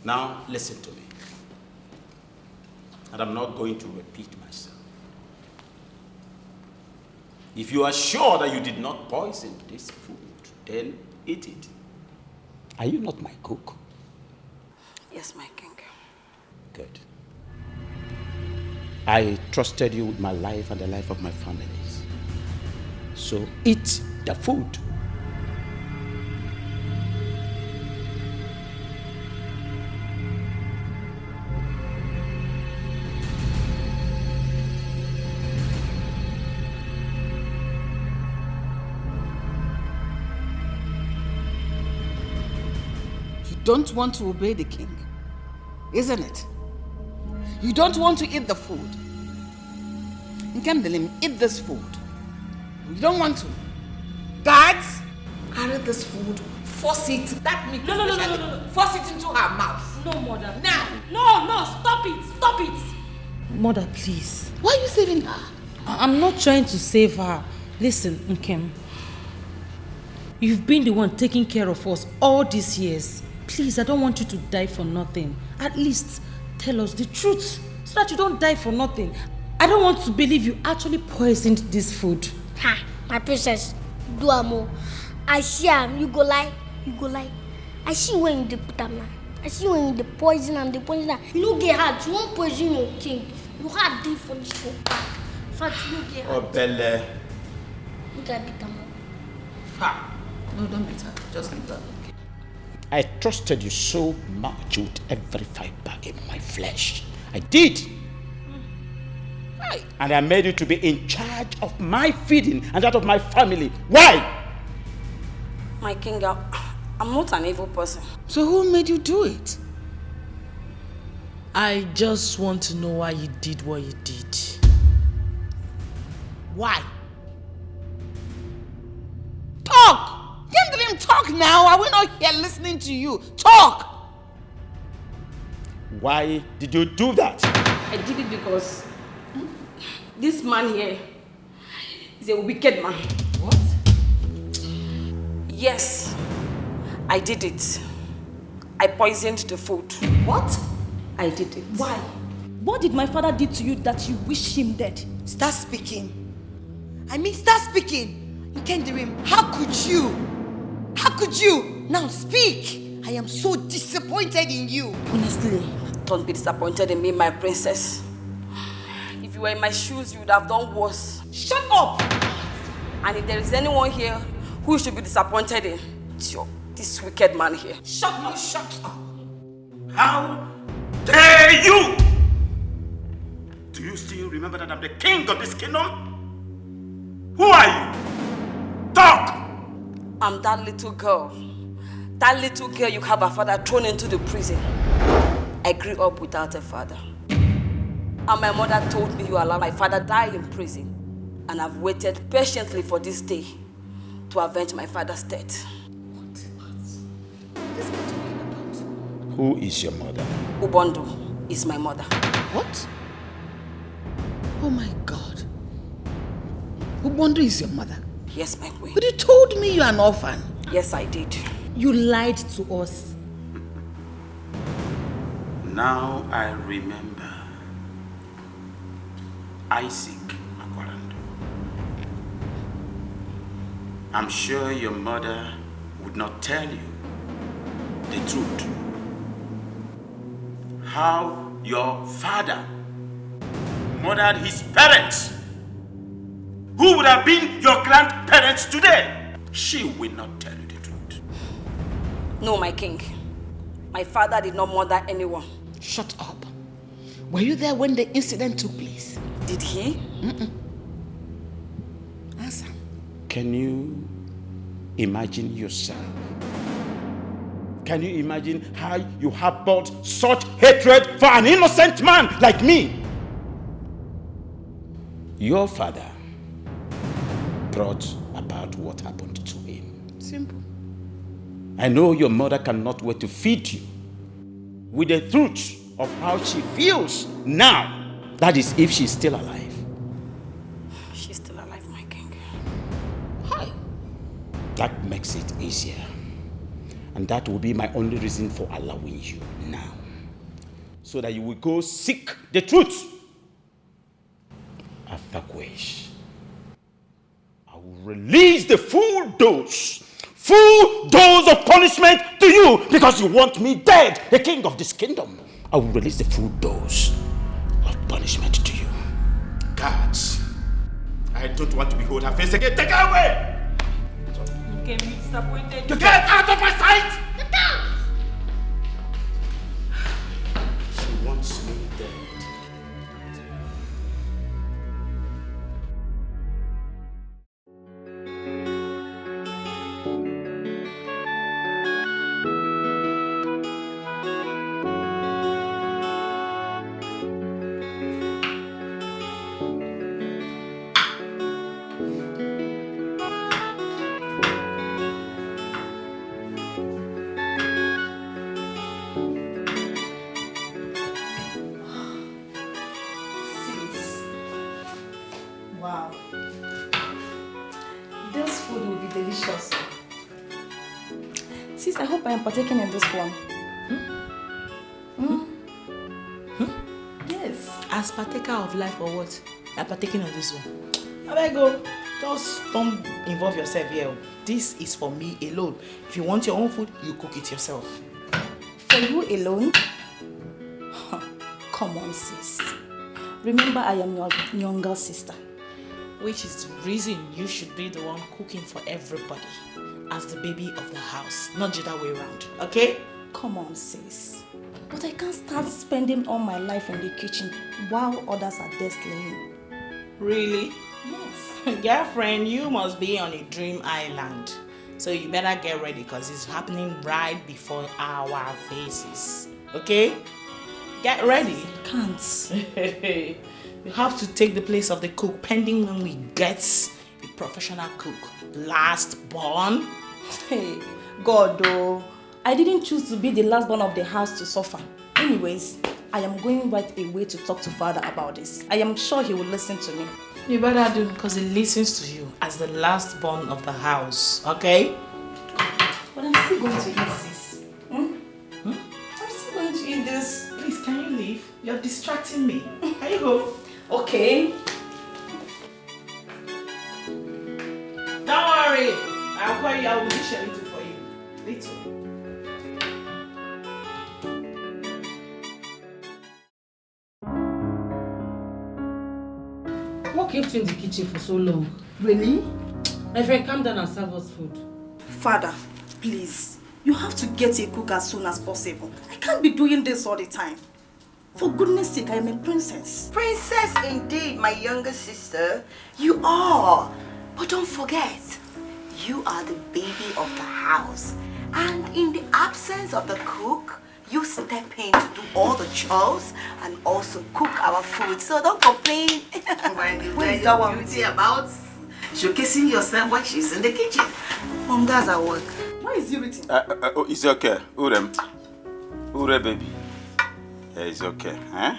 Now, listen to me. And I'm not going to repeat myself. If you are sure that you did not poison this food, then eat it. Are you not my cook? Yes, my king. Good. I trusted you with my life and the life of my families. So eat the food. You don't want to obey the king, isn't it? You don't want to eat the food. Nkamdelim, eat this food. You don't want to. Guards, carry this food, force it. That meat, no. Force it into her mouth. No, mother. Now. No, stop it. Mother, please. Why are you saving her? I'm not trying to save her. Listen, Nkem. You've been the one taking care of us all these years. Please, I don't want you to die for nothing. At least tell us the truth so that you don't die for nothing. I don't want to believe you actually poisoned this food. Ha, my princess, do amo. I see him, you go lie. I see when you put them now. I see when the poison and the poison. You don't get hard. You won't poison your king. You had day for this food. In fact, you don't get hard. Oh, Belle. You can beat them. Ha. No, don't beat her. Just leave her. I trusted you so much with every fiber in my flesh. I did. And I made you to be in charge of my feeding and that of my family. Why? My king, I'm not an evil person. So who made you do it? I just want to know why you did what you did. Why? Talk! Can't let him talk now. Are we not here listening to you? Talk! Why did you do that? I did it because this man here is a wicked man. What? Yes, I did it. I poisoned the food. What? I did it. Why? What did my father do to you that you wish him dead? Start speaking. Start speaking. Nkendirim, how could you? How could you? Now speak. I am so disappointed in you. Honestly. Don't be disappointed in me, my princess. If you were in my shoes, you would have done worse. Shut up! And if there is anyone here who you should be disappointed in, it's this wicked man here. Shut up! How dare you? Do you still remember that I'm the king of this kingdom? Who are you? Talk! I'm that little girl. That little girl you have a father thrown into the prison. I grew up without a father. And my mother told me you allowed my father die in prison. And I've waited patiently for this day to avenge my father's death. What is he talking about? Who is your mother? Ubondo is my mother. What? Oh my God. Ubondo is your mother? Yes, my queen. But you told me you're an orphan. Yes, I did. You lied to us. Now I remember. Isaac Makwarando. I'm sure your mother would not tell you the truth. How your father murdered his parents, who would have been your grandparents today. She will not tell you the truth. No, my king. My father did not murder anyone. Shut up. Were you there when the incident took place? Did he? Answer. Can you imagine yourself? Can you imagine how you harbored such hatred for an innocent man like me? Your father brought about what happened to him. Simple. I know your mother cannot wait to feed you with the truth of how she feels now. That is, if she's still alive. She's still alive, my king. Hi. That makes it easier. And that will be my only reason for allowing you now. So that you will go seek the truth. After which, I will release the full dose of punishment to you because you want me dead, the king of this kingdom. I will release the full dose of punishment to you. Guards, I don't want to behold her face again. Take her away! Okay, me disappointed. You get out of my sight! Get down! She wants me dead. Wow. This food will be delicious. Sis, I hope I am partaking in this one. Yes. As partaker of life or what? I'm partaking of this one. I go. Just don't involve yourself here. This is for me alone. If you want your own food, you cook it yourself. For you alone? Come on, sis. Remember, I am your younger sister. Which is the reason you should be the one cooking for everybody as the baby of the house, not the other way around, okay? Come on, sis. But I can't start spending all my life in the kitchen while others are there slaying. Really? Yes. Girlfriend, you must be on a dream island. So you better get ready because it's happening right before our faces, okay? Get ready. Can't. You have to take the place of the cook pending when we get a professional cook. Last born. Hey, God though. I didn't choose to be the last born of the house to suffer. Anyways, I am going right away to talk to father about this. I am sure he will listen to me. You better do because he listens to you as the last born of the house, okay? But I'm still going to eat this. I'm still going to eat this. Please, can you leave? You're distracting me. Can you go? Okay. Don't worry. I'll call you. I will dish a little for you. Little. What kept you in the kitchen for so long? Really? My friend, calm down and serve us food. Father, please. You have to get a cook as soon as possible. I can't be doing this all the time. For goodness sake, I am a princess. Princess indeed, my younger sister. You are. But don't forget, you are the baby of the house. And in the absence of the cook, you step in to do all the chores and also cook our food. So don't complain. What is that one beauty about showcasing yourself when she's in the kitchen? Mom, that's our work. Why is he written? It's okay. Ure baby. Yeah, it's okay. Huh?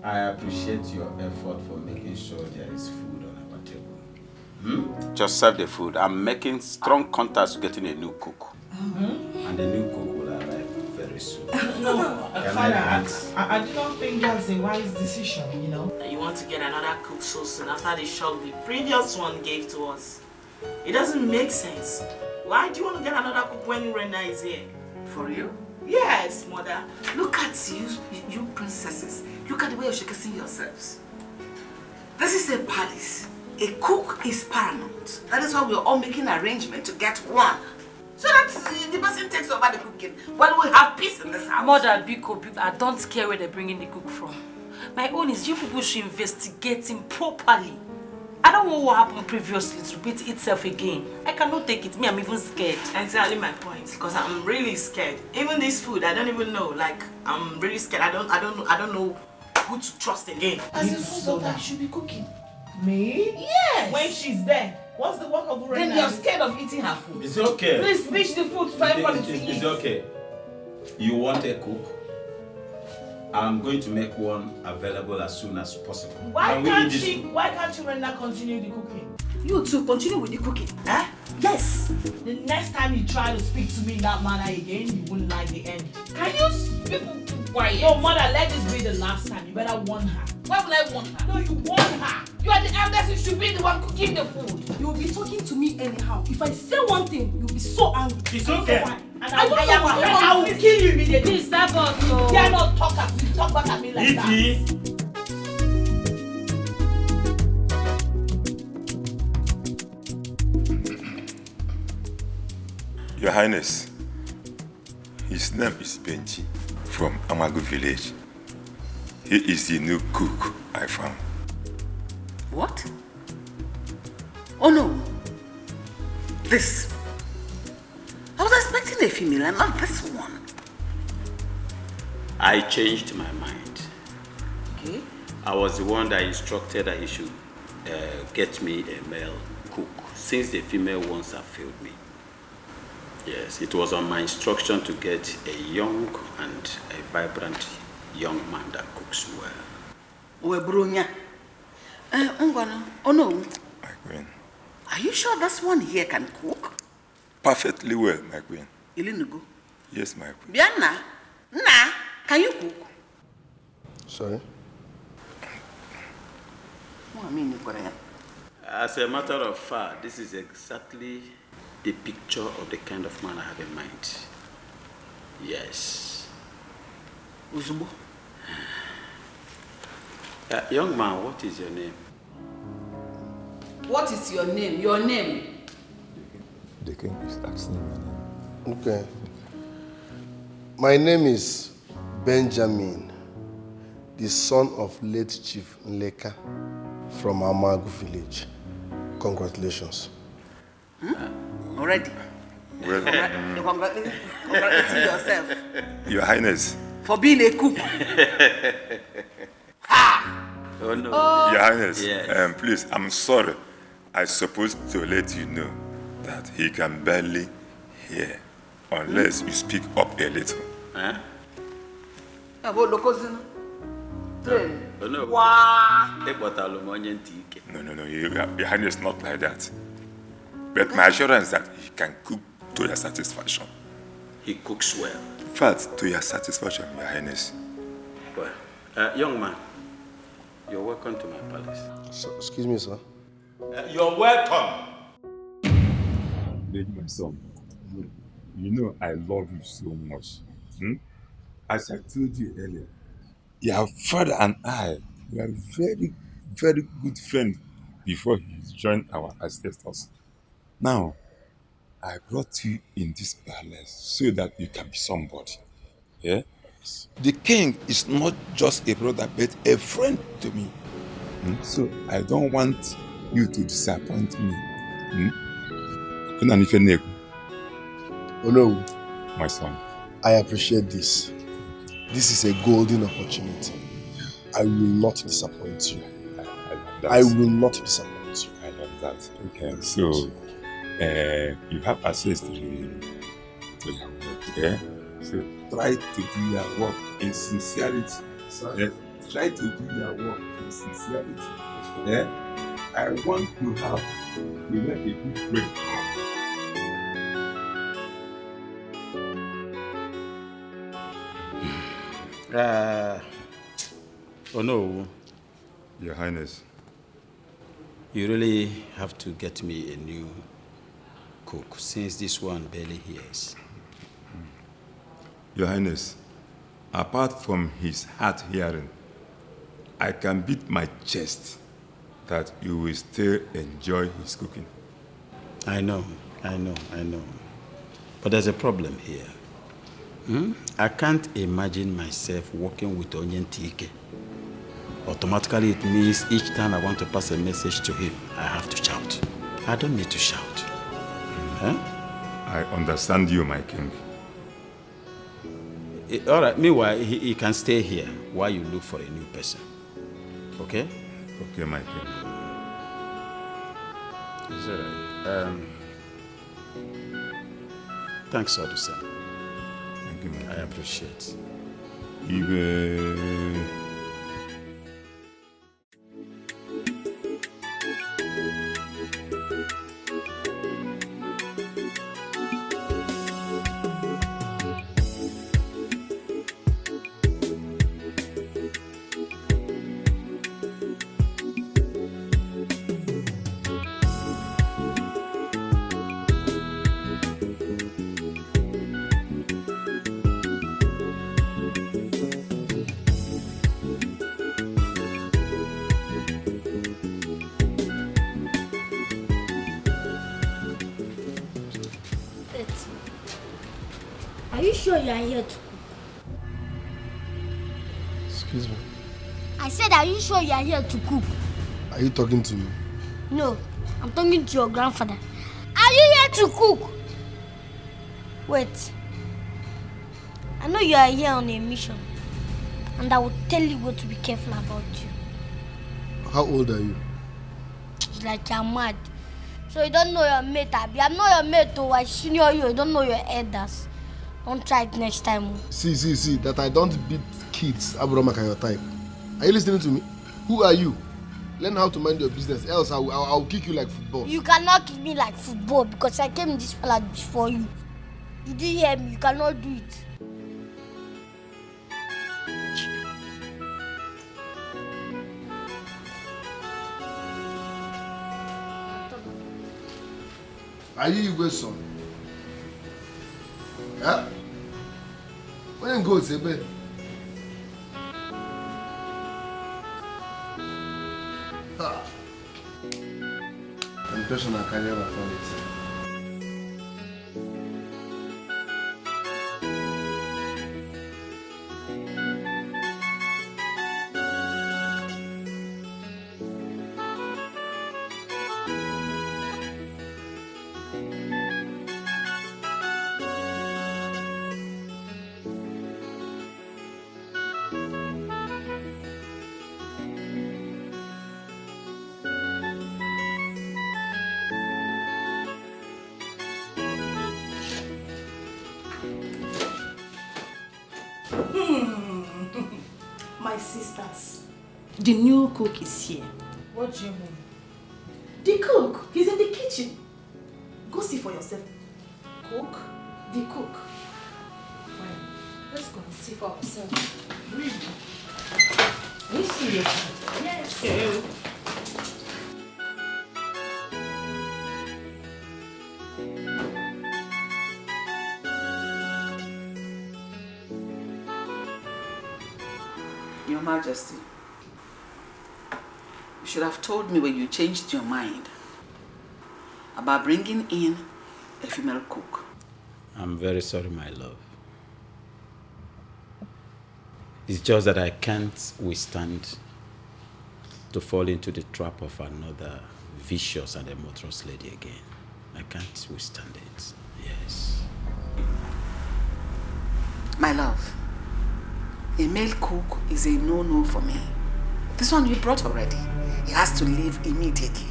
I appreciate your effort for making sure there is food on our table. Just serve the food. I'm making strong contacts getting a new cook. And the new cook will arrive very soon. No, Can Father, I I do not think that's a wise decision, you know? You want to get another cook so soon after the shock the previous one gave to us. It doesn't make sense. Why do you want to get another cook when Rena is here? For you? Yes, mother. Look at you princesses. Look at the way you're showcasing yourselves. This is a palace. A cook is paramount. That is why we're all making arrangements to get one. So that the person takes over the cooking. When we have peace in this house. Mother, Biko, I don't care where they're bringing the cook from. My own is you people should investigate him properly. I don't want what happened previously to repeat itself again. I cannot take it. Me, I'm even scared. Exactly my point. Because I'm really scared. Even this food, I don't even know. Like, I'm really scared. I don't know who to trust again. As a full daughter, should be cooking. Me? Yes. When she's there. What's the work of Rena? Then you're scared of eating her food. It's okay. Please finish the food for everybody to eat. It's okay. You want a cook? I'm going to make one available as soon as possible. Why can't you Rena continue the cooking? You too, continue with the cooking. Huh? Yes. The next time you try to speak to me in that manner again, you wouldn't like the end. Can you people keep quiet? Yo, mother, let this be the last time. You better warn her. Why would I warn her? No, you warn her. You are the eldest. You should be the one cooking the food. You will be talking to me anyhow. If I say one thing, you'll be so angry. It's okay. And I will kill you immediately. Please, that boss. You are not talkers. You talk back at me like that. Your Highness, his name is Benji from Amagu village. He is the new cook I found. What? Oh no. This. I was expecting a female and not this one. I changed my mind. Okay. I was the one that instructed that he should get me a male cook, since the female ones have failed me. Yes, it was on my instruction to get a young and a vibrant young man that cooks well. Brunya. Oh no. My queen. Are you sure this one here can cook? Perfectly well, my queen. Ilinugo. Yes, my queen. Bianna, na, can you cook? Sorry? As a matter of fact, this is exactly the picture of the kind of man I have in mind. Yes. Uzubo. Young man, what is your name? What is your name? Your name? The king is asking my name. Okay. My name is Benjamin, the son of late Chief Nleka from Amagu village. Congratulations. Already? Well, You're congratulating yourself Your Highness. for being a cook. Oh no. Your Highness, Yes. please, I'm sorry. I supposed to let you know that he can barely hear unless you speak up a little. Huh? About Lokozino. Oh no. Wow. No, Your Highness, not like that. But my assurance that he can cook to your satisfaction. He cooks well. In fact, to your satisfaction, Your Highness. Well, young man, you're welcome to my palace. So, excuse me, sir. You're welcome. Baby, my son, you know I love you so much. As I told you earlier, your father and I were very, very good friends before he joined our ancestors. Now, I brought you in this palace so that you can be somebody. Yeah? The king is not just a brother, but a friend to me. So I don't want you to disappoint me. Oh no, My son. I appreciate this. This is a golden opportunity. I will not disappoint you. I will not disappoint you. I love that. Okay, so you have access to your work. Yeah? So try to do your work in sincerity. Yeah? Try to do your work in sincerity. Yeah? I want to have to make a good break. Oh no. Your Highness. You really have to get me a new cook, since this one barely hears. Your Highness, apart from his hard hearing, I can beat my chest that you will still enjoy his cooking. I know. But there's a problem here. I can't imagine myself working with Onyen Dikeh. Automatically, it means each time I want to pass a message to him, I have to shout. I don't need to shout. Huh? I understand you, my king. All right, meanwhile, he can stay here while you look for a new person. Okay? Okay, my king. It's all right. Thanks, Odusa. Thank you, my king. I appreciate. Are you sure you are here to cook? Excuse me. I said, are you sure you are here to cook? Are you talking to me? No, I'm talking to your grandfather. Are you here to cook? Wait. I know you are here on a mission. And I will tell you what to be careful about you. How old are you? It's like you're mad. So you don't know your mate, Abby. I'm not your mate, though. I senior you. You don't know your elders. Don't try it next time. See, that I don't beat kids, Abromaka, your type. Are you listening to me? Who are you? Learn how to mind your business, else I'll kick you like football. You cannot kick me like football because I came in this palace before you. You didn't hear me. You cannot do it. Are you Igwe's son? Yeah? When you go to bed? I'm person I can never find it. My sisters, the new cook is here. What do you mean? The cook, he's in the kitchen. Go see for yourself. Cook? The cook. Fine. Let's go and see for ourselves. Really? Are you serious? Yes. Yeah. Your Majesty, you should have told me when you changed your mind about bringing in a female cook. I'm very sorry, my love. It's just that I can't withstand to fall into the trap of another vicious and adulterous lady again. I can't withstand it. Yes. My love, a male cook is a no-no for me. This one you brought already. He has to leave immediately.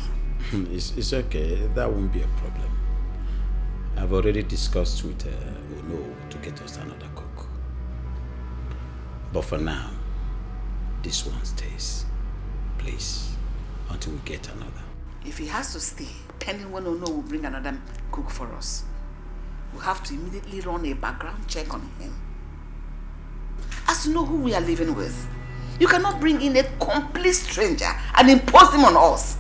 It's okay. That won't be a problem. I've already discussed with Uno to get us another cook. But for now, this one stays. Please, until we get another. If he has to stay, pending when Uno will bring another cook for us, we'll have to immediately run a background check on him. As to know who we are living with. You cannot bring in a complete stranger and impose him on us.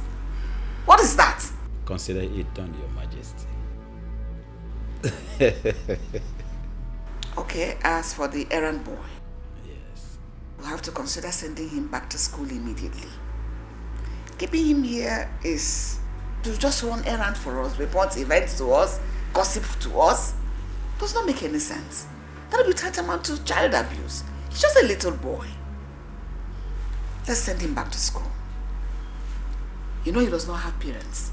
What is that? Consider it done, Your Majesty. Okay, as for the errand boy, Yes. we'll have to consider sending him back to school immediately. Keeping him here is to just run errands for us, report events to us, gossip to us. Does not make any sense. That will be tantamount to child abuse. He's just a little boy. Let's send him back to school. You know he does not have parents.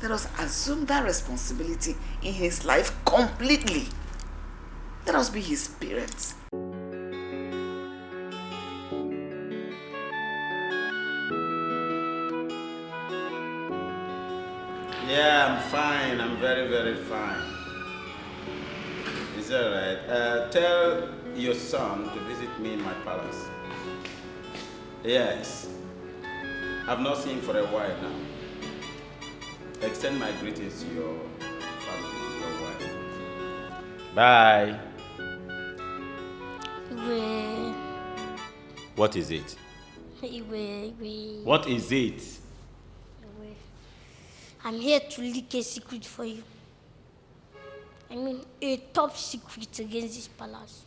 Let us assume that responsibility in his life completely. Let us be his parents. Yeah, I'm fine. I'm very, very fine. Is that right? Tell your son to visit me in my palace. Yes. I've not seen him for a while now. Extend my greetings to your family, your wife. Bye. Iwe. What is it? Iwe. What is it? Iwe. I'm here to leak a secret for you. I mean, a top secret against this palace.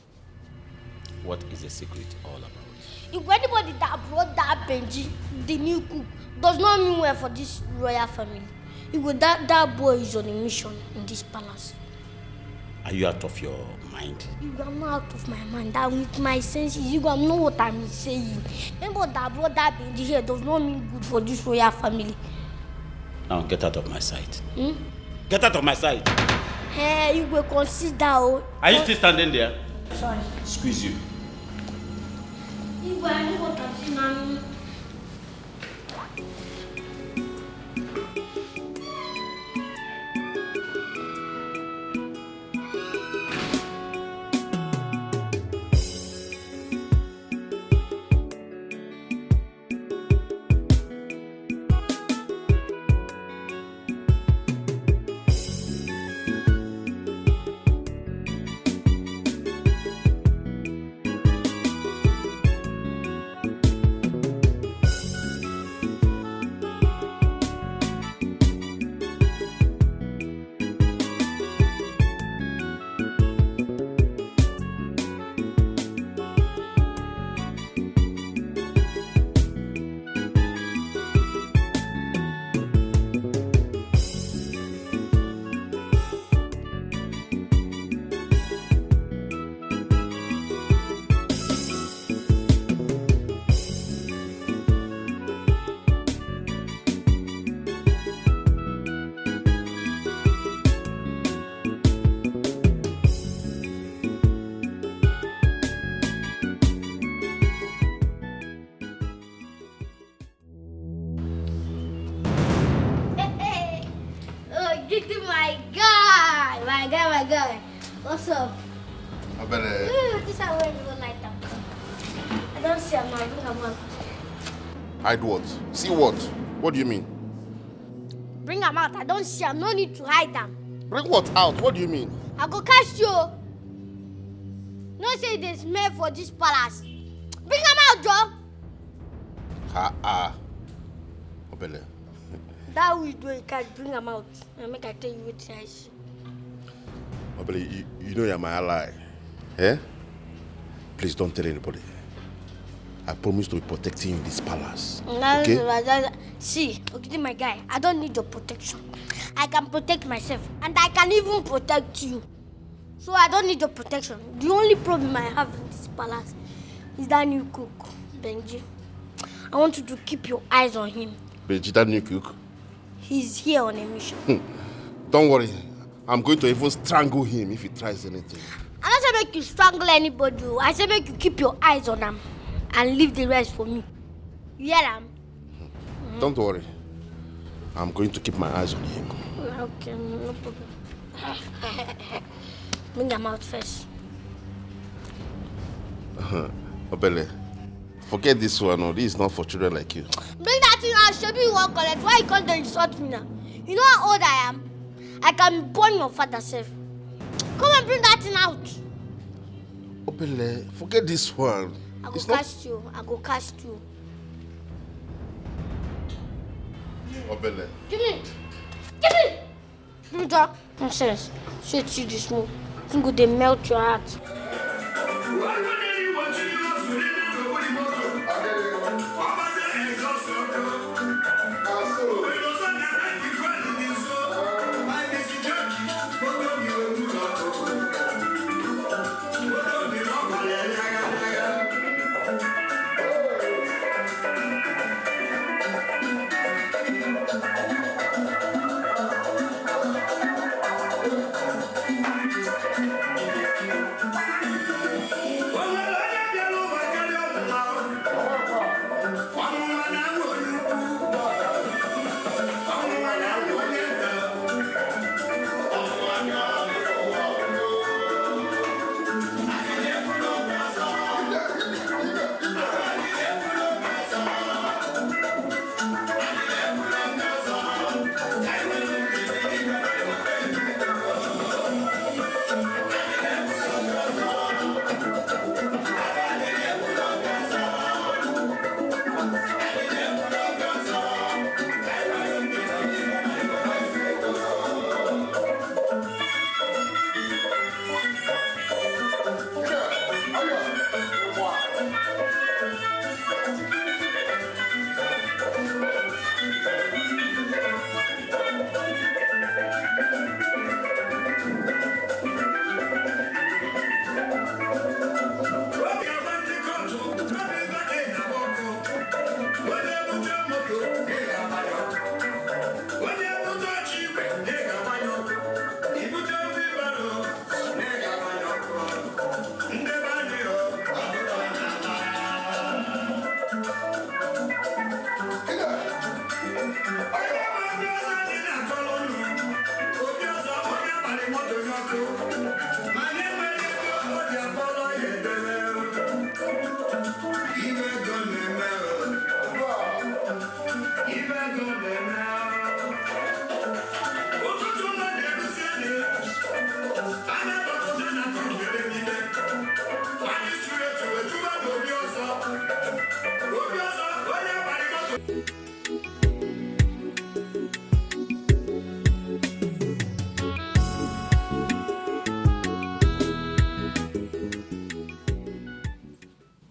What is the secret all about? If anybody that brought that Benji, the new cook, does not mean well for this royal family, that boy is on a mission in this palace. Are you out of your mind? I'm not out of my mind. I'm with my senses. You don't know what I'm saying. Remember that brother Benji here does not mean good for this royal family. Now get out of my sight. Get out of my sight. Hey, you will consider. Are you still standing there? Sorry. Squeeze you. You will know what I'm saying. My guy. What's up? I better. This is where you go like that. I don't see him now. Bring him out. Hide what? See what? What do you mean? Bring him out. I don't see him. No need to hide them. Bring what out? What do you mean? I go catch you. No say there's smell for this palace. Bring him out, Joe. Obele. That we do, you can't bring him out. And make I tell you what I see. Obele, you know you're my ally. Eh? Please don't tell anybody. I promise to be protecting you in this palace. Okay? See, okay, my guy, I don't need your protection. I can protect myself. And I can even protect you. So I don't need your protection. The only problem I have in this palace is that new cook, Benji. I want you to keep your eyes on him. Benji, that new cook? He's here on a mission. Don't worry. I'm going to even strangle him if he tries anything. I don't say make you strangle anybody. I say make you keep your eyes on him and leave the rest for me. You hear him? Don't worry. I'm going to keep my eyes on him. Okay, no problem. Bring him out first. Obele, forget this one. No, this is not for children like you. Bring that thing out. Show me you won't collect. Why you can't insult me now? You know how old I am? I can burn your father self. Come and bring that thing out. Obele, forget this one. I go cast you. I go cast you. Obele. Give me. Give me. Give me that. Nonsense. Shit you this move. I think they melt your heart. Well,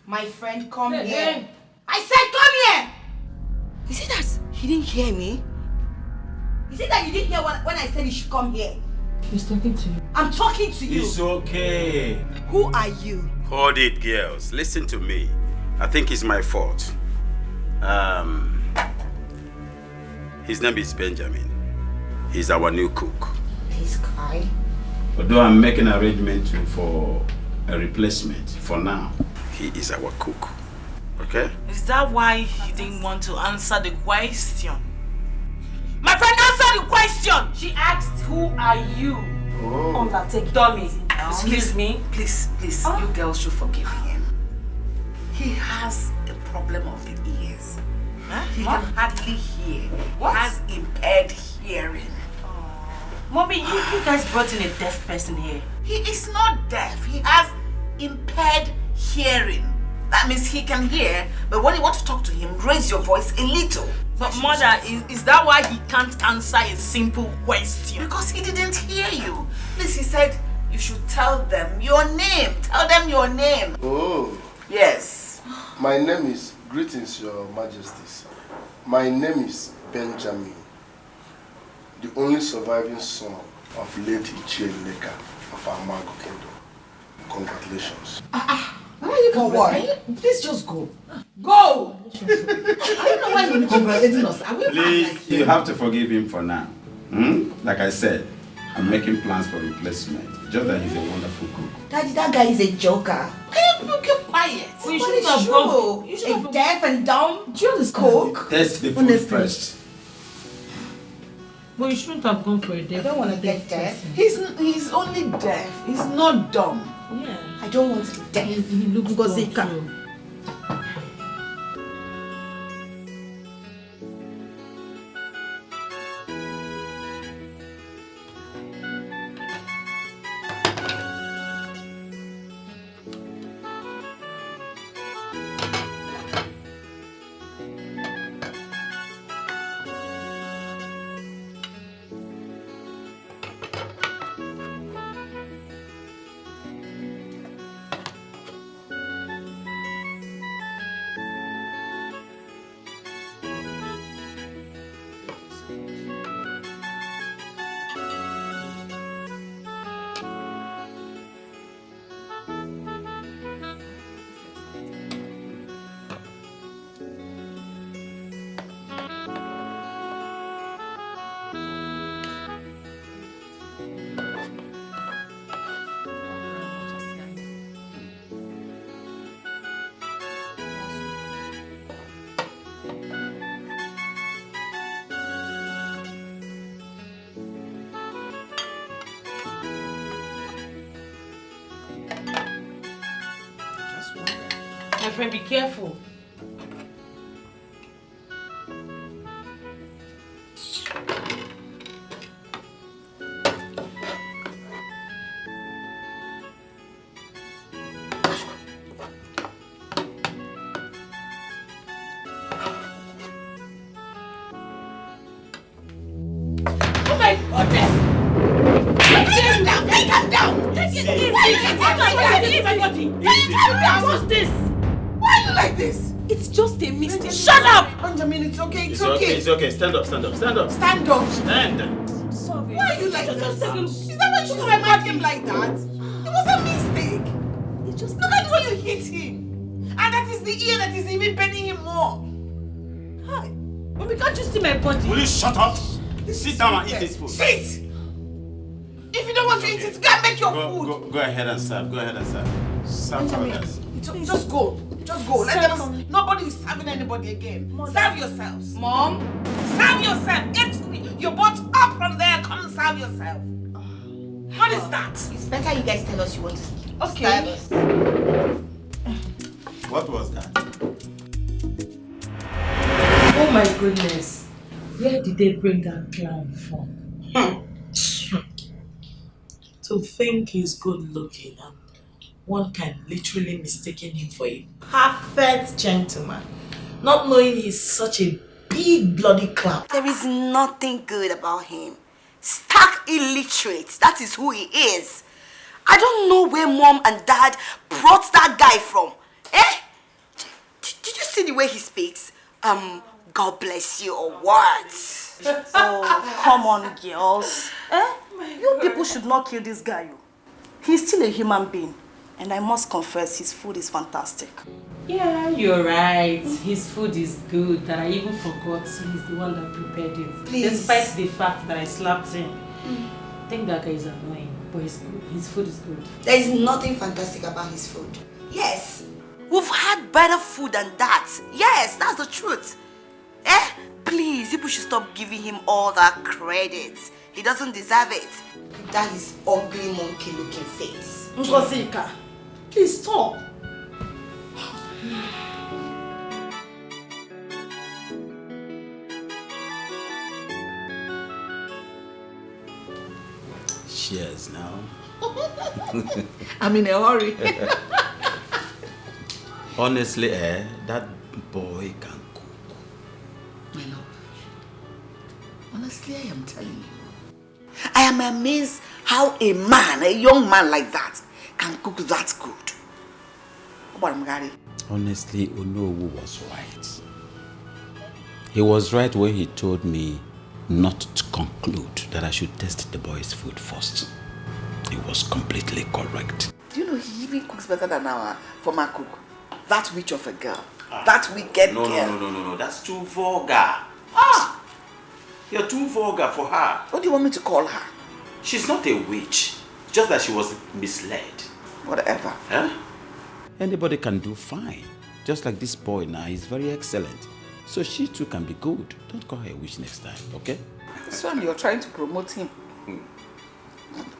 My friend, come here. I said come here! Is it that he didn't hear me? Is it that you didn't hear when I said you should come here? He's talking to you. I'm talking to you. It's okay. Who are you? Hold it, girls. Listen to me. I think it's my fault. His name is Benjamin. He's our new cook. This guy? Although I'm making arrangement for a replacement for now, he is our cook. Okay? Is that why he didn't want to answer the question? My friend, answer the question! She asked, who are you? Undertake dummy. Excuse me. Please, you girls should forgive him. He has a problem of the ears. Huh? He can hardly hear. What? He has impaired hearing. Mommy, you guys brought in a deaf person here. He is not deaf. He has impaired hearing. That means he can hear, but when you want to talk to him, raise your voice a little. But mother, is that why he can't answer a simple question? Because he didn't hear you. Please, he said you should tell them your name. Tell them your name. Oh. Yes. My name is, greetings, Your Majesties. My name is Benjamin, the only surviving son of late Ichieleka of our Mago Kingdom. Congratulations. Why are you congratulating? Please just go. Go! I don't know why you're congratulating us. Please, you have to forgive him for now. Like I said, I'm making plans for replacement. Just that he's a wonderful cook. Daddy, that guy is a joker. Can you keep quiet? Well, you shouldn't have gone. You should have deaf and dumb. Do you understand? Cook. Taste the food first. But you shouldn't have gone for a deaf. I don't want to get deaf. He's only deaf. He's not dumb. Yeah. I don't want to be deaf. He looks Ngozika. dumb. My friend, be careful. Oh my goodness! Calm down! Calm down! Take it easy! Why you calm down? What's this? Why are you like this? It's just a mistake. Shut up! Benjamin, it's okay, It's okay. Stand up. Stand up. Stand. I'm sorry. Why are you like this? Is that why you smacked him like that? It was a mistake. Look at the way you hit him. And that is the ear that is even bending him more. Hi. Mommy, can't you see my body? Will you shut up? Sit down and eat this food. Sit! If you don't want to eat it, go and make your food. Go ahead and serve. Serve for others. Just go. Just go. Nobody is serving anybody again. Serve yourselves. Mom, serve yourself. Get to me. You're both up from there. Come and serve yourself. What is that? It's better you guys tell us you want to Okay. serve us. What was that? Oh my goodness. Where did they bring that clown from? To think he's good looking and one can literally mistaken him for a perfect gentleman, not knowing he's such a big bloody clown. There is nothing good about him. Stark illiterate. That is who he is. I don't know where mom and dad brought that guy from. Did you see the way he speaks? God bless you or what? Oh, come on, girls. You people should not kill this guy. He's still a human being. And I must confess, his food is fantastic. Yeah, you're right. His food is good. That I even forgot he's the one that prepared it. Please. Despite the fact that I slapped him. I think that guy is annoying, but he's good. His food is good. There is nothing fantastic about his food. Yes, we've had better food than that. Yes, that's the truth. Please, people should stop giving him all that credit. He doesn't deserve it. That is ugly monkey-looking face. Ngozika, please stop. Cheers now. I'm in a hurry. Honestly, that boy can cook. My love, honestly, I am telling you. I am amazed how a young man like that, can cook that good. What about Mgari? Honestly, Onowu was right. He was right when he told me not to conclude that I should test the boy's food first. He was completely correct. Do you know he even cooks better than our former cook? That witch of a girl. That wicked girl. No. That's too vulgar. You're too vulgar for her. What do you want me to call her? She's not a witch. Just that she was misled. Whatever. Huh? Anybody can do fine. Just like this boy now, he's very excellent. So she too can be good. Don't call her a witch next time, okay? This one, you're trying to promote him.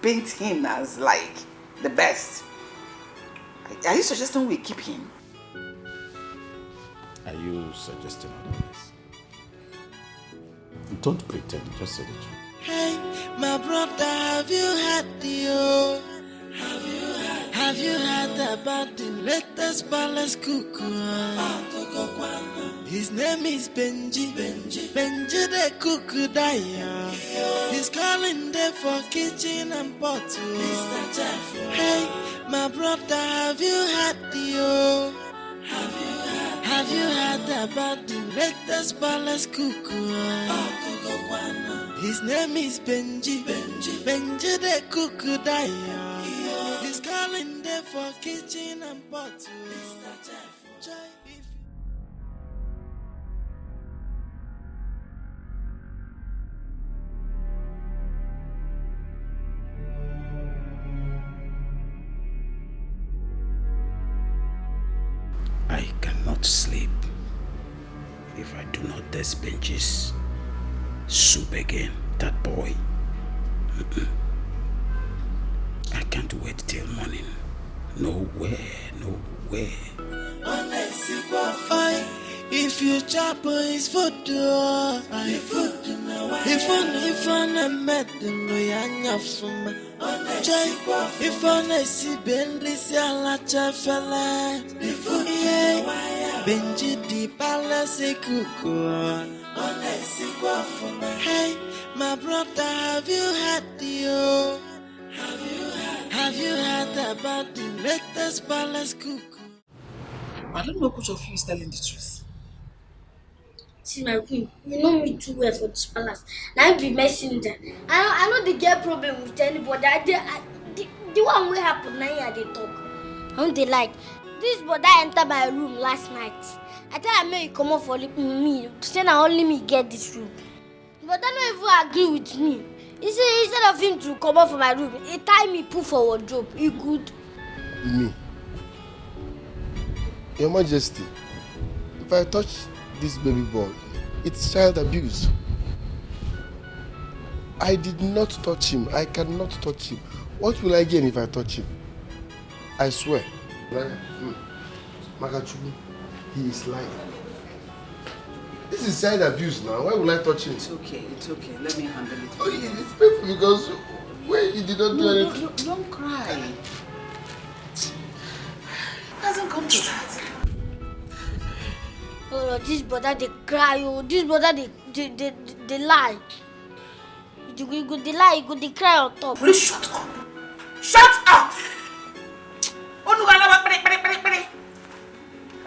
Paint him as like the best. Are you suggesting we keep him? Are you suggesting otherwise? Don't pretend, just say the truth. Hey, my brother, have you heard the Have you heard about the latest palace cuckoo? His name is Benji. Benji the cuckoo daya. He's calling there for kitchen and pot. Mr. Jeff. Hey, my brother, have you heard the Have you heard about the latest palace cuckoo? His name is Benji. Benji the cuckoo daya. He's calling there for kitchen and pot. Mr. Jeff. I cannot sleep if I do not taste Benji's soup again. That boy. I can't wait till morning. No way. If you chop his food, if I met them, if I see Benji, I'll fella. Benji, the palace cuckoo. Hey, my brother, have you had the Have you heard about the latest palace cuckoo? I don't know which of you is telling the truth. See my queen, you know me too well for this palace. Now I be messenger. I know they get problem with anybody. The one will happen now they talk. How they like this brother enter my room last night. I tell him you come up for me. Say now only me get this room. But I don't even agree with me. Instead of him to come out from my room, he tie me, put for wardrobe. He good. Me. Your Majesty, if I touch this baby boy, it's child abuse. I did not touch him. I cannot touch him. What will I gain if I touch him? I swear. Makachubu, he is lying. This is child abuse now. Why will I touch him? It's okay. Let me handle it. Oh, it's painful because when you did not do anything. No, don't cry. It hasn't come to that. Oh, this brother they cry. Oh, this brother they lie. You go they lie. You go they cry on top. Please shut up. Shut up.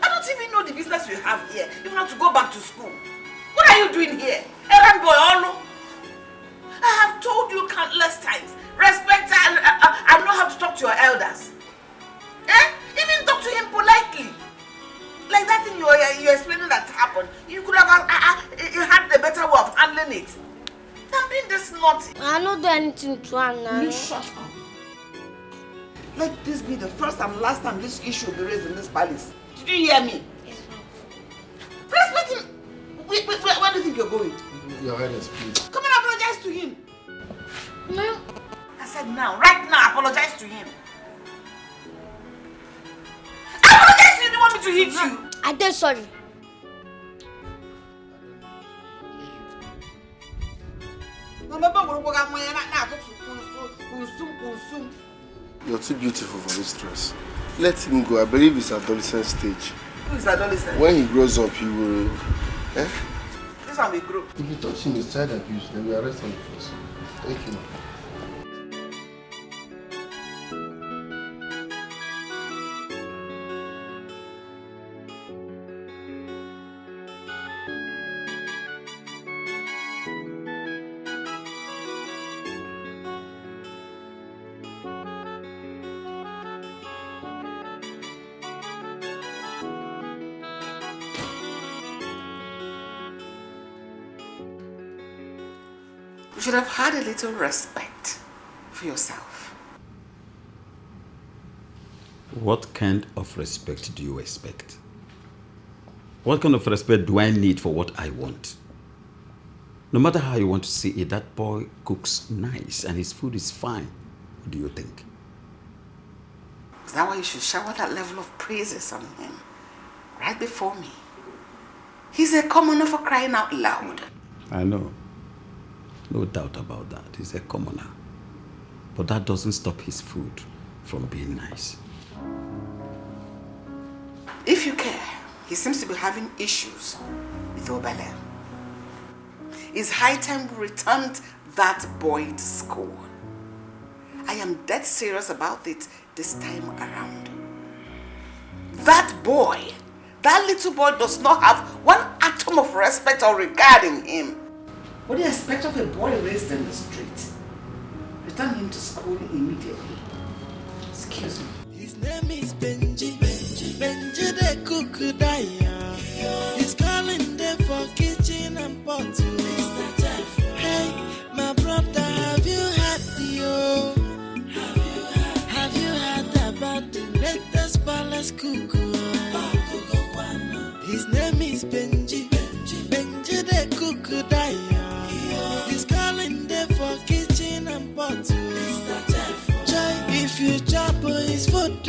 I don't even know the business you have here. You want to go back to school. What are you doing here? Errand boy, Olo. I have told you countless times. Respect and know how to talk to your elders. Even talk to him politely. Like that thing you're explaining that happened. You could have had a better way of handling it. I'm being this naughty. I don't do anything to her now. You shut up. Let this be the first and last time this issue will be raised in this palace. Did you hear me? Yes, ma'am. Respect him. Wait, where do you think you're going? Your Highness, please. Come and apologize to him. No. I said now, right now, apologize to him. Apologize to him. You want me to hit you? I did sorry. You're too beautiful for this dress. Let him go. I believe it's adolescent stage. Who is adolescent? When he grows up, he will. This one will grow. If you touch him with child abuse, then we arrest him first. Thank you. You should have had a little respect for yourself. What kind of respect do you expect? What kind of respect do I need for what I want? No matter how you want to see it, that boy cooks nice and his food is fine. What do you think? Is that why you should shower that level of praises on him? Right before me. He's a commoner for crying out loud. I know. No doubt about that. He's a commoner. But that doesn't stop his food from being nice. If you care, he seems to be having issues with Obele. It's high time we returned that boy to school. I am dead serious about it this time around. That boy, that little boy does not have one atom of respect or regard in him. What do you expect of a boy raised in the street? Return him to school immediately. Excuse me. His name is Benji. Benji the Kukudaya. He's calling them for kitchen and pot. Hey, my brother, have you had the Have you heard about the latest palace cuckoo? His name is Benji. Benji the Kukudaya. He's calling them for kitchen and pot. If you chop his food,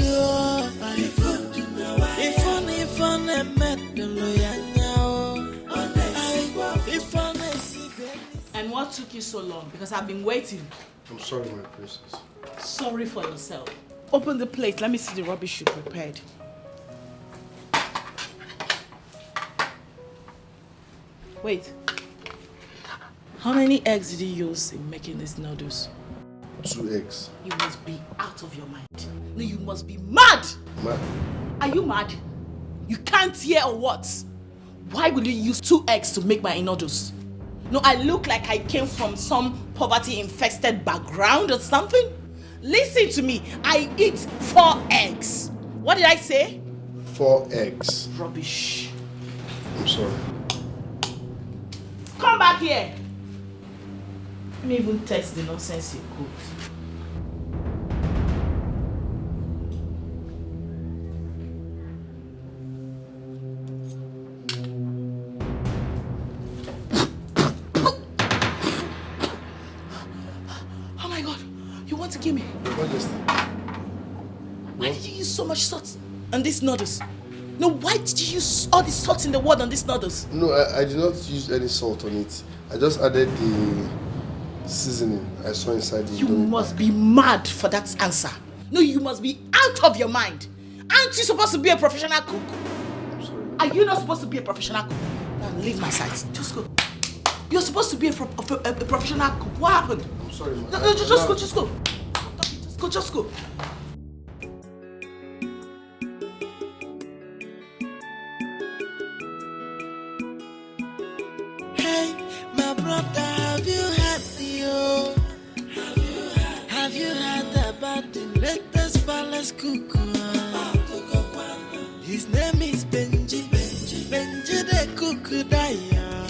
And what took you so long? Because I've been waiting. I'm sorry, my princess. Sorry for yourself. Open the plate. Let me see the rubbish you prepared. Wait. How many eggs did you use in making these noodles? 2 eggs. You must be out of your mind. No, you must be mad! Mad? Are you mad? You can't hear or what? Why will you use 2 eggs to make my noodles? No, I look like I came from some poverty-infested background or something? Listen to me. I eat 4 eggs. What did I say? 4 eggs. Rubbish. I'm sorry. Come back here. Let me even test the nonsense you cooked. want to kill me? Your Majesty. Why did you use so much salt on these noodles? No, why did you use all the salt in the world on these noodles? No, I did not use any salt on it. I just added the seasoning I saw inside the You must be mad for that answer. No, you must be out of your mind. Aren't you supposed to be a professional cook? I'm sorry. Are you not supposed to be a professional cook? Now leave my side. Just go. You're supposed to be a professional cook. What happened? I'm sorry, man. No, just go. Just go. Hey, my brother, have you heard Have you heard about the latest palace cuckoo? His name is Benji. Benji the cuckoo daya.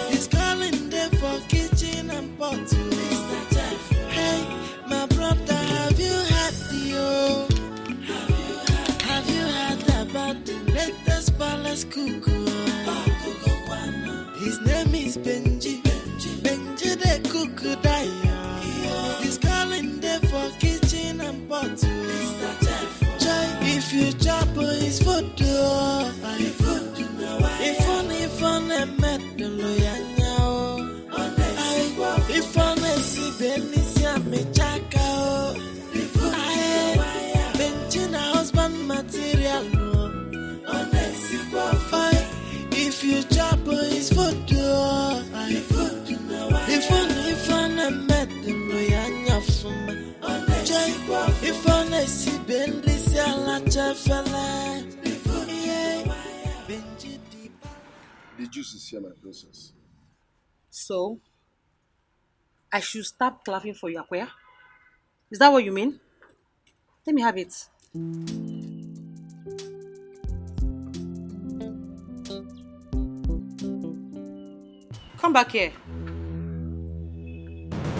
He's calling them for kitchen and pot. Hey, my brother, have you heard Have you heard about the latest palace cuckoo? His name is Benji. Benji the cuckoo daya. He's calling them for kitchen and pot. If you chop his food, if on a metal, if on a see Benicia Mechaka, Benchina husband material, if you chop his food, if on a metal, if on a see Benicia The juice is here, my princess. So, I should stop clapping for you, Akoya? Is that what you mean? Let me have it. Come back here.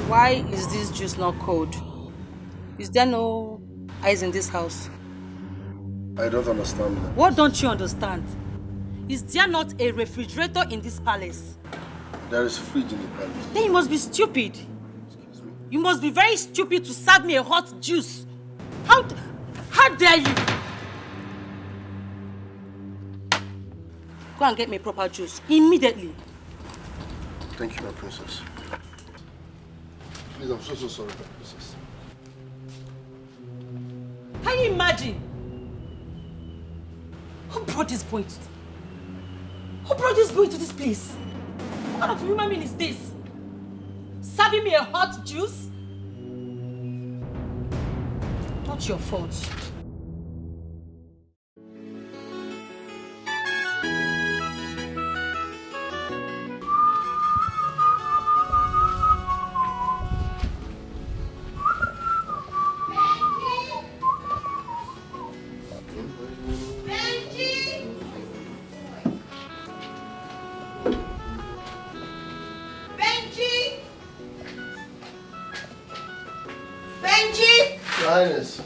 Why is this juice not cold? Is there no ice in this house? I don't understand that. What don't you understand? Is there not a refrigerator in this palace? There is fridge in the palace. Then you must be stupid. You must be very stupid to serve me a hot juice. How dare you? Go and get me proper juice immediately. Thank you, my princess. Please, I'm so sorry, my princess. Can you imagine? Who brought this boy to this place? What kind of human being is this? Serving me a hot juice? Not your fault. Your Highness.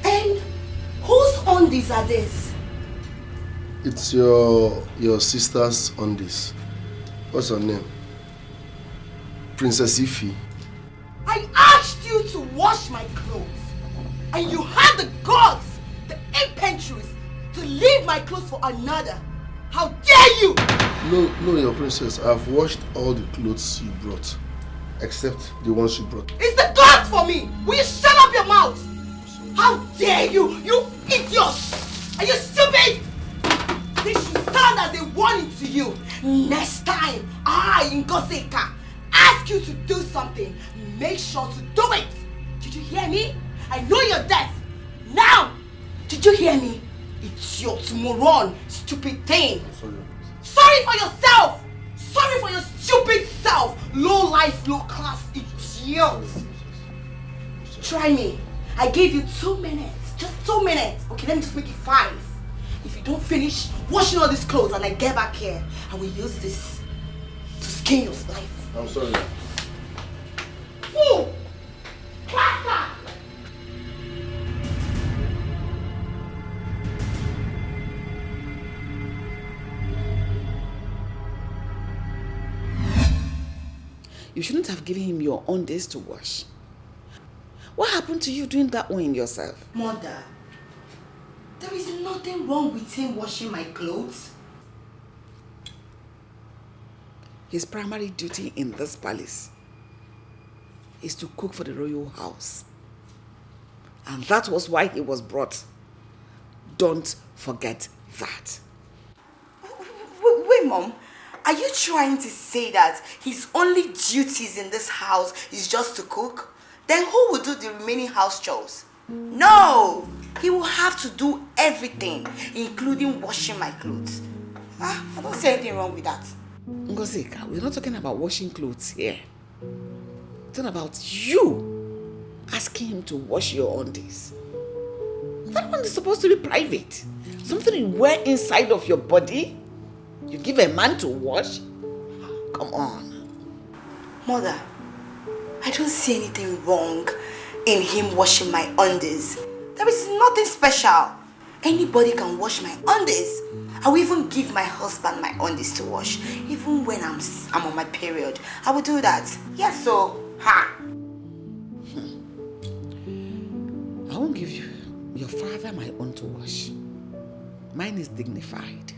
And whose undies are this? It's your sister's undies. What's her name? Princess Ify. I asked you to wash my clothes, and you had the guts, the impetuous, to leave my clothes for another. How dare you! No, your princess. I've washed all the clothes you brought, except the ones you brought. It's the guts for me! Will you shut up your mouth? How dare you! You idiot! Are you stupid? This should stand as a warning to you. Next time I, Ngosika, ask you to do something, make sure to do it. Did you hear me? I know you're deaf. Now, did you hear me? It's your moron, stupid thing. Sorry for yourself. Sorry for your stupid self. Low life, low class idiot. Try me. I gave you 2 minutes. Just 2 minutes. Okay, let me just make it 5. If you don't finish washing all these clothes and I get back here, I will use this to skin your life. I'm sorry. Fool! Bastard! You shouldn't have given him your own days to wash. What happened to you doing that one yourself? Mother, there is nothing wrong with him washing my clothes. His primary duty in this palace is to cook for the royal house. And that was why he was brought. Don't forget that. Wait, Mom. Are you trying to say that his only duties in this house is just to cook? Then who will do the remaining house chores? No! He will have to do everything, including washing my clothes. I don't see anything wrong with that. Ngozika, we're not talking about washing clothes here. We're talking about you asking him to wash your undies. That one is supposed to be private. Something you wear inside of your body. You give a man to wash? Come on. Mother, I don't see anything wrong in him washing my undies. There is nothing special. Anybody can wash my undies. I will even give my husband my undies to wash. Even when I'm on my period, I will do that. Yes, so, ha! I won't give you your father my own to wash. Mine is dignified.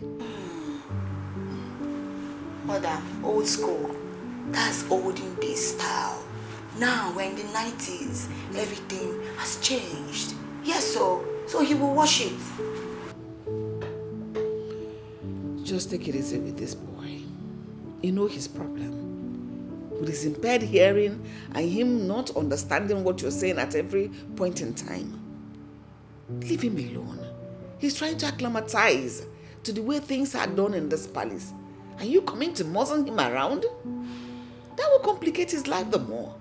Mother, old school. That's olden days style. Now we're in the 90s. Everything has changed. Yes, so he will wash it. Just take it easy with this boy. You know his problem. With his impaired hearing and him not understanding what you're saying at every point in time. Leave him alone. He's trying to acclimatize to the way things are done in this palace. Are you coming to muzzle him around? That will complicate his life the more.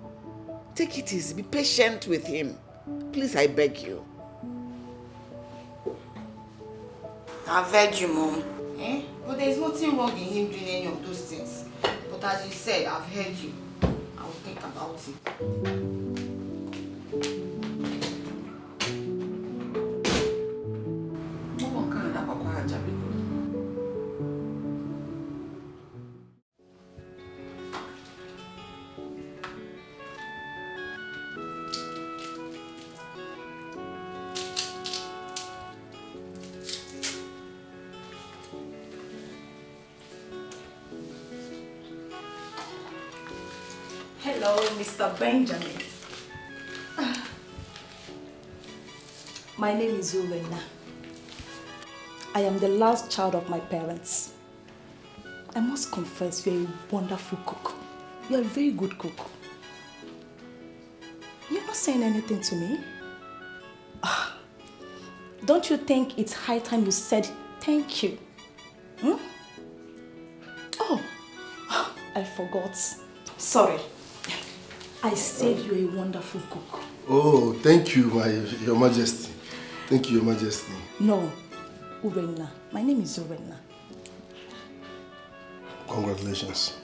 Take it easy. Be patient with him. Please, I beg you. I beg you, Mom. But there's nothing wrong in him doing any of those things. But as you said, I've heard you. I will think about it. Hello, Mr. Benjamin. My name is Urena. I am the last child of my parents. I must confess, you are a wonderful cook. You are a very good cook. You're not saying anything to me? Don't you think it's high time you said thank you? Oh, I forgot. Sorry. I said you're a wonderful cook. Oh, thank you, Your Majesty. Thank you, Your Majesty. No, Urena. My name is Urena. Congratulations.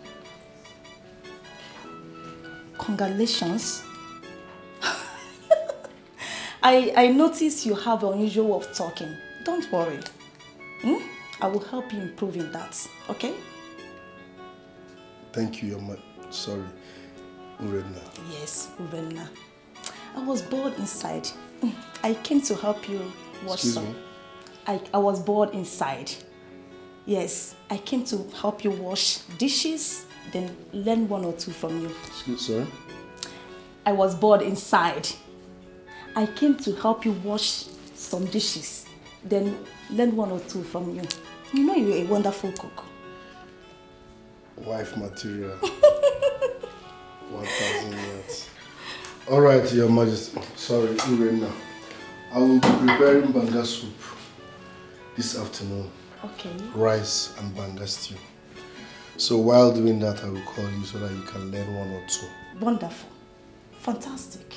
Congratulations. I notice you have an unusual way of talking. Don't worry. I will help you improve in that, okay? Thank you, Sorry. Urena. Yes, Urena. I was bored inside. I came to help you wash some. I was bored inside. Yes, I came to help you wash dishes, then learn one or two from you. Sorry? I was bored inside. I came to help you wash some dishes, then learn one or two from you. You know you're a wonderful cook. Wife material. 1,000 yards. All right, Your Majesty. Sorry, Urena. I will be preparing banga soup this afternoon. Okay. Rice and banga stew. So while doing that, I will call you so that you can learn one or two. Wonderful. Fantastic.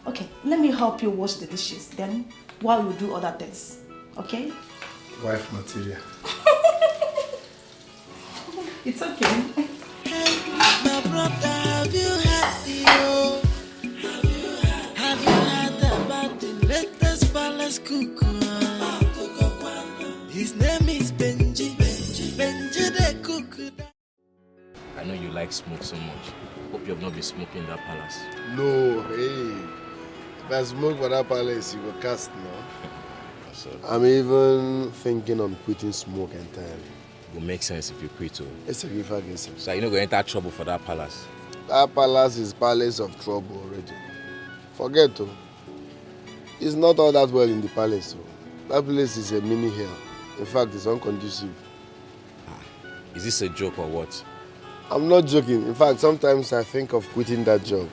Okay, let me help you wash the dishes. Then, while you do other things. Okay? Wife material. It's okay. My brother, have you had the Have you heard about the latest palace cook? His name is Benji. Benji the cook. I know you like smoke so much. Hope you have not been smoking in that palace. No, hey. If I smoke for that palace, you go cast now. I'm even thinking on quitting smoke entirely. It will make sense if you quit too. It's a give against So you're not going to enter trouble for that palace? That palace is palace of trouble already. Forget to. It's not all that well in the palace. So. That place is a mini hell. In fact, it's unconducive. Is this a joke or what? I'm not joking. In fact, sometimes I think of quitting that job.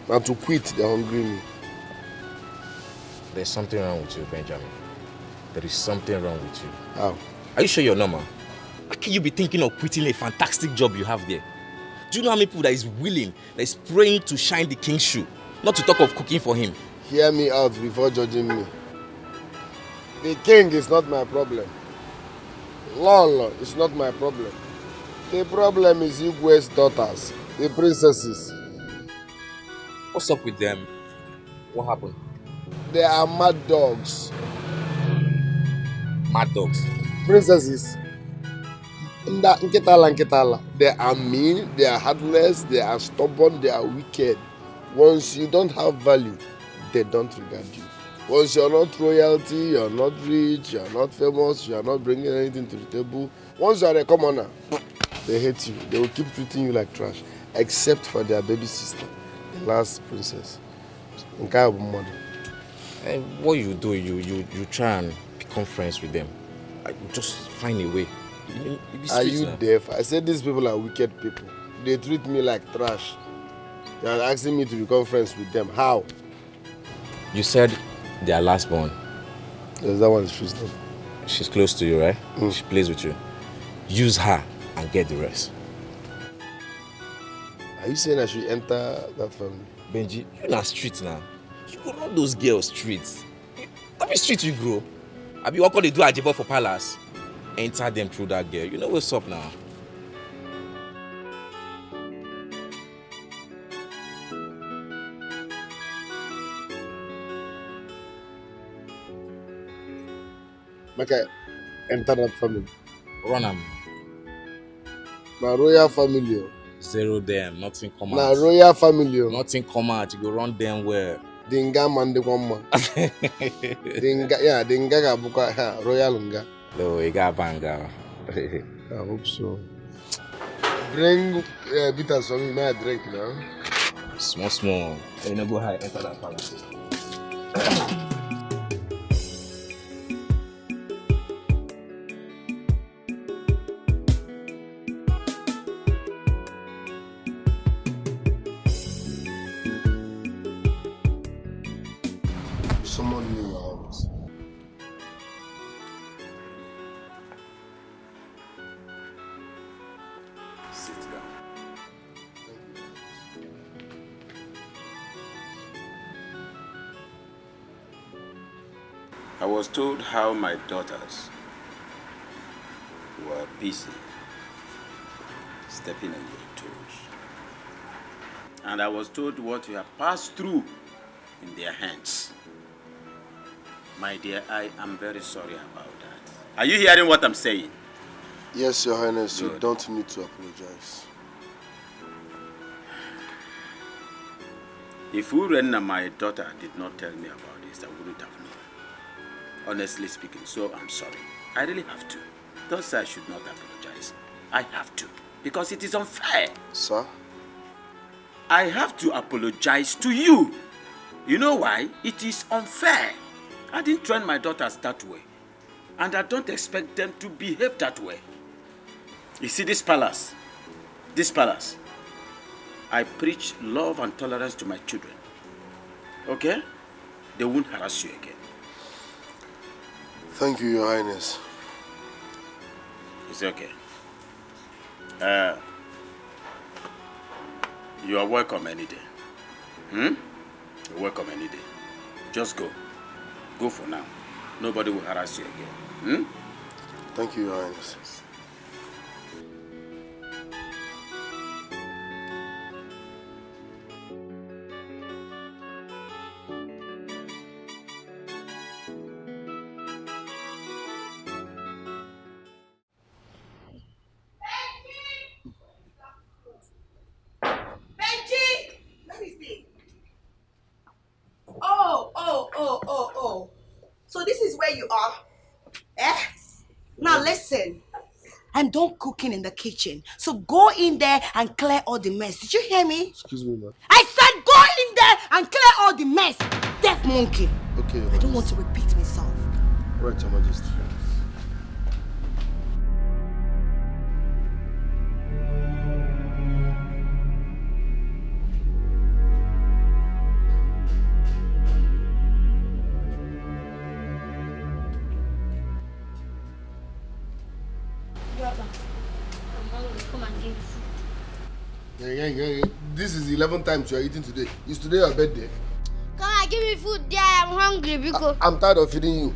And to quit, they hungry me. There's something wrong with you, Benjamin. There is something wrong with you. How? Are you sure you're normal? How can you be thinking of quitting a fantastic job you have there? Do you know how many people that is willing, that is praying to shine the king's shoe? Not to talk of cooking for him. Hear me out before judging me. The king is not my problem. Law is not my problem. The problem is Igwe's daughters, the princesses. What's up with them? What happened? They are mad dogs. Mad dogs? Princesses. Nkitala. They are mean, they are heartless, they are stubborn, they are wicked. Once you don't have value, they don't regard you. Once you're not royalty, you're not rich, you're not famous, you're not bringing anything to the table. Once you're a commoner, they hate you. They will keep treating you like trash. Except for their baby sister, the last princess. And what you do, you try and become friends with them. Just find a way. Are you deaf? I said these people are wicked people. They treat me like trash. They are asking me to become friends with them. How? You said they are last born. Yes, that one is true. She's close to you, right? She plays with you. Use her and get the rest. Are you saying I should enter that family? Benji, you're not street now. You go run those girls streets. That be street you grow. I be what they do at Jebo for palace. Enter them through that girl. You know what's up now. Okay, enter that family. Run them. Na royal family. Zero them. Nothing come out. Na royal family. Nothing come out. You go run them where. Dinga man de kwamba. Dinga ga buka royal nga. No, you got banga. I hope so. Bring bitter for me, may I drink now? Small. You know, go high, enter that palace. Someone in your house. Sit down. I was told how my daughters were busy stepping on your toes. And I was told what you have passed through in their hands. My dear, I am very sorry about that. Are you hearing what I'm saying? Yes, Your Highness, Good. you don't need to apologize. If Urenna, my daughter, did not tell me about this, I wouldn't have known. Honestly speaking, so I'm sorry. I really have to. Don't say I should not apologize. I have to, because it is unfair. Sir? I have to apologize to you. You know why? It is unfair. I didn't train my daughters that way. And I don't expect them to behave that way. You see this palace, I preach love and tolerance to my children. Okay? They won't harass you again. Thank you, Your Highness. It's okay. You are welcome any day. You're welcome any day. Just go. Go for now. Nobody will harass you again. Thank you, Your Highness. Benji! Now listen. I'm done cooking in the kitchen. So go in there and clear all the mess. Did you hear me? Excuse me, ma'am. I said go in there and clear all the mess. Deaf monkey. Okay, I don't want to repeat myself. Right, Your Majesty. Come and give food. Yeah. This is the 11th time you are eating today. Is today your birthday? Come and give me food there. I'm hungry because. I'm tired of feeding you.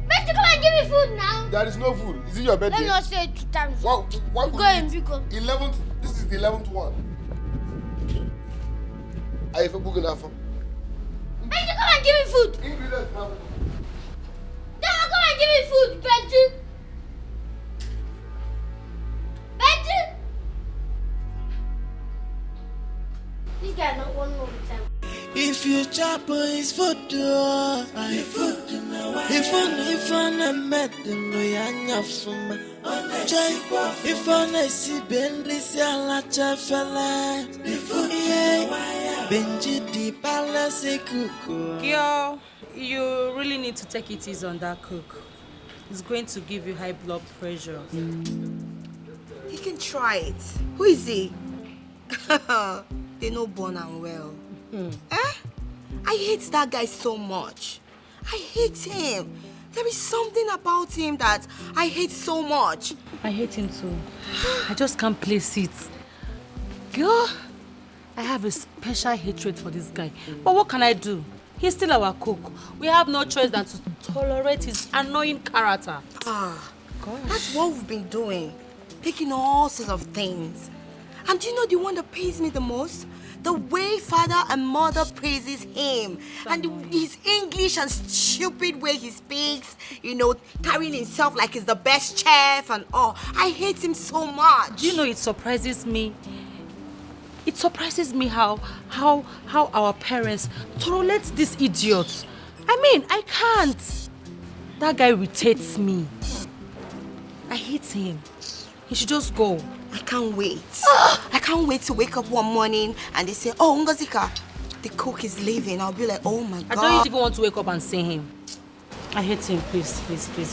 Benji, come and give me food now. There is no food. Is it your birthday? Let me not say it 2 times. Why would Go you in, eat? because. 11th. This is the 11th one. Are you for enough? Benji, come and give me food. Ingredients, ma'am. Dad, come and give me food, Benji. Benji. This guy not one more time. If you chop his food, if I met them, if I see Benji, I'll fella. Benji, the palace cook. Girl, you really need to take it easy on that cook. It's going to give you high blood pressure. He can try it. Who is he? They know born and well. I hate that guy so much. I hate him. There is something about him that I hate so much. I hate him too. I just can't place it. Girl, I have a special hatred for this guy. But what can I do? He's still our cook. We have no choice than to tolerate his annoying character. Gosh. That's what we've been doing. Picking all sorts of things. And do you know the one that pays me the most? The way father and mother praises him. And his English and stupid way he speaks. You know, carrying himself like he's the best chef and all. I hate him so much. Do you know, it surprises me. It surprises me how our parents tolerate these idiots. I mean, I can't. That guy irritates me. I hate him. He should just go. I can't wait. I can't wait to wake up one morning and they say, oh, Ngozika, the cook is leaving. I'll be like, oh my God. I don't even want to wake up and see him. I hate him, please.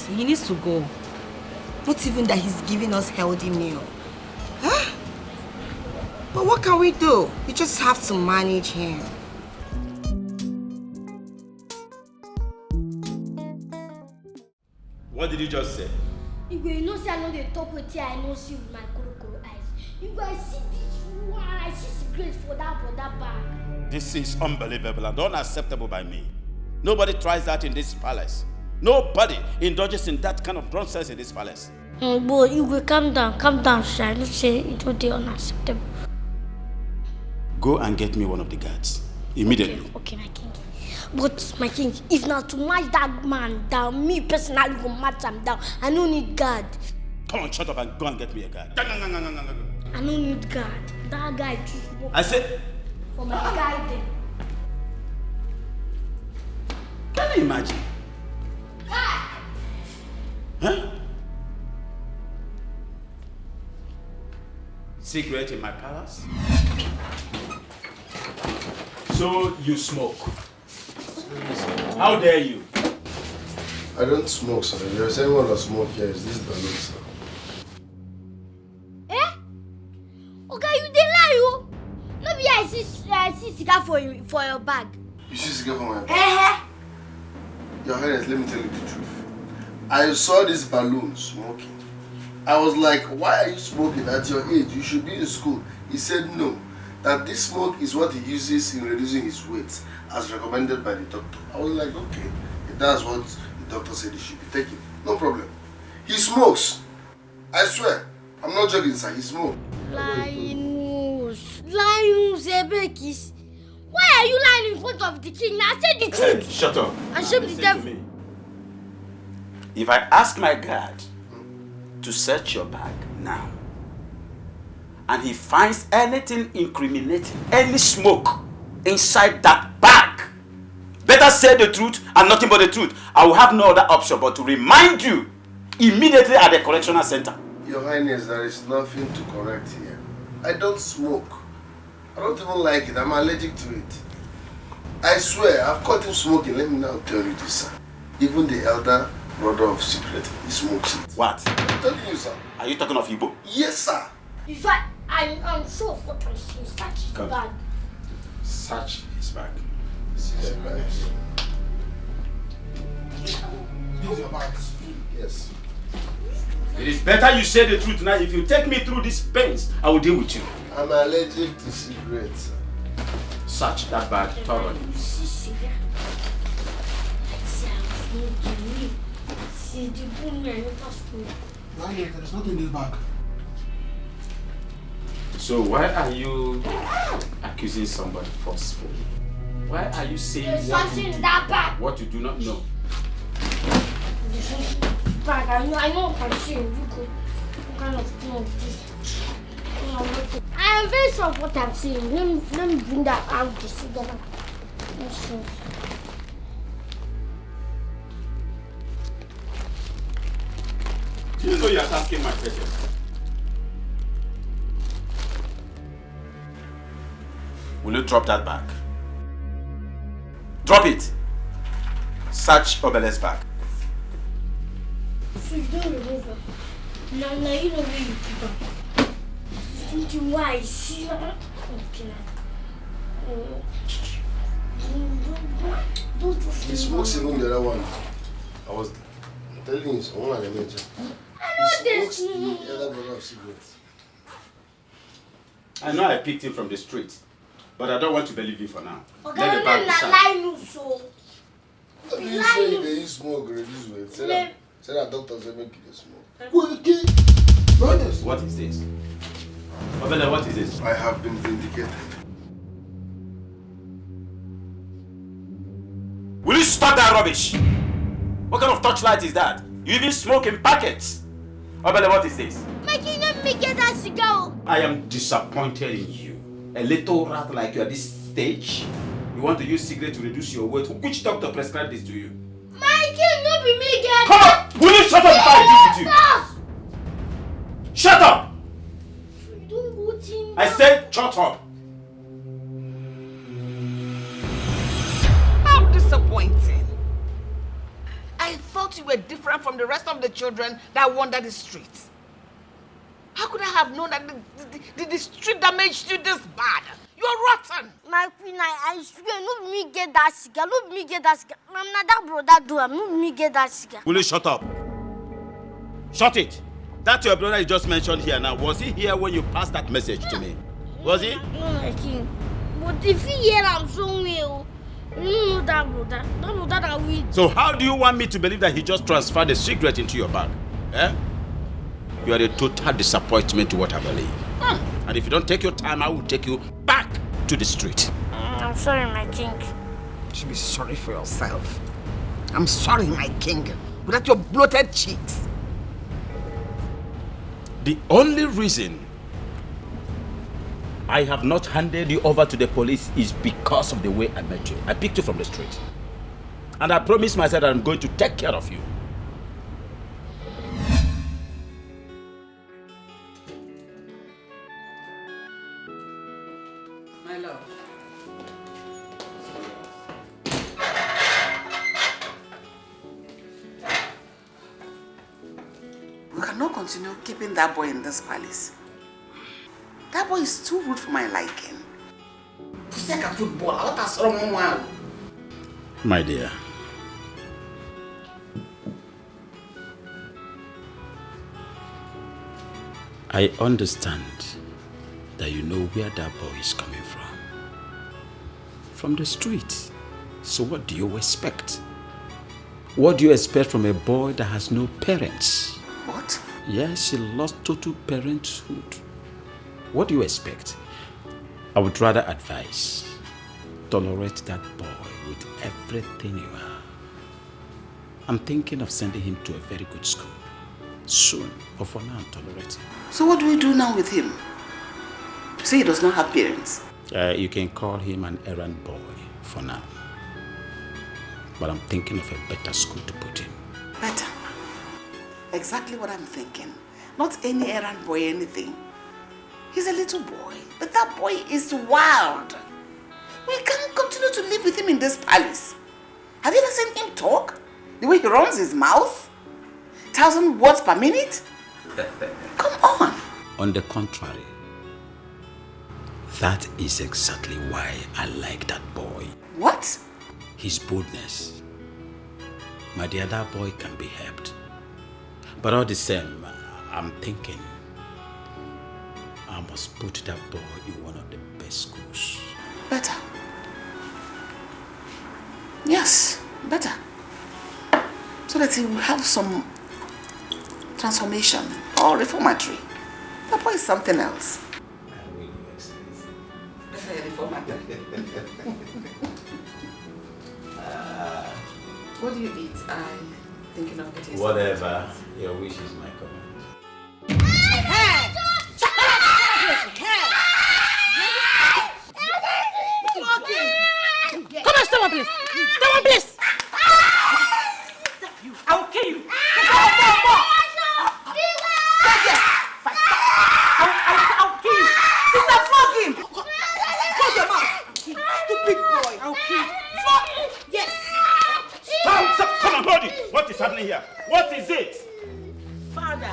He needs to go. Not even that he's giving us healthy meal. Huh? But what can we do? We just have to manage him. What did you just say? You know, say I know they talk with you, I know see with my crocodile eyes. You guys see this one, I see cigarettes for that bag. This is unbelievable and unacceptable by me. Nobody tries that in this palace. Nobody indulges in that kind of nonsense in this palace. Boy, you will calm down, shy. Don't say it will be unacceptable. Go and get me one of the guards immediately. Okay, my king. But my king, if not to match that man down, me personally will match him down. I don't need guard. Come on, shut up and go and get me a guard. I don't need guard. That guy just walk. I said. For my guy then. Can you imagine? Huh? Secret in my palace? So you smoke? How dare you? I don't smoke, sir. If there's anyone that smoke here, is this balloon, sir? Okay, you dey lie, oh. No be I see cigar for your bag. You see cigar for my bag? Your Highness, let me tell you the truth. I saw this balloon smoking. I was like, why are you smoking at your age? You should be in school. He said no. That this smoke is what he uses in reducing his weight, as recommended by the doctor. I was like, okay, if that's what the doctor said he should be taking, no problem. He smokes. I swear. I'm not joking, sir. He smokes. Linus, Ebekis. Why are you lying in front of the king? Now say the truth. Hey, shut up. And shame the devil. If I ask my guard to search your bag now, and he finds anything incriminating, any smoke inside that bag, Better say the truth and nothing but the truth. I will have no other option but to remind you immediately at the correctional center. Your Highness, there is nothing to correct here. I don't smoke. I don't even like it. I'm allergic to it. I swear, I've caught him smoking. Let me now tell you this, sir. Even the elder brother of secret, he smokes it. What? I'm telling you, sir. Are you talking of Igbo? Yes, sir. In fact, I'm so what I see. Search his bag. Search his bag. This is your bag. Yes. It is better you say the truth now. If you take me through these pains, I will deal with you. I'm allergic to cigarettes, sir. Search that bag thoroughly. There is nothing in this bag. So why are you accusing somebody forcefully? Why are you saying what you do not know? Bag, I know what I'm saying. You could kind of know this. I am very sure of what I'm saying. Let me bring that out to see that. Do you know you're asking my question? Will you drop that bag? Drop it! Search Obele's bag. So you don't remove her. Now you know where you keep her. Thinking why I see her. Okay, don't He smokes even the other one. I was telling you, someone I mentioned. He smokes the other brother of cigarettes. I know I picked him from the street, but I don't want to believe you for now. Okay, Let the bag be searched. How do you say they use smoke reduce weight? Say that doctors will make you smoke. What is this? Obele, what is this? I have been vindicated. Will you stop that rubbish? What kind of torchlight is that? You even smoke in packets. Obele, what is this? My king, let me get that cigar. I am disappointed in you. A little rat like you at this stage. You want to use cigarette to reduce your weight. Which doctor prescribed this to you? My king, not be me get. Come on! Will you shut up before I deal with you? Shut up! I said shut up. How disappointing. I thought you were different from the rest of the children that wander the streets. How could I have known that the street damaged you this bad? You're rotten. My queen, I swear, no me get that cigar. No me get that cigar. I'm not that brother do. No me get that cigar. Will you shut up? Shut it. That your brother you just mentioned here now. Was he here when you passed that message to me? Was he? No, my king. But if he hear I'm somewhere, you know that brother. That brother that we. So how do you want me to believe that he just transferred the cigarette into your bag? Eh? You are a total disappointment to what I believe. And if you don't take your time, I will take you back to the street. I'm sorry, my king. You should be sorry for yourself. I'm sorry, my king. Without your bloated cheeks. The only reason I have not handed you over to the police is because of the way I met you. I picked you from the street. And I promised myself that I'm going to take care of you. My love. We cannot continue keeping that boy in this palace. That boy is too rude for my liking. My dear, I understand that you know where that boy is coming from. From the street. So what do you expect? What do you expect from a boy that has no parents? What? Yes, he lost total parenthood. What do you expect? I would rather advise, tolerate that boy with everything you are. I'm thinking of sending him to a very good school. Soon, but for now, tolerate him. So what do we do now with him? You say he does not have parents. You can call him an errand boy for now. but I'm thinking of a better school to put him. Better. Exactly what I'm thinking. Not any errand boy, anything. He's a little boy, but that boy is wild. We can't continue to live with him in this palace. Have you ever seen him talk? The way he runs his mouth? 1,000 words per minute? Come on. On the contrary, that is exactly why I like that boy. What? His boldness. My dear, that boy can be helped. But all the same, I'm thinking I must put that boy in one of the best schools. Better. Yes, better. So that he will have some transformation or reformatory. That boy is something else. Reformatory. What do you eat? I'm thinking of getting Whatever your wish is my command. Come on, stop one please. Stop one please. I will kill you. I'll kill you. Sister, flog him. Close your mouth. Stupid boy. I'll kill you. Flog. Yes. Come on, hold it. What is happening here? What is it? Father.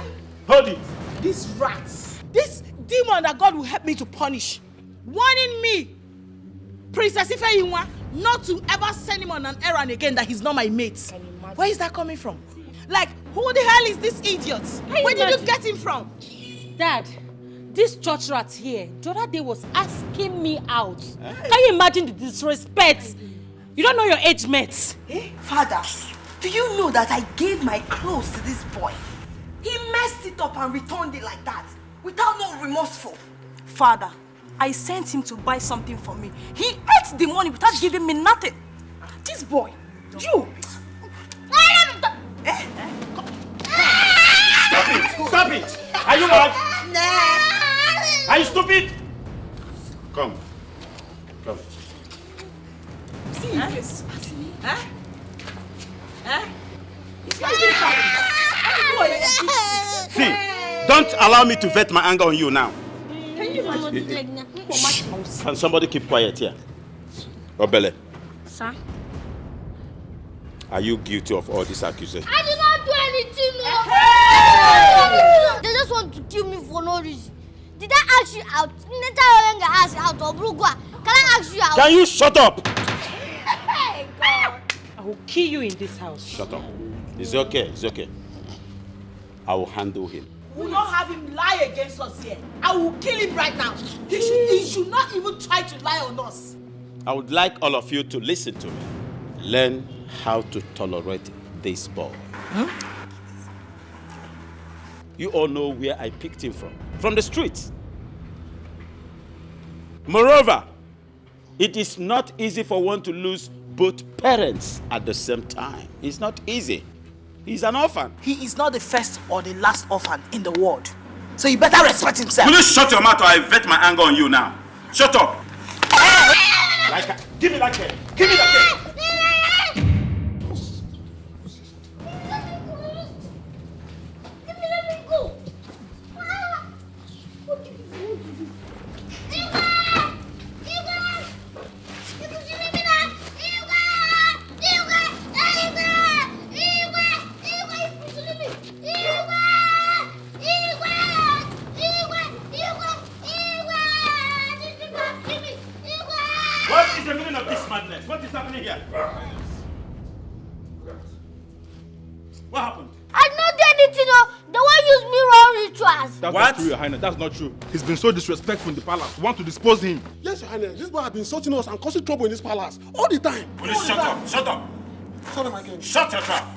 Hold it. These rats. This demon that God will help me to punish. Warning me. Princess Ifeyinwa not to ever send him on an errand again that he's not my mate. Where is that coming from? Like, who the hell is this idiot? Where did you get him from? Dad, this church rat here, the other day was asking me out. Can you imagine the disrespect? You don't know your age mates. Father, do you know that I gave my clothes to this boy? He messed it up and returned it like that, without no remorseful. Father, I sent him to buy something for me. He ate the money without giving me nothing. This boy, you. Stop it! Stop it! Are you mad? Are you stupid? Come. Come. See your face. Huh? Huh? See, don't allow me to vet my anger on you now. Can you imagine? Can somebody keep quiet here? Obele, Sir? are you guilty of all these accusations? I did not do anything, no. They just want to kill me for no reason. Did I ask you out? Did I ask you out? Can I ask you out? Can you shut up? Hey, God. I will kill you in this house. Shut up. It's okay, it's okay. I will handle him. We don't have him lie against us here. I will kill him right now. He should not even try to lie on us. I would like all of you to listen to me. Learn how to tolerate this boy. Huh? You all know where I picked him from. From the streets. Moreover, it is not easy for one to lose both parents at the same time. It's not easy. He's an orphan. He is not the first or the last orphan in the world. So you better respect himself. Will you shut your mouth or I vet my anger on you now? Shut up! Give me that cane. Give me that cane. Let me go. What do you want to do? What is the meaning of this madness? What is happening here? What happened? I not did anything. The one used me wrong rituals. That's What? not true, Your Highness. That's not true. He's been so disrespectful in the palace. We want to dispose him. Yes, Your Highness. This boy has been insulting us and causing trouble in this palace all the time. Will you shut up? Shut up! Sorry, my king. Shut your trap!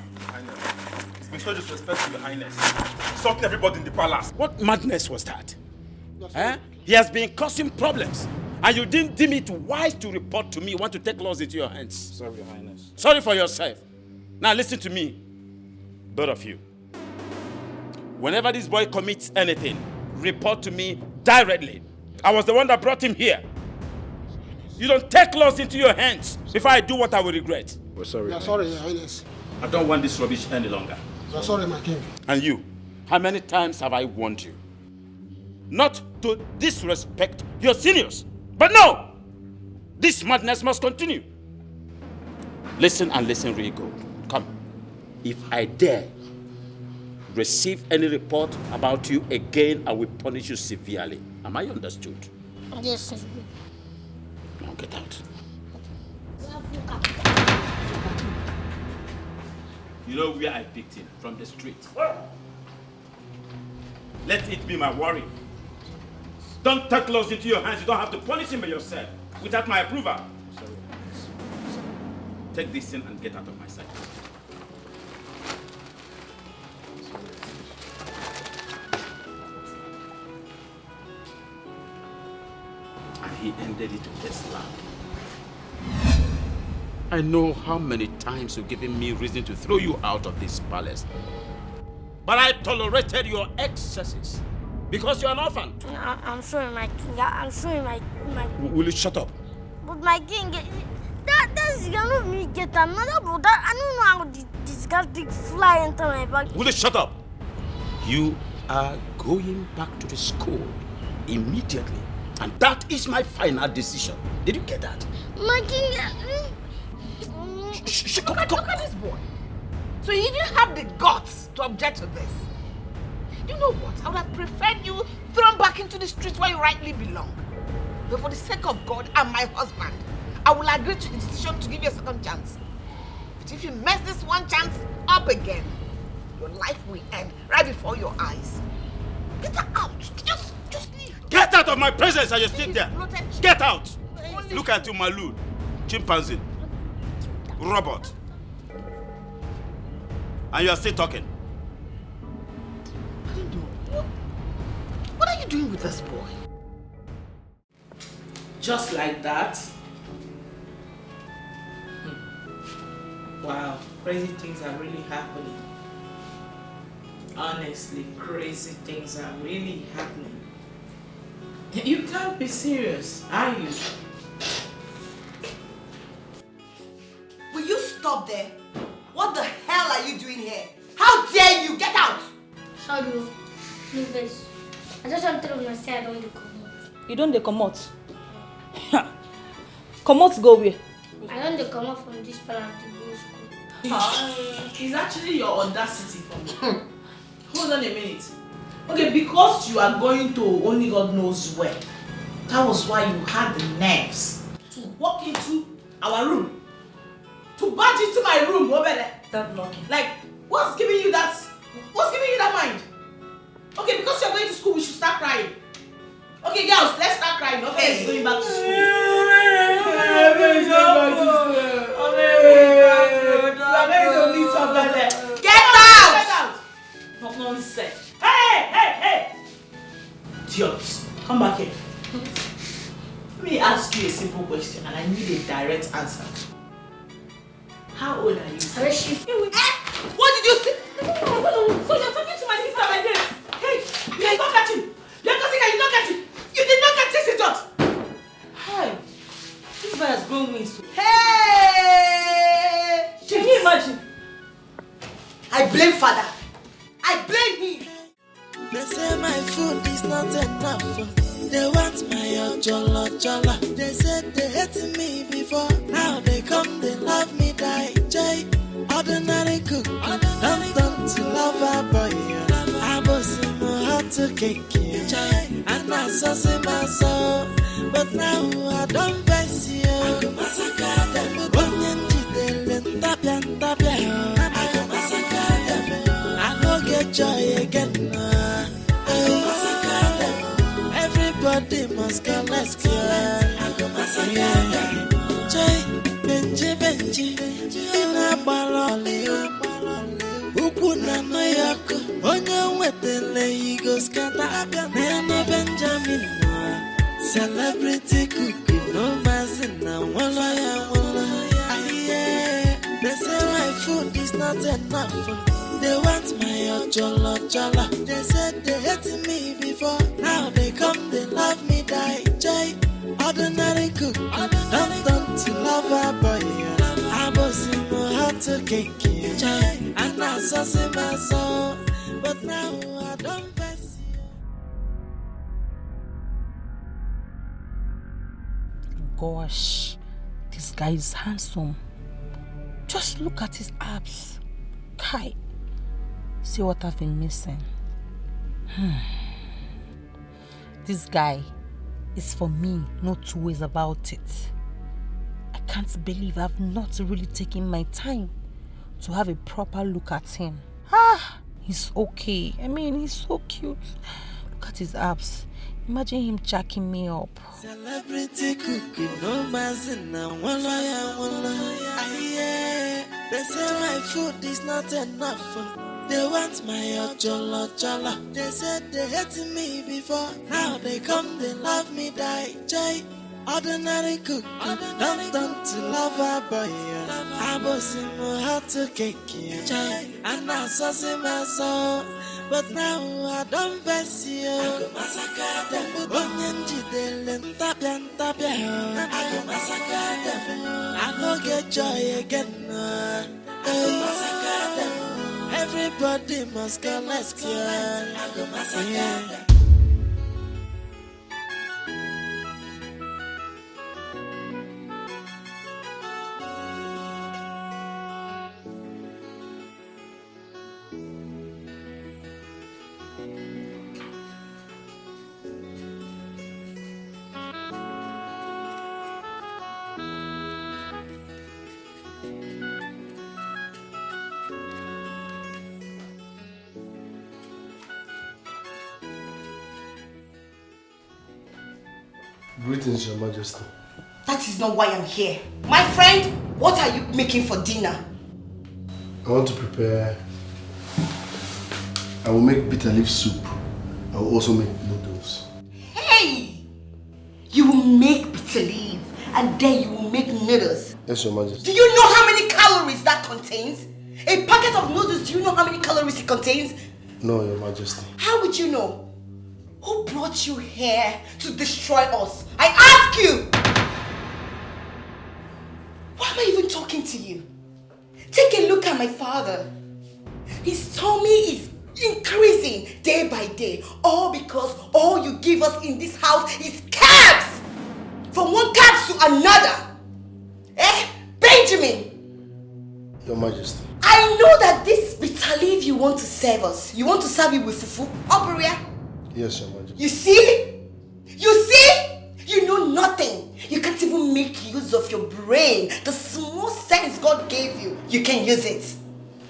He's been so disrespectful, Your Highness. Insulting everybody in the palace. What madness was that? He has been causing problems. And you didn't deem it wise to report to me. You want to take laws into your hands. Sorry, Your Highness. Sorry for yourself. Now listen to me, both of you. Whenever this boy commits anything, report to me directly. I was the one that brought him here. You don't take laws into your hands before I do what I will regret. We're sorry. Yeah, sorry, Your Highness. I don't want this rubbish any longer. Yeah, sorry, my king. And you, how many times have I warned you not to disrespect your seniors? But no! This madness must continue. Listen and listen really good. Come. If I dare receive any report about you again, I will punish you severely. Am I understood? Yes, sir. Now get out. You know where I picked him? From the street. Let it be my worry. Don't take laws into your hands. You don't have to punish him by yourself without my approval. Sorry. Take this in and get out of my sight. And he ended it with a slap. I know how many times you've given me reason to throw you out of this palace. But I tolerated your excesses because you're an orphan. I'm sorry, my king. I'm sorry, my Will you shut up? But my king, that's gonna me get another brother. I don't know how this guy take fly into my back. Will you shut up? You are going back to the school immediately. And that is my final decision. Did you get that? My king. Look at this boy. So you even have the guts to object to this. You know what? I would have preferred you thrown back into the streets where you rightly belong. But for the sake of God and my husband, I will agree to the decision to give you a second chance. But if you mess this one chance up again, your life will end right before your eyes. Get out. Just leave. Get out of my presence as you sit there. Get out. Look at you, Malu. Chimpanzee. Robot. And you are still talking. What are you doing with this boy? Just like that? Wow, crazy things are really happening. Honestly, crazy things are really happening. You can't be serious, are you? Will you stop there? What the hell are you doing here? How dare you? Get out! Sorry, please. I just want to tell myself I don't come out. You don't come out. Come out, go where? I don't come out from this palace to go to school. It's actually your audacity for me. Hold on a minute. Okay, because you are going to only God knows where, that was why you had the nerves to walk into our room. To barge into my room, that knocking. Like, what's giving you that mind? Okay, because you're going to school, we should start crying. Okay, girls, let's start crying. Okay, going back to school. Get out! Not nonsense. Hey! Idiots, come back here. Let me ask you a simple question and I need a direct answer. How old are you? What did you say? So you're talking to my sister like this? Hey, you did not catch him. You're causing her, you did not catch him. You did not catch this idiot. Hi. This boy has grown wings. Hey! Can you imagine? I blame father. I blame him. They say my food is not enough. They want my jollo. They said they hated me before. Now they come, they love me, die. Jay, ordinary cook. Don't to love a boy. I was in my heart to cake. And I saw my soul. But now I don't face you. I go massacre them. I go get joy again. Everybody must go, let's go. Joy, Benji, in a baloli. Ukuna no yako, onyo wetele igos kata. Nene Benjamin, celebrity cookie, no mazina, wala. They say my food is not enough. They want my jollo. They said they hated me before. Now they come, they love me, die. Jay, ordinary cook. Don't to love a boy. I was in had to kick you, and I saw my soul, but now I don't pass you. Gosh, this guy is handsome. Just look at his abs. Kai, see what I've been missing. This guy is for me, no two ways about it. I can't believe I've not really taken my time to have a proper look at him. He's okay. I mean, he's so cute. Look at his abs. Imagine him jacking me up. Celebrity cookie, no mazina, they say my food is not enough. They want my ojolo jolo. They said they hated me before. Now they come, they love me, die. Jay, ordinary cookie, don't to love a boy. I was in my heart to cake, Jay, and I saw my soul. But now I don't pass you. I go massacre them. Onyenji delen tapian. I go massacre them. I go get joy again. I go massacre them. Everybody must go, let's go. I go massacre them. Greetings, Your Majesty. That is not why I'm here. My friend, what are you making for dinner? I want to prepare. I will make bitter leaf soup. I will also make noodles. Hey! You will make bitter leaf and then you will make noodles. Yes, Your Majesty. Do you know how many calories that contains? A packet of noodles, do you know how many calories it contains? No, Your Majesty. How would you know? Who brought you here to destroy us? I ask you! Why am I even talking to you? Take a look at my father. His tummy is increasing day by day. All because all you give us in this house is cabs! From one cab to another. Benjamin! Your Majesty. I know that this bitter leaf you want to serve us. You want to serve it with fufu, Oberia? Yes, Your Majesty. You see? You see? You know nothing. You can't even make use of your brain. The small sense God gave you, you can use it.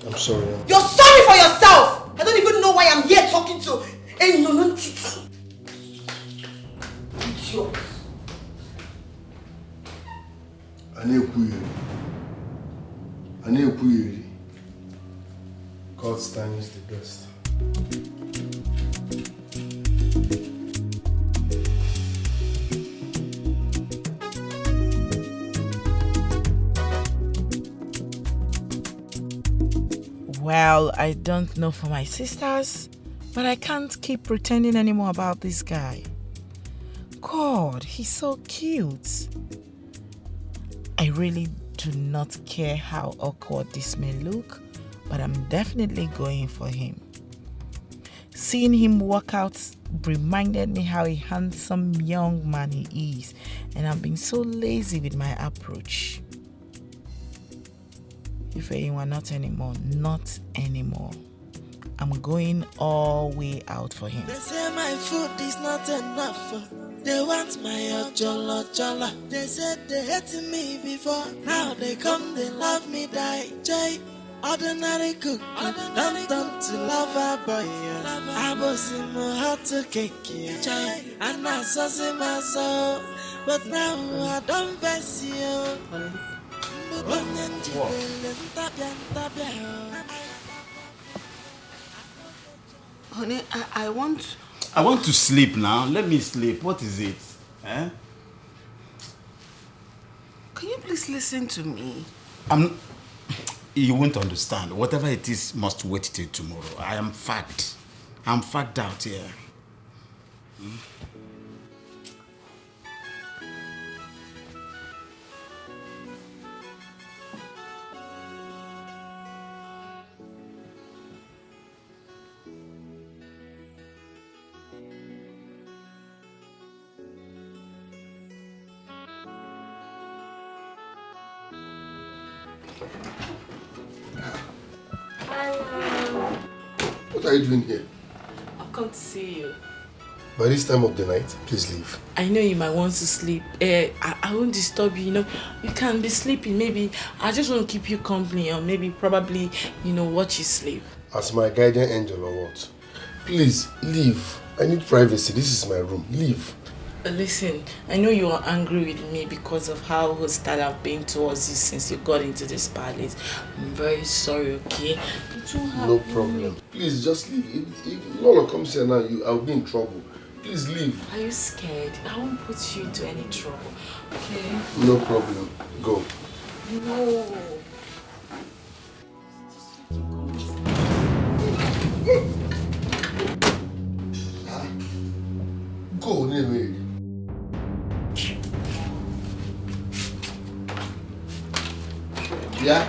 I'm sorry. You're sorry for yourself. I don't even know why I'm here talking to a nonon titi. Idiot. God's time is the best. Well, I don't know for my sisters, but I can't keep pretending anymore about this guy. God, he's so cute. I really do not care how awkward this may look, but I'm definitely going for him. Seeing him walk out reminded me how a handsome young man he is, and I've been so lazy with my approach. If anyone, not anymore, not anymore. I'm going all way out for him. They say my food is not enough. They want my ojolo jolo. They said they hated me before. Now they come, they love me, die. Jay, ordinary cook, don't to love a boy. I was in my heart to cake, Jay, and I saw my soul. But now I don't pass you. Honey, I want to sleep now. Let me sleep. What is it? Eh? Can you please listen to me? You won't understand. Whatever it is must wait till tomorrow. I am fagged. I'm fagged out here. What are you doing here? I've come to see you. By this time of the night, please leave. I know you might want to sleep. I won't disturb you, You can be sleeping. Maybe I just want to keep you company or maybe probably, watch you sleep. As my guardian angel or what? Please, leave. I need privacy. This is my room. Leave. Listen, I know you are angry with me because of how hostile I've been towards you since you got into this palace. I'm very sorry, okay? No problem. Please, just leave. If Lola comes here now, I'll be in trouble. Please leave. Are you scared? I won't put you into any trouble, okay? No problem. Go. No. Go, Neme. Yeah?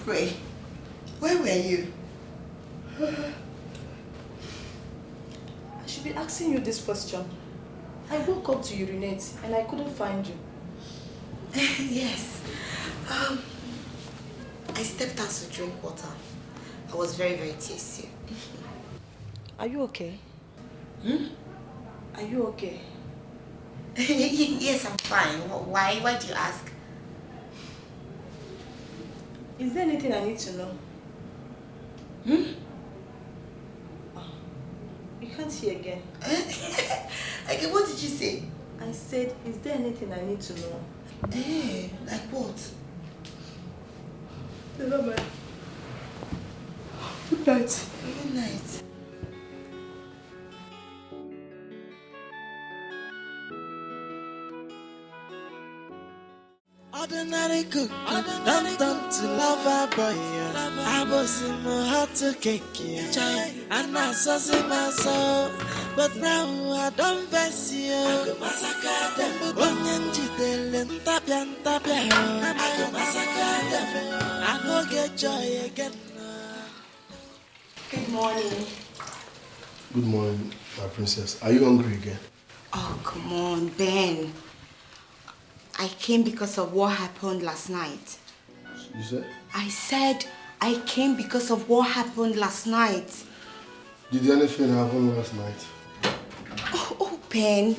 Ray, where were you? I should be asking you this question. I woke up to urinate and I couldn't find you. Yes. I stepped out to drink water. I was very, very thirsty. Are you okay? Are you okay? Yes, I'm fine. Why? Why do you ask? Is there anything I need to know? You can't hear again. Okay, what did you say? I said, is there anything I need to know? Like what? Never mind. Good night. Good night. Ordinary cook, don't to lover boy. I was in my heart to cake, and I saw my soul. But now I don't face you. I go massacre them. Onyenji delen tapian. I go massacre them. I go get joy again. Good morning. Good morning, my princess. Are you hungry again? Oh, come on, Ben. I came because of what happened last night. You said? I said I came because of what happened last night. Did anything happen last night? Oh, Ben.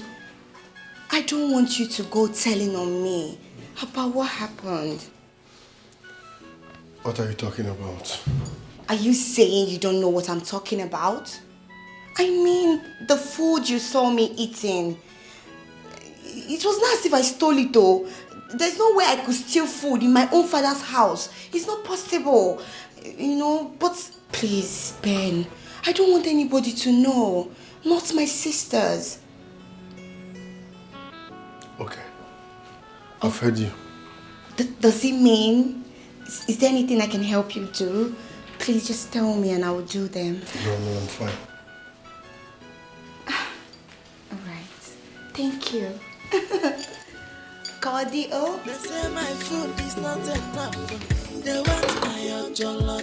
I don't want you to go telling on me about what happened. What are you talking about? Are you saying you don't know what I'm talking about? I mean, the food you saw me eating. It was not as if I stole it though. There's no way I could steal food in my own father's house. It's not possible. But please, Ben, I don't want anybody to know. Not my sisters. Okay. I've heard you. Does it mean? Is there anything I can help you do? Please just tell me and I will do them. No, I'm fine. Alright. Thank you. Cardio. They say my food is not enough. They want my jolla.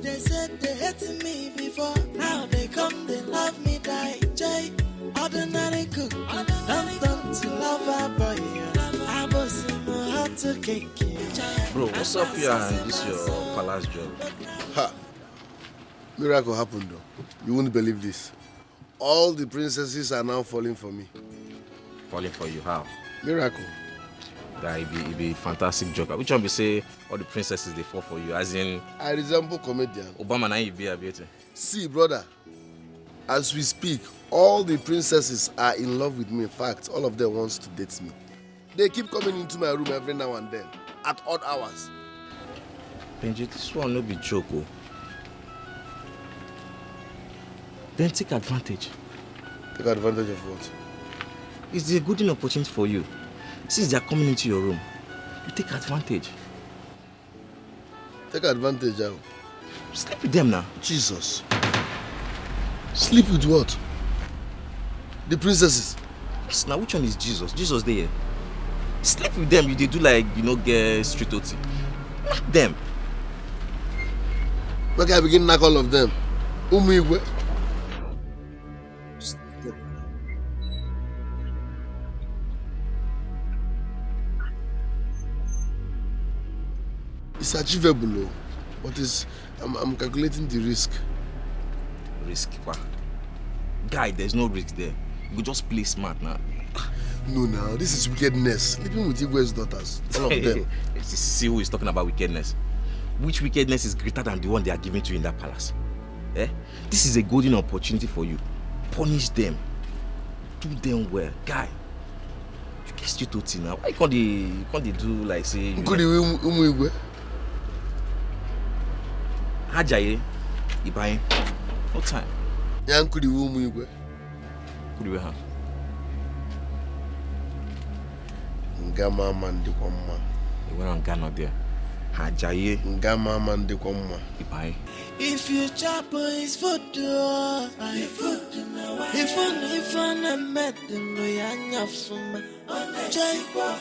They said they hated me before. Now they come, they love me, die. Jay, ordinary cook. Don't to love a boy. I was in my heart to cake. Bro, what's up here and this your palace job? Ha! Miracle happened though. You wouldn't believe this. All the princesses are now falling for me. Falling for you, how? Miracle. Guy, it be fantastic joke. Which one be say all the princesses they fall for you? As in, I resemble comedian. Obama na you be a bit. See, brother, as we speak, all the princesses are in love with me. In fact, all of them wants to date me. They keep coming into my room every now and then, at odd hours. Benji, this one no be joke. Oh. then take advantage. Take advantage of what? It's a good opportunity for you. Since they are coming into your room, you take advantage. Take advantage how? Sleep with them now. Jesus. Sleep with what? The princesses? Yes, now which one is Jesus? Jesus there. Sleep with them, they do like, get street OT. Knock them. Okay, I begin to knock all of them. Umigwe. It's achievable, but I'm calculating the risk. Risk? What? Guy, there's no risk there. You could just play smart now. No, now this is wickedness. Sleeping with Igwe's daughters, all of them. See who is talking about wickedness. Which wickedness is greater than the one they are giving to you in that palace? Eh? This is a golden opportunity for you. Punish them. Do them well. Guy, you get straight to now. Why can't they do like say... Could you Igwe? Hajaye, Ibaye, no time. Yeah, could you Igwe? Could you have? Ngama mandikwa mma. You went on Ghana there. Hajaye. Ngama mandikwa mma. Ibaye. If you chop his food, if I met them, no yanya fuma.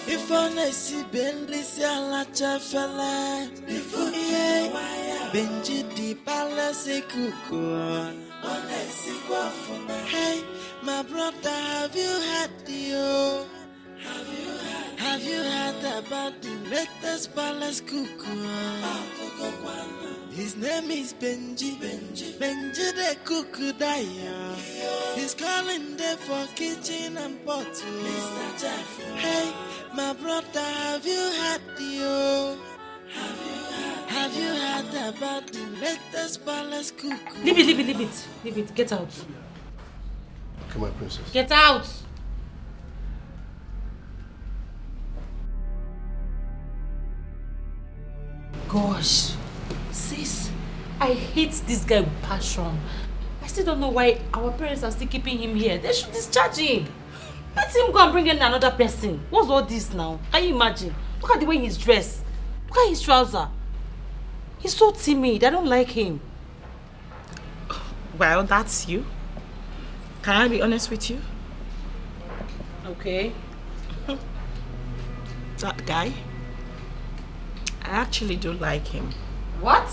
If I see Benji, see a fella. Benji di palace kuku. Hey, my brother, have you had the Have you heard about the latest palace cuckoo? His name is Benji. Benji the cuckoo daya. He's calling there for kitchen and bottle. Hey, my brother, have you heard the Have you heard about the latest palace cuckoo? Leave it. Get out. Okay, my princess. Get out. Gosh, sis, I hate this guy with passion. I still don't know why our parents are still keeping him here. They should discharge him. Let him go and bring in another person. What's all this now? Can you imagine? Look at the way he's dressed. Look at his trouser. He's so timid. I don't like him. Well, that's you. Can I be honest with you? Okay. That guy, I actually do like him. What?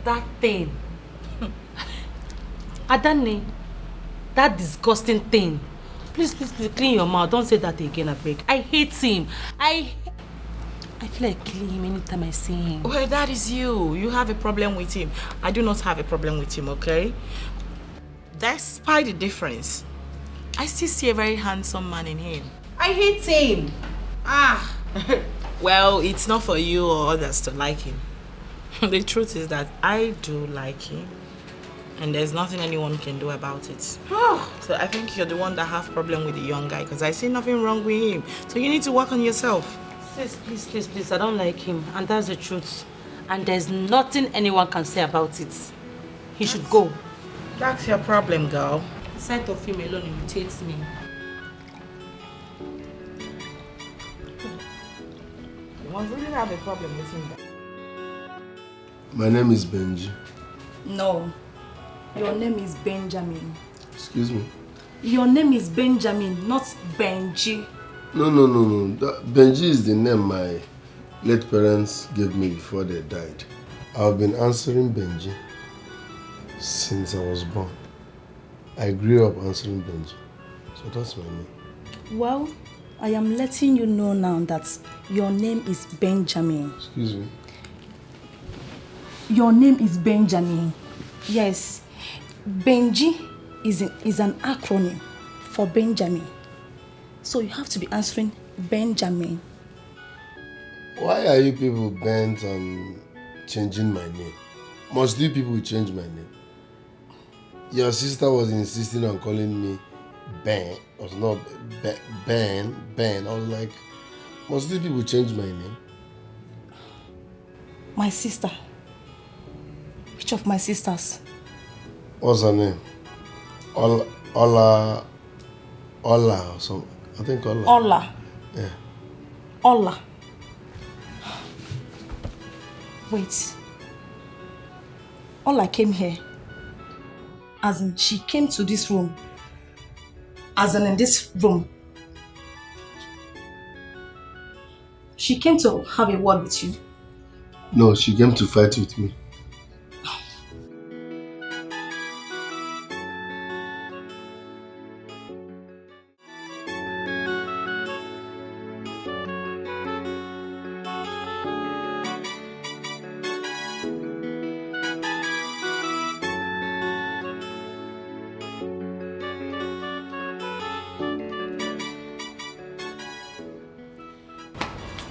That thing. Adane. That disgusting thing. Please, clean your mouth. Don't say that again, I beg. I hate him. I feel like killing him anytime I see him. Well, that is you. You have a problem with him. I do not have a problem with him, okay? Despite the difference, I still see a very handsome man in him. I hate him. Well, it's not for you or others to like him. The truth is that I do like him. And there's nothing anyone can do about it. So I think you're the one that have problem with the young guy because I see nothing wrong with him. So you need to work on yourself. Sis, please, I don't like him. And that's the truth. And there's nothing anyone can say about it. He should go. That's your problem, girl. The sight of him alone irritates me. You must really have a problem with him. My name is Benji. No. Your name is Benjamin. Excuse me? Your name is Benjamin, not Benji. No. Benji is the name my late parents gave me before they died. I've been answering Benji since I was born. I grew up answering Benji. So that's my name. Well, I am letting you know now that your name is Benjamin. Excuse me? Your name is Benjamin. Yes. Benji is an acronym for Benjamin. So you have to be answering Benjamin. Why are you people bent on changing my name? Must you people change my name? Your sister was insisting on calling me Ben. It was not Ben. I was like, must you people change my name? My sister. Which of my sisters? What's her name? Ola or something. I think Ola. Ola. Yeah. Ola. Wait. Ola came here. As in, she came to this room. As in this room. She came to have a word with you. No, she came to fight with me.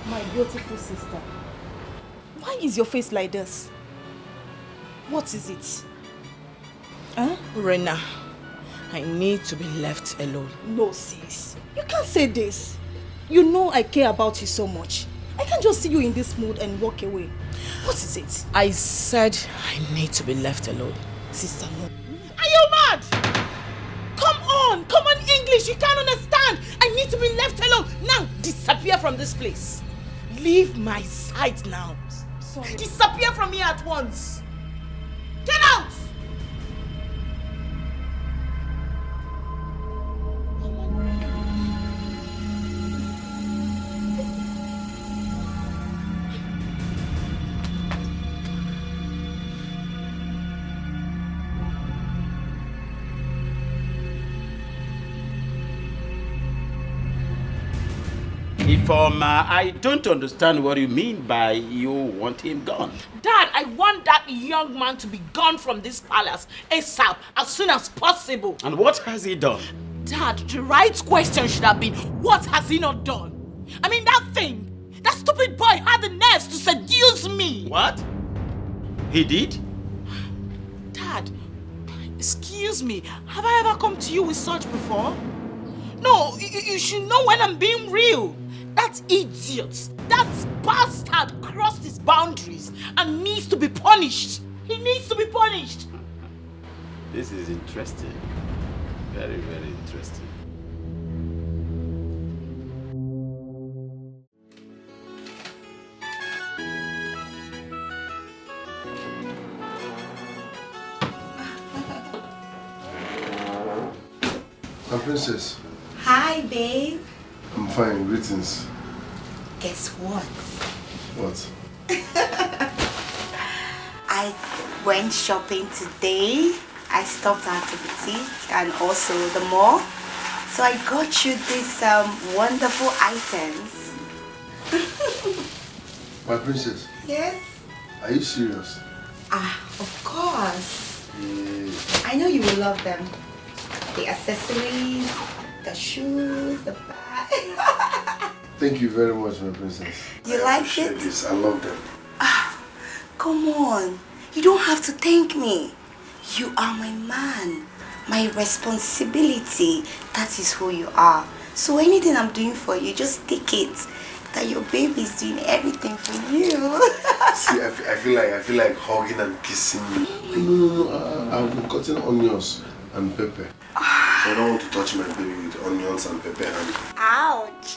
My beautiful sister. Why is your face like this? What is it? Huh? Rena, I need to be left alone. No, sis. You can't say this. You know I care about you so much. I can't just see you in this mood and walk away. What is it? I said I need to be left alone. Sister, no. Are you mad? Come on English, you can't understand. I need to be left alone. Now, disappear from this place. Leave my sight now. Sorry. Disappear from here at once. Get out! Informer, I don't understand what you mean by you want him gone. Dad, I want that young man to be gone from this palace ASAP, as soon as possible. And what has he done? Dad, the right question should have been, what has he not done? I mean, that stupid boy had the nerves to seduce me. What? He did? Dad, excuse me, have I ever come to you with such before? No, you should know when I'm being real. That idiot, that bastard crossed his boundaries and needs to be punished. He needs to be punished. This is interesting. Very, very interesting. My princess. Hi, babe. I'm fine. Greetings. Guess what? What? I went shopping today. I stopped at the boutique and also the mall. So I got you these wonderful items. My princess. Yes? Are you serious? Of course. Yes. I know you will love them. The accessories, the shoes, the bag. Thank you very much, my princess. You I like appreciate it? This. I love them. Come on. You don't have to thank me. You are my man. My responsibility. That is who you are. So anything I'm doing for you, just take it. That your baby is doing everything for you. See, I feel like hugging and kissing you. No. I've been cutting onions and pepper. So I don't want to touch my baby with onions and pepper and... Ouch.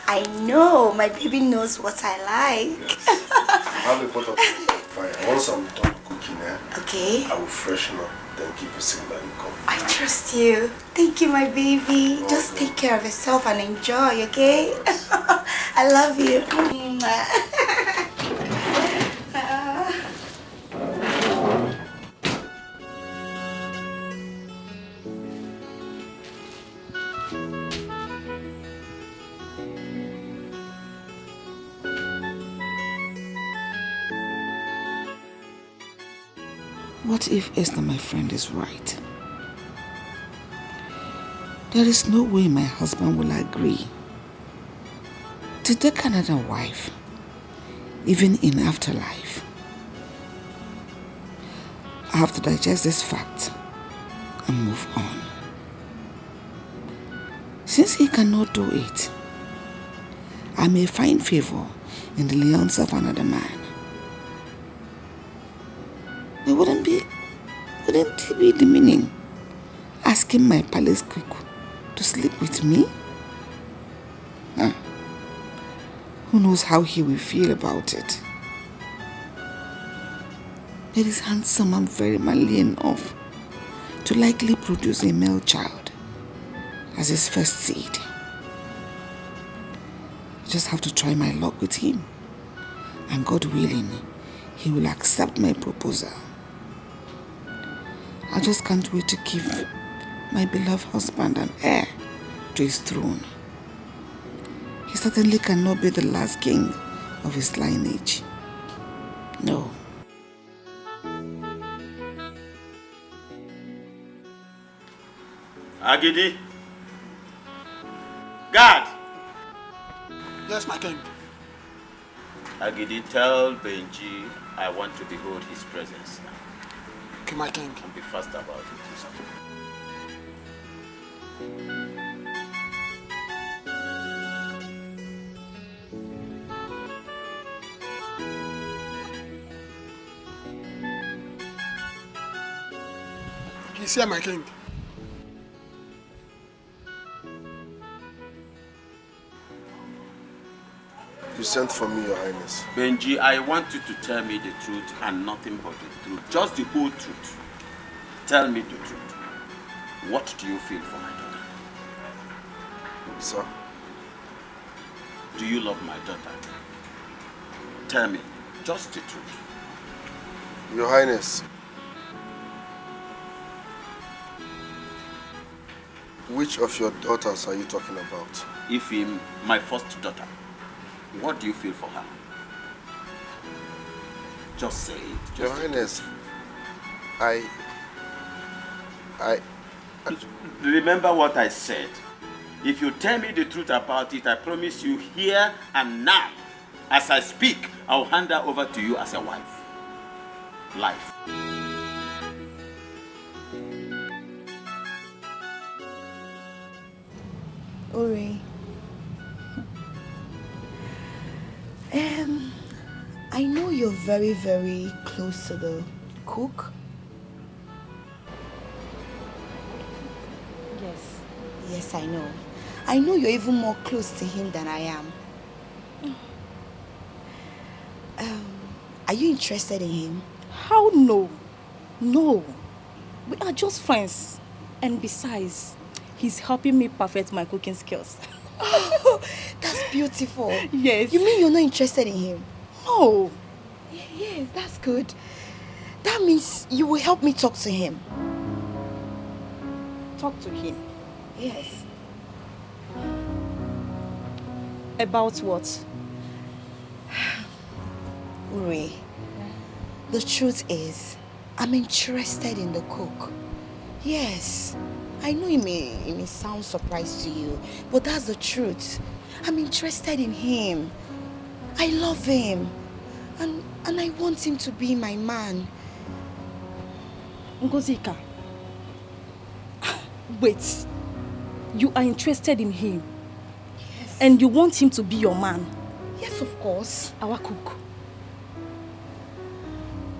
I know. My baby knows what I like. Yes. I have a pot of fire. Once I'm done cooking, Okay. I will freshen up, then give you a signal and come. I trust you. Thank you, my baby. Just take care of yourself and enjoy, okay? Yes. I love you. What if Esther, my friend, is right? There is no way my husband will agree to take another wife, even in afterlife. I have to digest this fact and move on. Since he cannot do it, I may find favor in the lands of another man. It wouldn't it be the meaning? Asking my palace cook to sleep with me? Who knows how he will feel about it? But he's handsome and very manly enough to likely produce a male child as his first seed. I just have to try my luck with him. And God willing, he will accept my proposal. I just can't wait to give my beloved husband an heir to his throne. He certainly cannot be the last king of his lineage. No. Agidi. Guard. Yes, my king. Agidi, tell Benji I want to behold his presence now. Okay, my king. And be fast about it. He's here, my king. You sent for me, Your Highness. Benji, I want you to tell me the truth and nothing but the truth. Just the whole truth. Tell me the truth. What do you feel for my daughter? Sir? Do you love my daughter? Tell me, just the truth. Your Highness, which of your daughters are you talking about? Ifim, my first daughter. What do you feel for her? Just say it. Your Highness, I... Remember what I said. If you tell me the truth about it, I promise you here and now, as I speak, I'll hand her over to you as a wife. Life. Uri. I know you're very, very close to the cook. Yes. Yes, I know. I know you're even more close to him than I am. Are you interested in him? How no? No. We are just friends. And besides, he's helping me perfect my cooking skills. Oh, that's beautiful. Yes. You mean you're not interested in him? No. Yes, that's good. That means you will help me talk to him. Talk to him? Yes. About what? Uri, the truth is, I'm interested in the cook. Yes. I know it may sound surprised to you, but that's the truth. I'm interested in him. I love him. And I want him to be my man. Ngozika. Wait. You are interested in him? Yes. And you want him to be your man? Yes, of course. Our cook.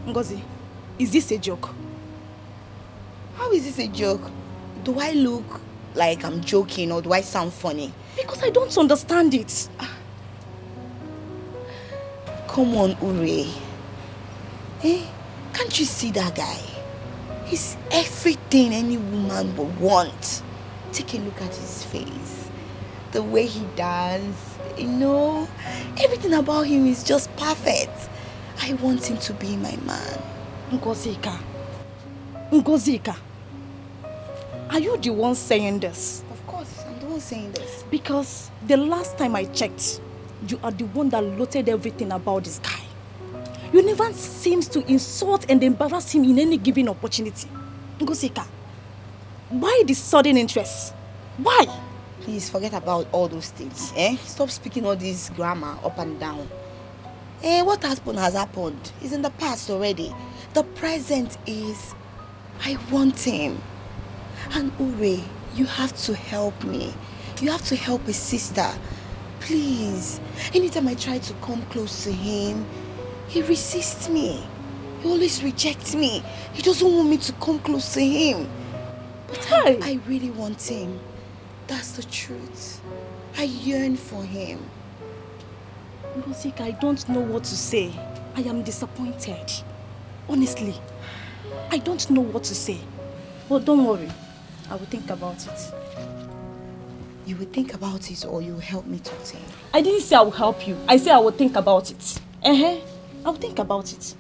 Ngozi, is this a joke? How is this a joke? Do I look like I'm joking or do I sound funny? Because I don't understand it. Come on, Uri. Can't you see that guy? He's everything any woman would want. Take a look at his face. The way he does. Everything about him is just perfect. I want him to be my man. Ngozika. Are you the one saying this? Of course, I'm the one saying this. Because the last time I checked, you are the one that loaded everything about this guy. You never seems to insult and embarrass him in any given opportunity. Ngozika, why this sudden interest? Why? Please forget about all those things. Stop speaking all this grammar up and down. What happened has happened. It's in the past already. The present is, I want him. And Uri, you have to help me. You have to help a sister. Please. Anytime I try to come close to him, he resists me. He always rejects me. He doesn't want me to come close to him. But I really want him. That's the truth. I yearn for him. Ngosika, I don't know what to say. I am disappointed. Honestly, I don't know what to say. But don't worry, I will think about it. You will think about it or you will help me talk to him? I didn't say I will help you. I said I will think about it. I will think about it.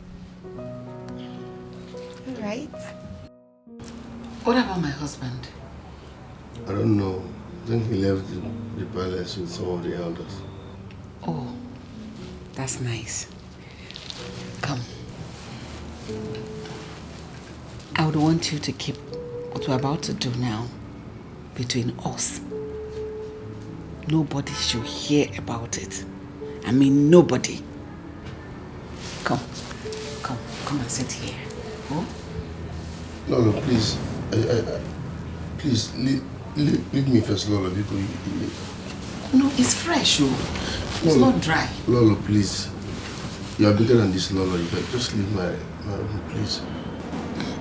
Alright. What about my husband? I don't know. I think he left the palace with some of the elders. Oh, that's nice. Come. I would want you to keep what we're about to do now between us. Nobody should hear about it. I mean, nobody. Come and sit here. Oh? No, please. Please, leave me first, Lolo, because No, it's fresh, oh. It's not dry. Lolo, please. You are bigger than this, Lolo. You can just leave my room, please.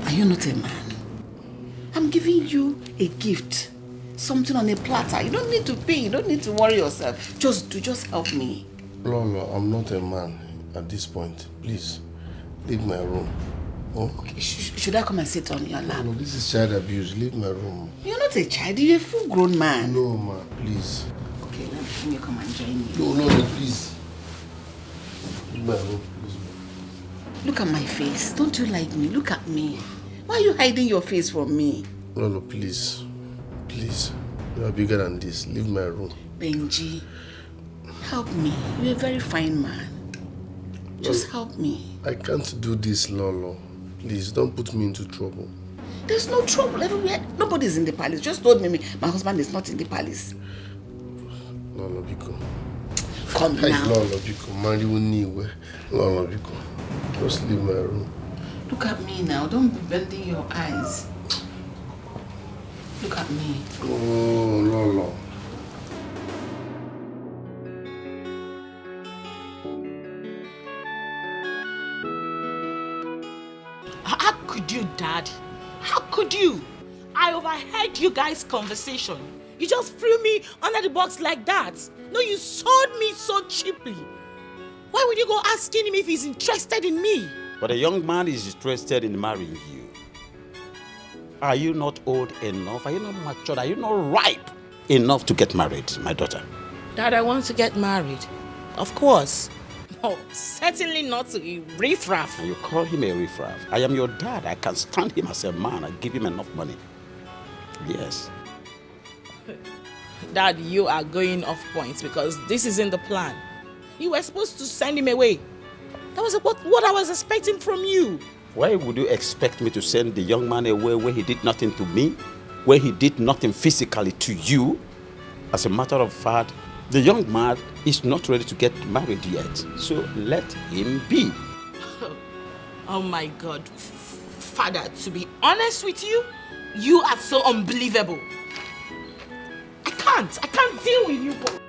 Are you not a man? I'm giving you a gift. Something on a platter. You don't need to pay. You don't need to worry yourself. Just help me. Lolo, I'm not a man at this point. Please, leave my room. Oh? Okay, should I come and sit on your lap? No, this is child abuse. Leave my room. You're not a child. You're a full-grown man. No, ma, please. Okay, let me come and join you. No, please. Leave my room, please. Look at my face. Don't you like me? Look at me. Why are you hiding your face from me? Lolo, please. Please. You are bigger than this. Leave my room. Benji, help me. You're a very fine man. Just help me. I can't do this, Lolo. Please, don't put me into trouble. There's no trouble everywhere. Nobody's in the palace. Just told me my husband is not in the palace. Lolo, Biko. Come now. Lolo, Biko. Marry Uniwe. Lolo, Biko. Just leave my room. Look at me now. Don't be bending your eyes. Look at me. Oh, Lolo. How could you, Dad? How could you? I overheard you guys' conversation. You just threw me under the box like that. No, you sold me so cheaply. Why would you go asking him if he's interested in me? But a young man is interested in marrying you. Are you not old enough? Are you not mature? Are you not ripe enough to get married, my daughter? Dad, I want to get married. Of course. Oh, certainly not to a riffraff. And you call him a riffraff. I am your dad. I can stand him as a man. I give him enough money. Yes. Dad, you are going off points because this isn't the plan. You were supposed to send him away. That was what I was expecting from you. Why would you expect me to send the young man away where he did nothing to me? Where he did nothing physically to you? As a matter of fact, the young man is not ready to get married yet. So let him be. Oh my God. Father, to be honest with you, you are so unbelievable. I can't deal with you both.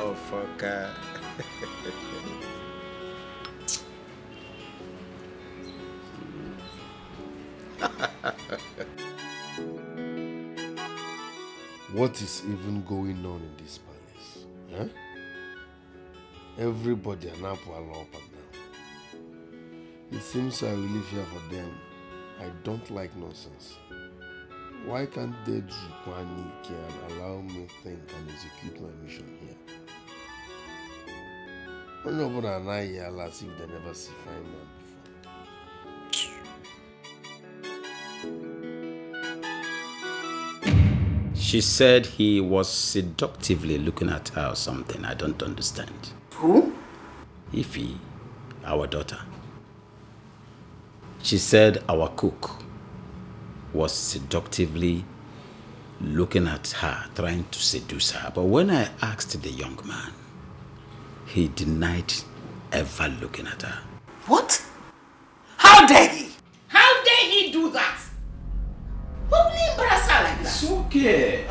Oh, fucker. What is even going on in this palace? Huh? Everybody are now up and down. It seems I will live here for them. I don't like nonsense. Why can't they do panic and allow me to think and execute my mission here? Nobody and I here as if they never see fine man before. She said he was seductively looking at her or something. I don't understand. Who? Ify, our daughter. She said our cook was seductively looking at her, trying to seduce her. But when I asked the young man, he denied ever looking at her. What? How dare he? How dare he do that? Why will he embarrass her like that? It's okay.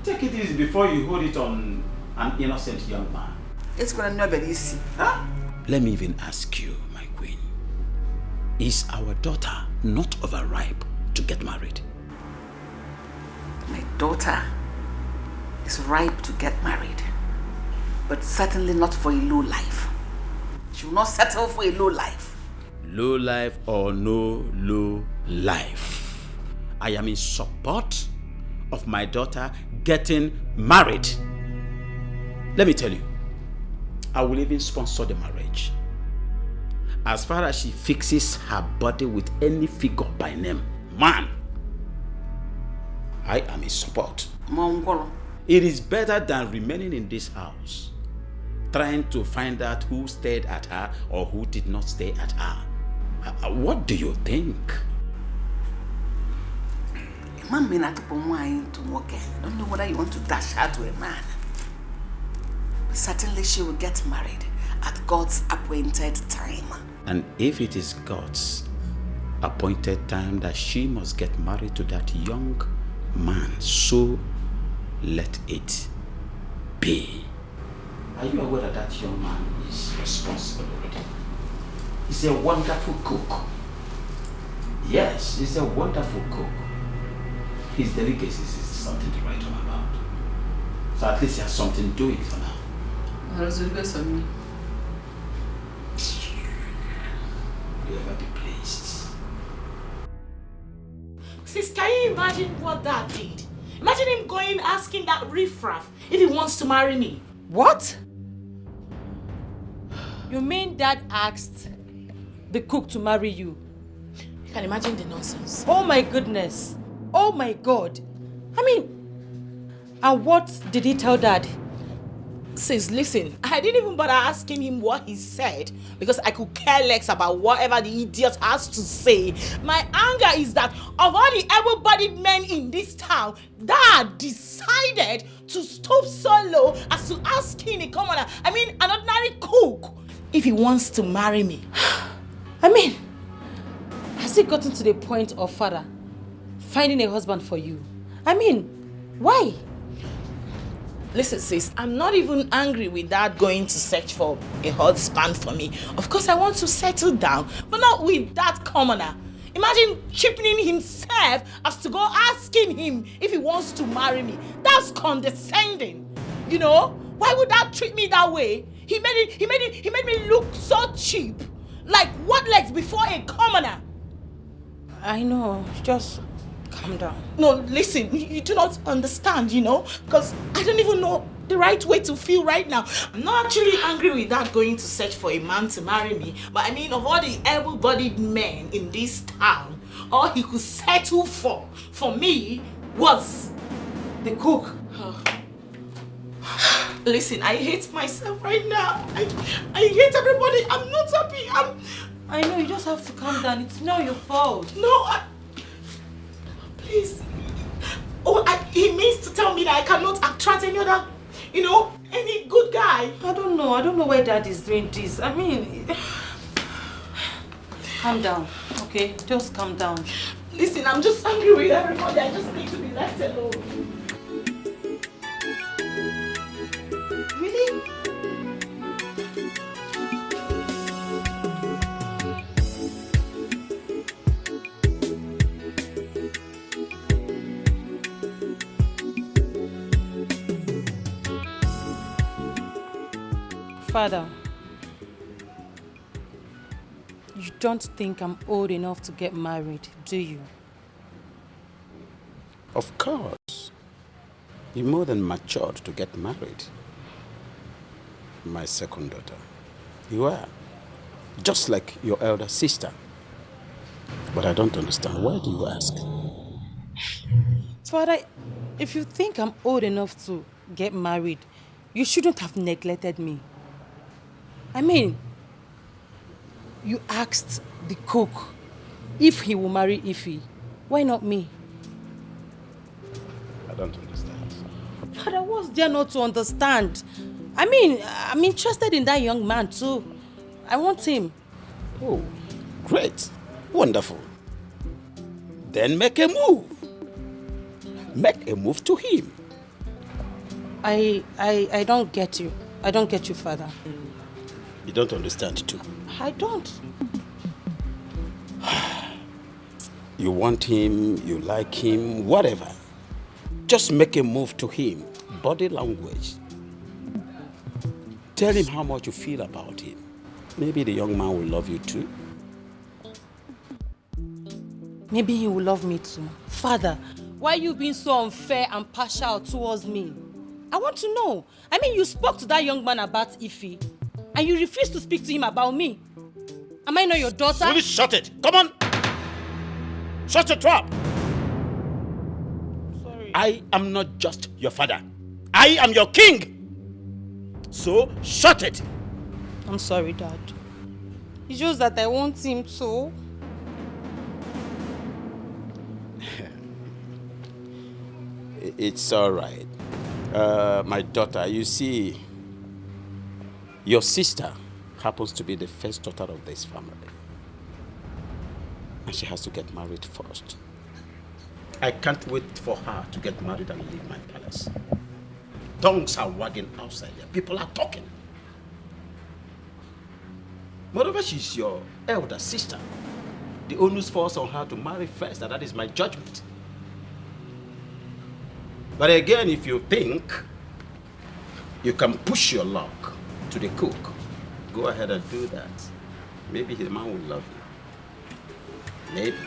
Take it easy before you hold it on an innocent young man. It's gonna never be easy. Huh? Let me even ask you, my queen. Is our daughter not overripe to get married? My daughter is ripe to get married, but certainly not for a low life. She will not settle for a low life. Low life or no low life, I am in support of my daughter getting married. Let me tell you, I will even sponsor the marriage. As far as she fixes her body with any figure by name, man, I am in support. It is better than remaining in this house, trying to find out who stayed at her or who did not stay at her. What do you think? A man may not put wine to walk. I don't know whether you want to dash her to a man. But certainly she will get married at God's appointed time. And if it is God's appointed time that she must get married to that young man, so let it be. Are you aware that that young man is responsible already? He's a wonderful cook. Yes, he's a wonderful cook. His delicacies is something to write home about. So at least he has something doing for now. Will ever be pleased. Sis, can you imagine what that did? Imagine him going asking that riffraff if he wants to marry me. What? You mean Dad asked the cook to marry you? You can imagine the nonsense. Oh my goodness. Oh my God. I mean, and what did he tell Dad? Sis, listen, I didn't even bother asking him what he said because I could care less about whatever the idiot has to say. My anger is that of all the able-bodied men in this town, Dad decided to stoop so low as to ask Ini, an ordinary cook, if he wants to marry me. I mean, has it gotten to the point of father finding a husband for you? I mean, why? Listen, sis, I'm not even angry with Dad going to search for a husband for me. Of course, I want to settle down, but not with that commoner. Imagine cheapening himself as to go asking him if he wants to marry me. That's condescending. You know? Why would Dad treat me that way? He made me look so cheap. Like what legs before a commoner? I know, just calm down. No, listen, you do not understand, because I don't even know the right way to feel right now. I'm not actually angry with Dad going to search for a man to marry me, but I mean, of all the able-bodied men in this town, all he could settle for me was the cook. Listen, I hate myself right now. I hate everybody. I'm not happy. I know, you just have to calm down. It's not your fault. No, please. He means to tell me that I cannot attract any other, any good guy. I don't know why Dad is doing this. I mean, calm down, okay? Just calm down. Listen, I'm just angry with everybody. I just need to be left alone. Really? Father, you don't think I'm old enough to get married, do you? Of course. You're more than matured to get married. My second daughter. You are. Just like your elder sister. But I don't understand. Why do you ask? Father, if you think I'm old enough to get married, you shouldn't have neglected me. I mean, you asked the cook if he will marry Ify. Why not me? I don't understand. Father, what's there not to understand? I mean, I'm interested in that young man too. I want him. Oh, great. Wonderful. Then make a move. Make a move to him. I don't get you. I don't get you, Father. You don't understand too. I don't. You want him, you like him, whatever. Just make a move to him. Body language. Tell him how much you feel about him. Maybe the young man will love you too. Maybe he will love me too. Father, why are you being so unfair and partial towards me? I want to know. I mean, you spoke to that young man about Ife, and you refused to speak to him about me. Am I not your daughter? Will you shut it? Come on! Shut your trap! Sorry. I am not just your father. I am your king! So, shut it! I'm sorry, Dad. It's just that I want him to. It's all right. My daughter, you see, your sister happens to be the first daughter of this family. And she has to get married first. I can't wait for her to get married and leave my palace. Tongues are wagging outside there. People are talking. Moreover, she's your elder sister. The onus falls on her to marry first, and that is my judgment. But again, if you think you can push your luck to the cook, go ahead and do that. Maybe his man will love you. Maybe.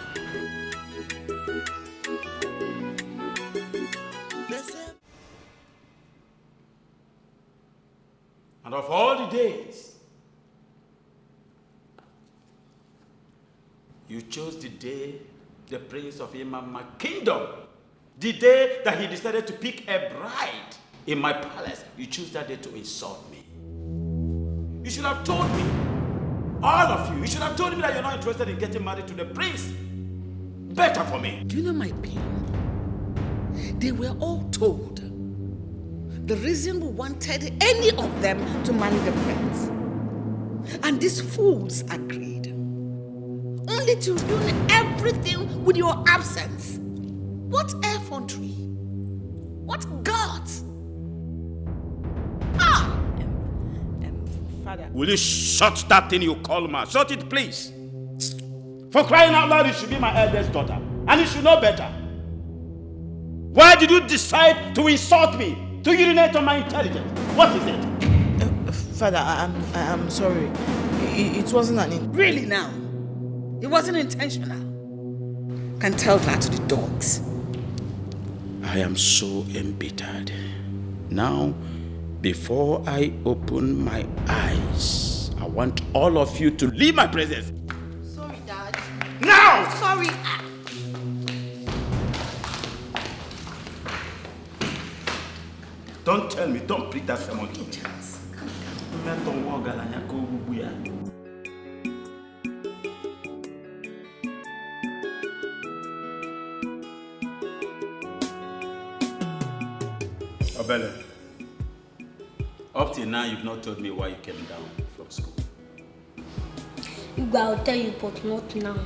And of all the days, you chose the day the prince of Imama kingdom, the day that he decided to pick a bride in my palace. You choose that day to insult me. You should have told me, all of you, you should have told me that you're not interested in getting married to the prince. Better for me. Do you know my pain? They were all told the reason we wanted any of them to marry the prince. And these fools agreed. Only to ruin everything with your absence. What effrontery? What guts? Father. Will you shut that thing you call ma? Shut it, please. For crying out loud, you should be my eldest daughter. And you should know better. Why did you decide to insult me? To urinate on my intelligence? What is it? Father, I'm sorry. It wasn't an... Really now? It wasn't intentional. Can tell that to the dogs. I am so embittered. Now, before I open my eyes, I want all of you to leave my presence. Sorry, Dad. Now! Sorry. Don't tell me, don't plead that sermon to me. Obele, up till now you've not told me why you came down from school. I'll tell you, but not now.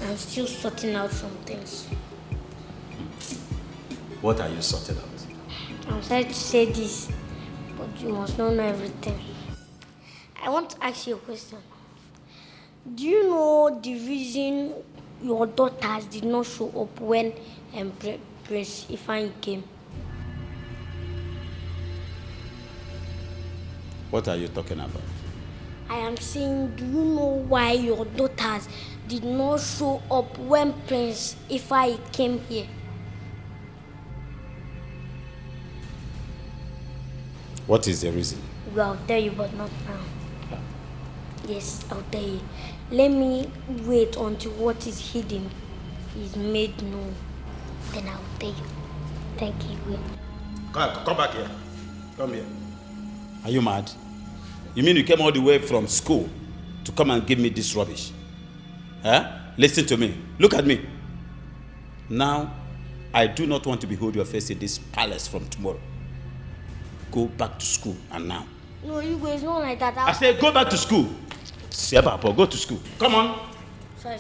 I'm still sorting out some things. What are you sorting out? I'm sorry to say this, but you must not know everything. I want to ask you a question. Do you know the reason your daughters did not show up when Prince Ifeanyi came? What are you talking about? I am saying, do you know why your daughters did not show up when Prince Ifeanyi came here? What is the reason? Well, I'll tell you, but not now. Yes, I'll tell you. Let me wait until what is hidden is made known. Then I'll tell you. Thank you. Come back here. Come here. Are you mad? You mean you came all the way from school to come and give me this rubbish? Huh? Listen to me. Look at me. Now, I do not want to behold your face in this palace from tomorrow. Go back to school, and now. No, you guys, not like that. I said go back to school. Sebapo, go to school. Come on. Sorry.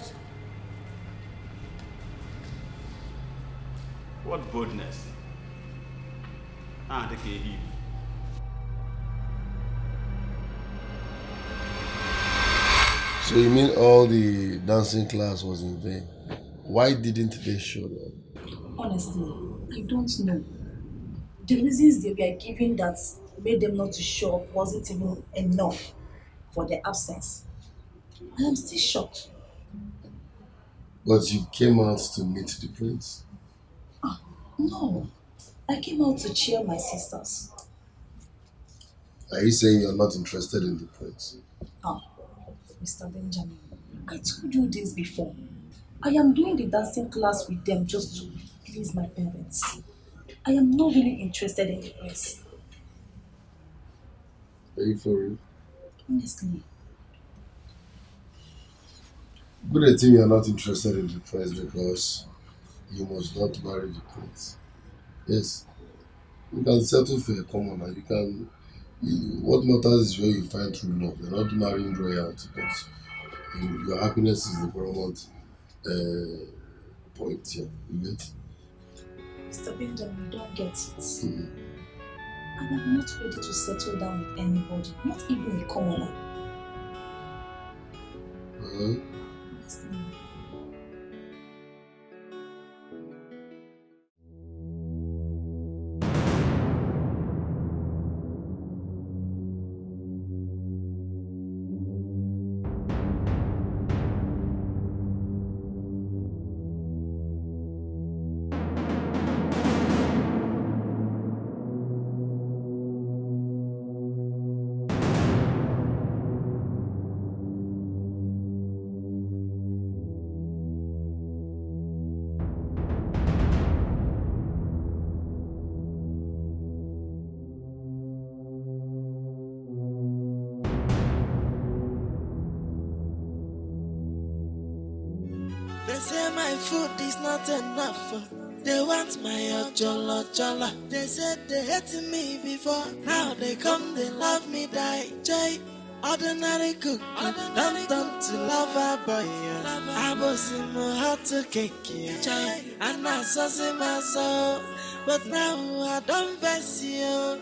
What boldness. Dikeh. So you mean all the dancing class was in vain? Why didn't they show up? Honestly, I don't know. The reasons they were giving that made them not to show up wasn't even enough for their absence. I am still shocked. But you came out to meet the prince. No, I came out to cheer my sisters. Are you saying you're not interested in the prince? Mr. Benjamin, I told you this before. I am doing the dancing class with them just to please my parents. I am not really interested in the prince. Are you for real? Honestly. Good thing you're not interested in the prince because you must not marry the prince. Yes. You can settle for a commoner. You can. What matters is where you find true love. You're not marrying royalty, but your happiness is the paramount point here. You get? Mr. Benjamin, you don't get it. I am not ready to settle down with anybody, not even a commoner. Honestly. They say my food is not enough. They want my ojolo. They said they hated me before. Now they come, they love me, die. Jay, ordinary cook, don't turn to lover boy. I was in my heart to cake, Jay, and I saw my soul. But now I don't face you.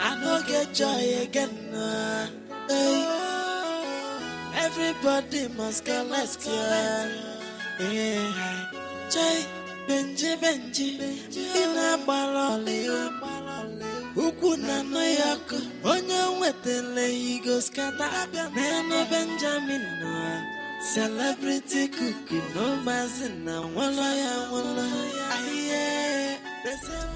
I no get joy again. Hey. Everybody must go, let's go. Yeah. Joy, Benji, Ina Baloli, Ukuna no Yako, Onya Wetele, he goes Kata, Nano Benjamin, celebrity cookie, no mazina, Walla, yeah. They say,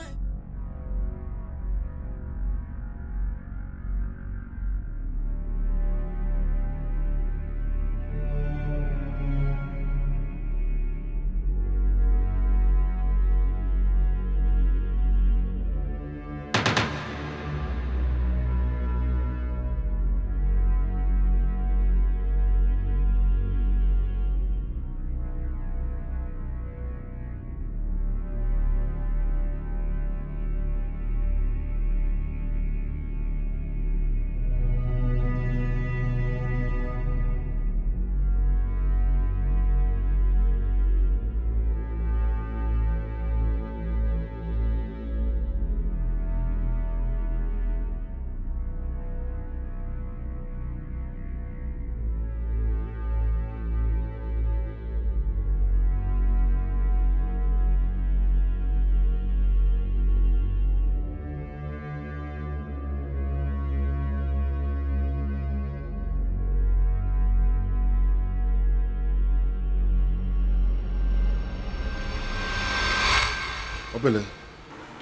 Obele,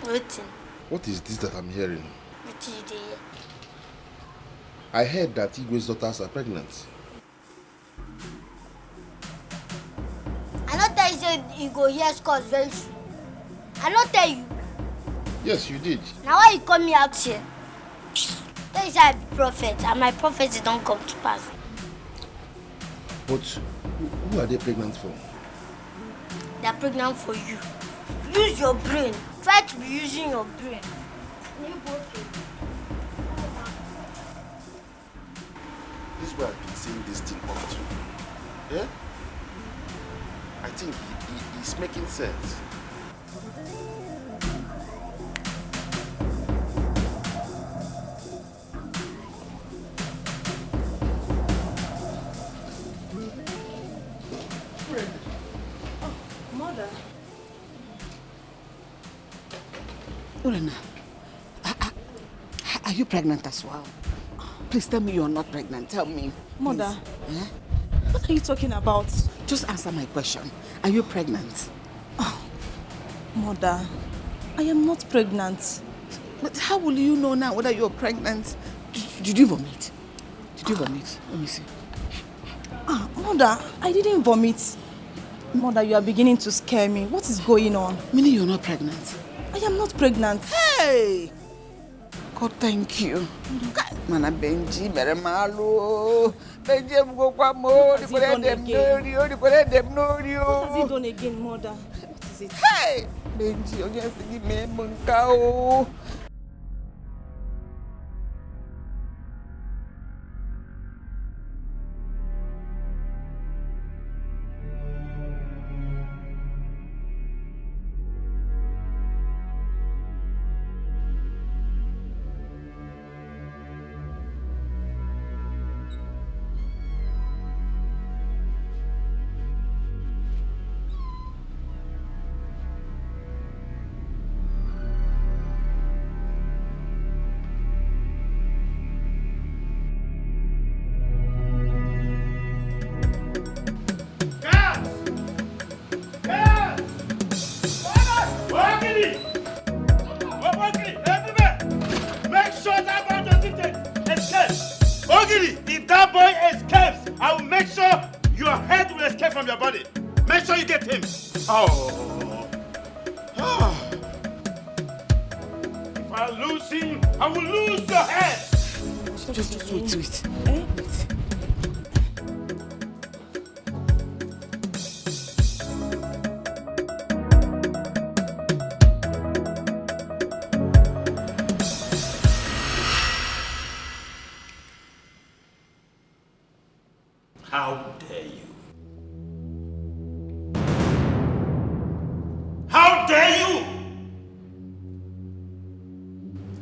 Waiting. what is this that I'm hearing? What did you hear? I heard that Igwe's daughters are pregnant. I not tell you say you go hear scores very soon. I not tell you. Yes, you did. Now why you come me out here? Tell you say I be prophet and my prophecy don't come to pass. But who are they pregnant for? They are pregnant for you. Use your brain. Try to be using your brain. This is why I've been saying this thing often. Yeah? I think it's making sense. Mother. Urena, are you pregnant as well? Please tell me you're not pregnant. Tell me. Mother. Eh? What are you talking about? Just answer my question. Are you pregnant? Mother, I am not pregnant. But how will you know now whether you're pregnant? Did you vomit? Did you vomit? Let me see. Mother, I didn't vomit. Mother, you are beginning to scare me. What is going on? Meaning you're not pregnant? I am not pregnant. Hey! God, thank you. Mana Benji, mere malu. Benji, What has he done again, Mother? What is it? Hey! Benji, you're just giving me a If that boy escapes, I will make sure your head will escape from your body. Make sure you get him. Oh. If I lose him, I will lose your head. Just wait. How dare you? How dare you?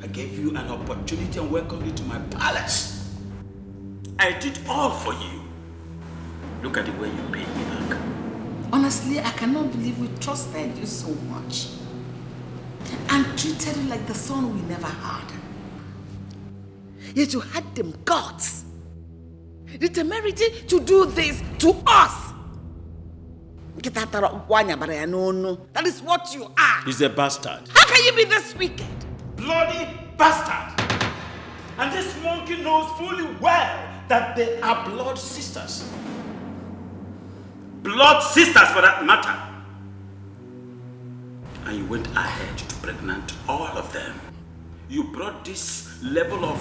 I gave you an opportunity and welcomed you to my palace. I did all for you. Look at the way you paid me back. Honestly, I cannot believe we trusted you so much and treated you like the son we never had. Yet you had them guts, the temerity to do this to us. That is what you are. He's a bastard. How can you be this wicked? Bloody bastard. And this monkey knows fully well that they are blood sisters. Blood sisters for that matter. And you went ahead to pregnant all of them. You brought this level of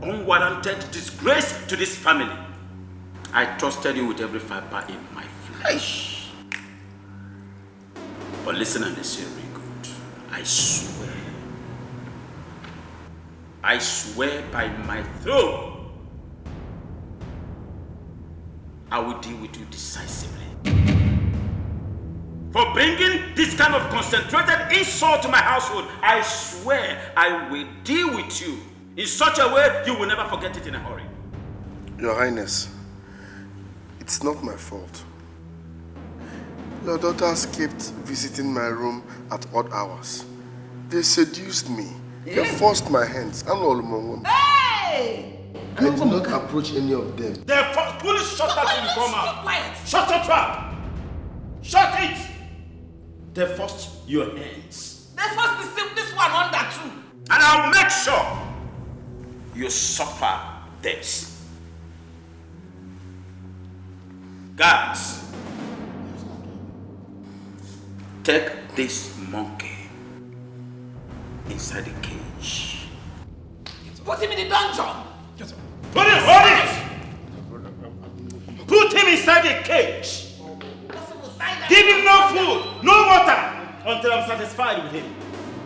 unwarranted disgrace to this family. I trusted you with every fiber in my flesh. But listen and listen very good. I swear by my throne, I will deal with you decisively. For bringing this kind of concentrated insult to my household, I swear I will deal with you in such a way you will never forget it in a hurry. Your Highness, it's not my fault. Your daughters kept visiting my room at odd hours. They seduced me. They forced my hands. Hey! I did not approach any of them. Please shut that thing, come out. Shut your trap. Shut it. They forced your hands. They forced this one under too. And I'll make sure you suffer this. Guys, take this monkey inside the cage. Put him in the dungeon. Hold it! Put him inside the cage. Give him no food, no water, until I'm satisfied with him.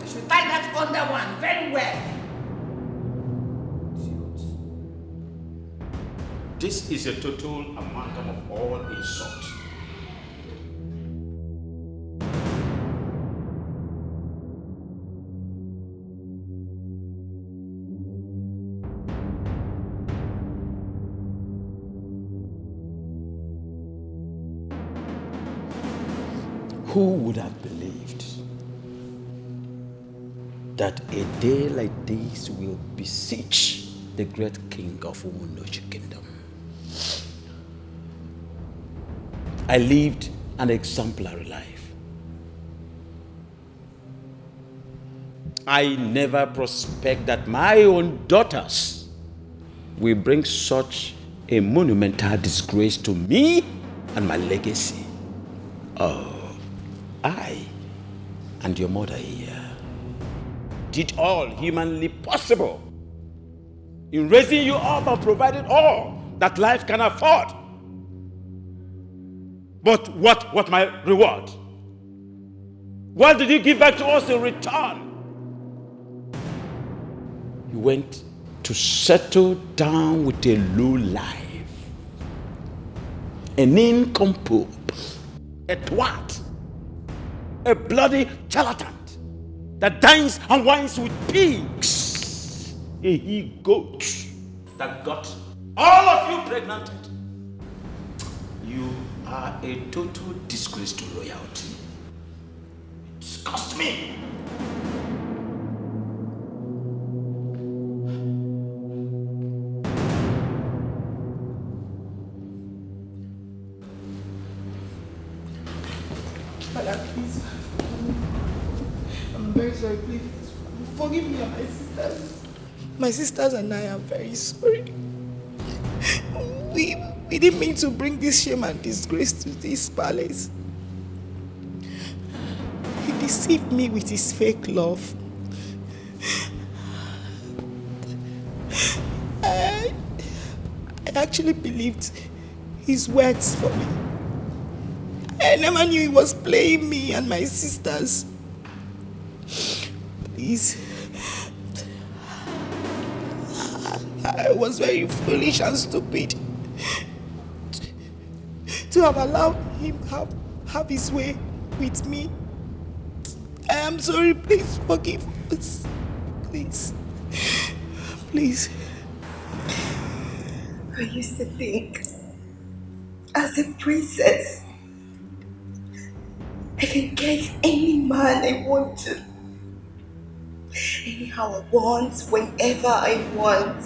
You should tie that under one very well. This is a total amalgam of all insult. Who would have believed that a day like this will beseech the great king of Umunochi kingdom? I lived an exemplary life. I never prospect that my own daughters will bring such a monumental disgrace to me and my legacy. Oh, I and your mother here did all humanly possible in raising you up and providing all that life can afford. But what my reward? What did you give back to us in return? You went to settle down with a low life, an nincompoop, a twat, a bloody charlatan that dines and wines with pigs, a he-goat that got all of you pregnant. You are a total disgrace to loyalty. It disgusts me. Father, please. I'm very sorry, please. Forgive me and my sisters. My sisters and I are very sorry. We didn't mean to bring this shame and disgrace to this palace. He deceived me with his fake love. I actually believed his words for me. I never knew he was playing me and my sisters. Please. I was very foolish and stupid to have allowed him have his way with me. I am sorry, please forgive us. Please. Please. I used to think, as a princess, I can get any man I want to. Anyhow I want, whenever I want.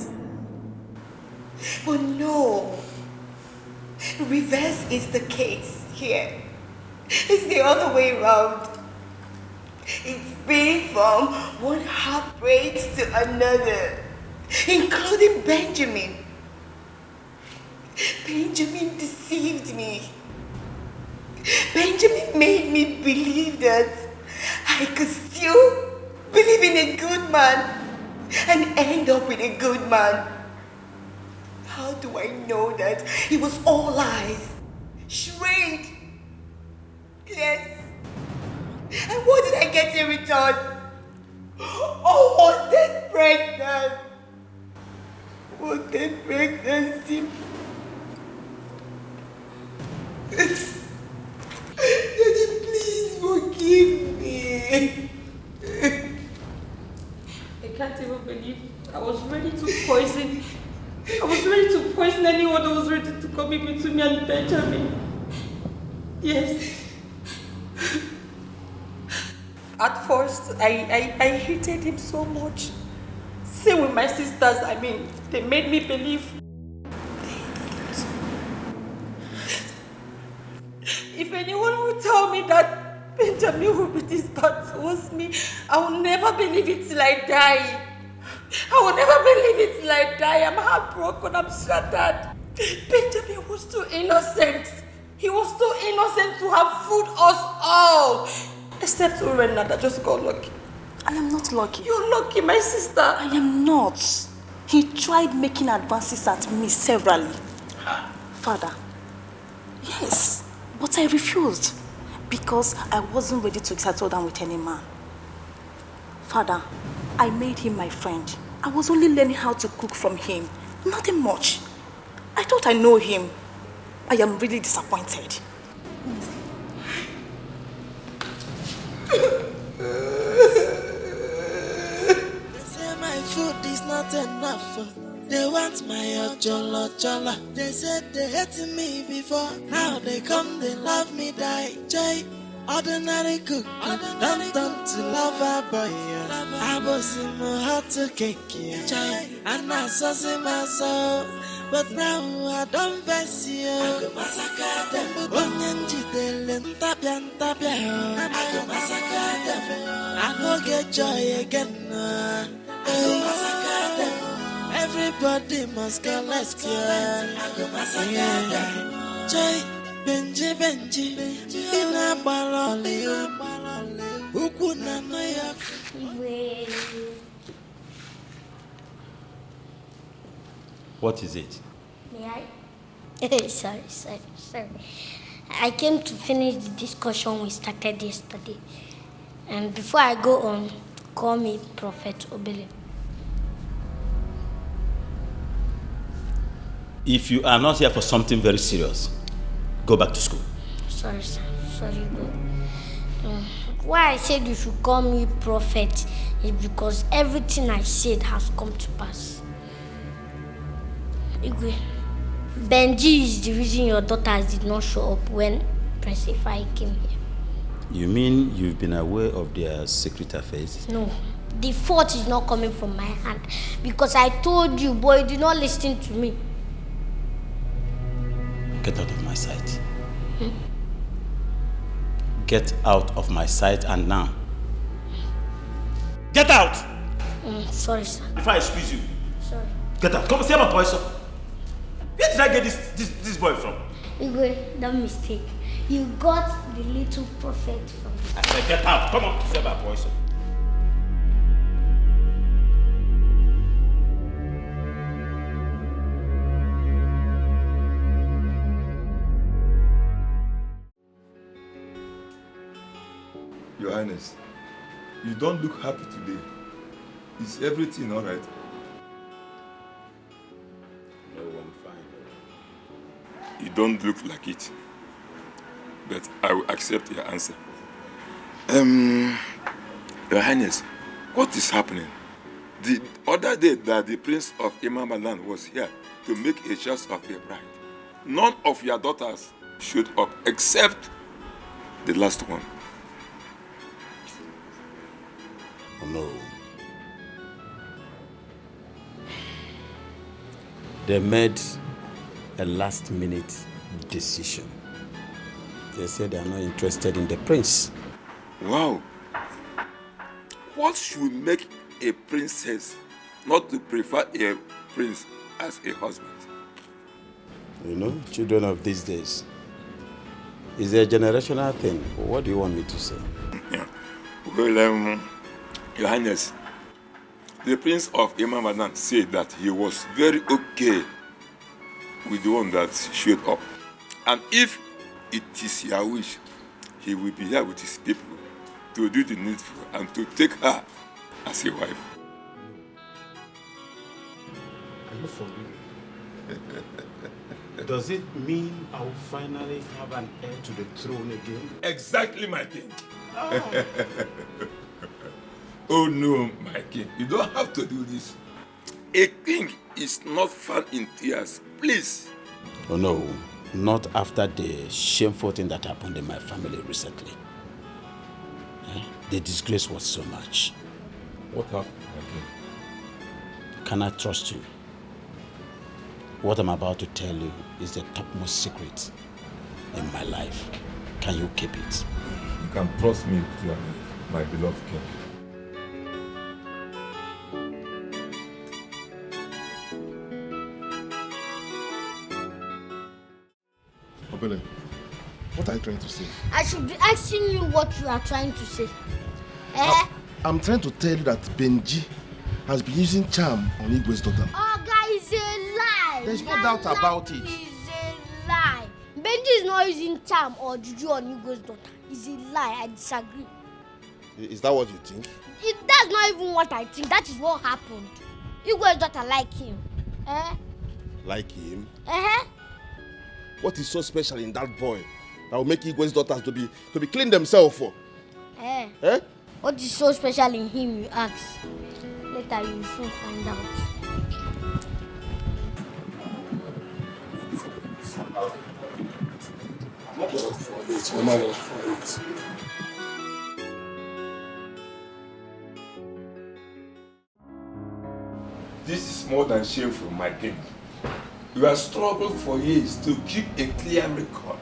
But no. Reverse is the case here. It's the other way around. It's been from one heartbreak to another, including Benjamin. Benjamin deceived me. Benjamin made me believe that I could still believe in a good man and end up with a good man. How do I know that it was all lies? Charade. Yes. And what did I get in return? Oh, was that pregnant? Was that pregnancy? Daddy, please forgive me. I can't even believe I was ready to poison. I was ready to poison anyone that was ready to come in between me and Benjamin. Yes. At first, I hated him so much. Same with my sisters, they made me believe. If anyone would tell me that Benjamin would be this bad towards me, I will never believe it till I die. I will never believe it till I die. I'm heartbroken, I'm shattered. Benjamin was too innocent. He was too innocent to have fooled us all. Except Urena that just got lucky. I am not lucky. You're lucky, my sister. I am not. He tried making advances at me severally. Father. Yes, but I refused because I wasn't ready to settle down with any man. Father, I made him my friend. I was only learning how to cook from him. Nothing much. I thought I know him. I am really disappointed. They say my food is not enough. They want my ojolo. They said they hated me before. Now they come, they love me, die. Joy. Ordinary cook, don't turn to lover boy. I was in my heart to cake, and I saw my soul. But now I don't face you. I go massacre them. Onyenji delen tabian. I go massacre them. I go get joy again. I go massacre them. Everybody must go, let's go. I go massacre them. Joy, Benji, Ina Baloli, Ukuna Noyak. What is it? May I? Sorry. I came to finish the discussion we started yesterday. And before I go on, call me Prophet Obele. If you are not here for something very serious, go back to school. Sorry, sir. Sorry, God. Why I said you should call me Prophet is because everything I said has come to pass. Igwe, Benji is the reason your daughters did not show up when Prince Ifai came here. You mean you've been aware of their secret affairs? No, the fault is not coming from my hand because I told you, boy, you did not listen to me. Get out of my sight. Get out of my sight and now. Get out! Sorry, sir. If I squeeze you. Sorry. Get out. Come see my boy, sir. Where did I get this boy from? Igwe, that mistake. You got the little prophet from. I said get out. Come on, see my boy, sir. Your Highness, you don't look happy today. Is everything all right? No, I'm fine. You don't look like it. But I will accept your answer. Your Highness, what is happening? The other day that the Prince of Imamaland was here to make a choice of a bride, none of your daughters showed up except the last one. Oh, no. They made a last-minute decision. They said they are not interested in the prince. Wow. What should make a princess not to prefer a prince as a husband? You know, children of these days. It's a generational thing. What do you want me to say? Yeah. Well, Your Highness, the Prince of Imamadan said that he was very okay with the one that showed up. And if it is your wish, he will be here with his people to do the needful and to take her as a wife. Are you for real? Does it mean I will finally have an heir to the throne again? Exactly, my king. Oh. Oh no, my king, you don't have to do this. A king is not found in tears, please. Oh no, not after the shameful thing that happened in my family recently. The disgrace was so much. What happened, my king? Can I trust you? What I'm about to tell you is the topmost secret in my life. Can you keep it? You can trust me with your life, my beloved king. Obele, what are you trying to say? I should be asking you what you are trying to say. Eh? I'm trying to tell you that Benji has been using charm on Igwe's daughter. Oh, guys, it's a lie. There's no doubt about it. It's a lie. Benji is not using charm or juju on Igwe's daughter. It's a lie. I disagree. Is that what you think? That's not even what I think. That is what happened. Igwe's daughter like him. Eh? Like him? Uh-huh. What is so special in that boy that will make Igwe's daughters to be clean themselves for? Eh? Eh? What is so special in him, you ask? Later you will soon find out. Wait, we'll manage for it. This is more than shameful, my king. You have struggled for years to keep a clear record.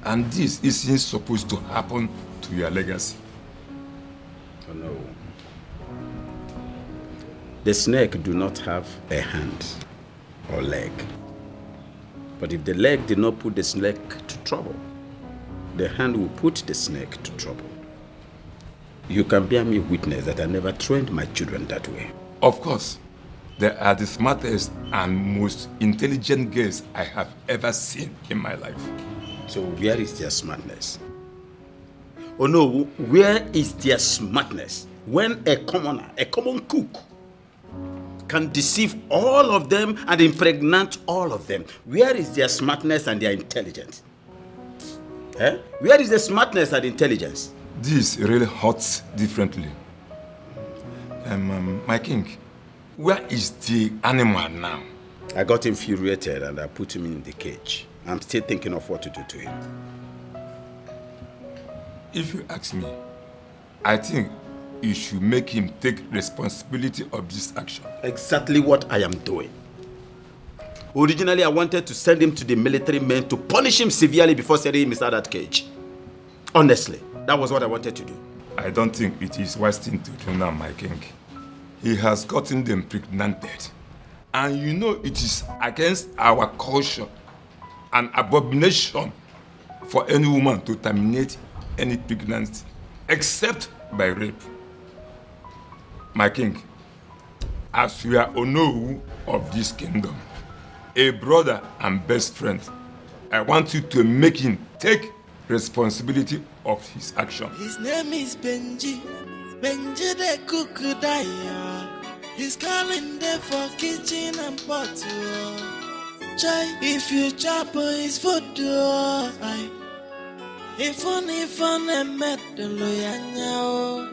And this isn't supposed to happen to your legacy. Oh no. The snake do not have a hand or leg. But if the leg did not put the snake to trouble, the hand will put the snake to trouble. You can bear me witness that I never trained my children that way. Of course, they are the smartest and most intelligent girls I have ever seen in my life. So where is their smartness? Oh no, where is their smartness when a commoner, a common cook, can deceive all of them and impregnate all of them? Where is their smartness and their intelligence? Eh? Where is the smartness and intelligence? This really hurts differently. My king, where is the animal now? I got infuriated and I put him in the cage. I'm still thinking of what to do to him. If you ask me, I think you should make him take responsibility of this action. Exactly what I am doing. Originally, I wanted to send him to the military men to punish him severely before sending him inside that cage. Honestly, that was what I wanted to do. I don't think it is wise thing to do now, my king. He has gotten them impregnated. And you know it is against our culture an abomination for any woman to terminate any pregnancy, except by rape. My king, as you are Onowu of this kingdom, a brother and best friend, I want you to make him take responsibility of his action. His name is Benji. Benji the cook daya. He's calling there for kitchen and bottle. Try if you chop his food. If on medalo yanya.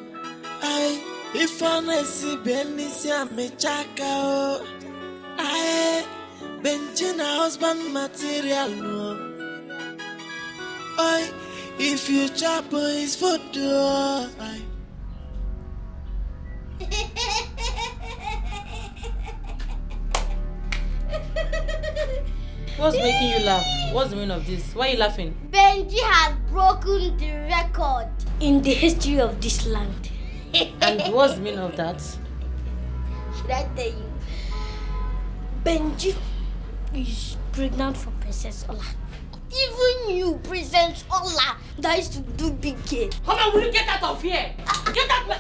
If on a si benisia me chaka. Benji na husband material no. If you chop his food. What's making you laugh? What's the meaning of this? Why are you laughing? Benji has broken the record in the history of this land. And what's the meaning of that? Should I tell you? Benji is pregnant for Princess Ola. Even you, Princess Ola, that used to do big game. Come on, will you get out of here? Get out!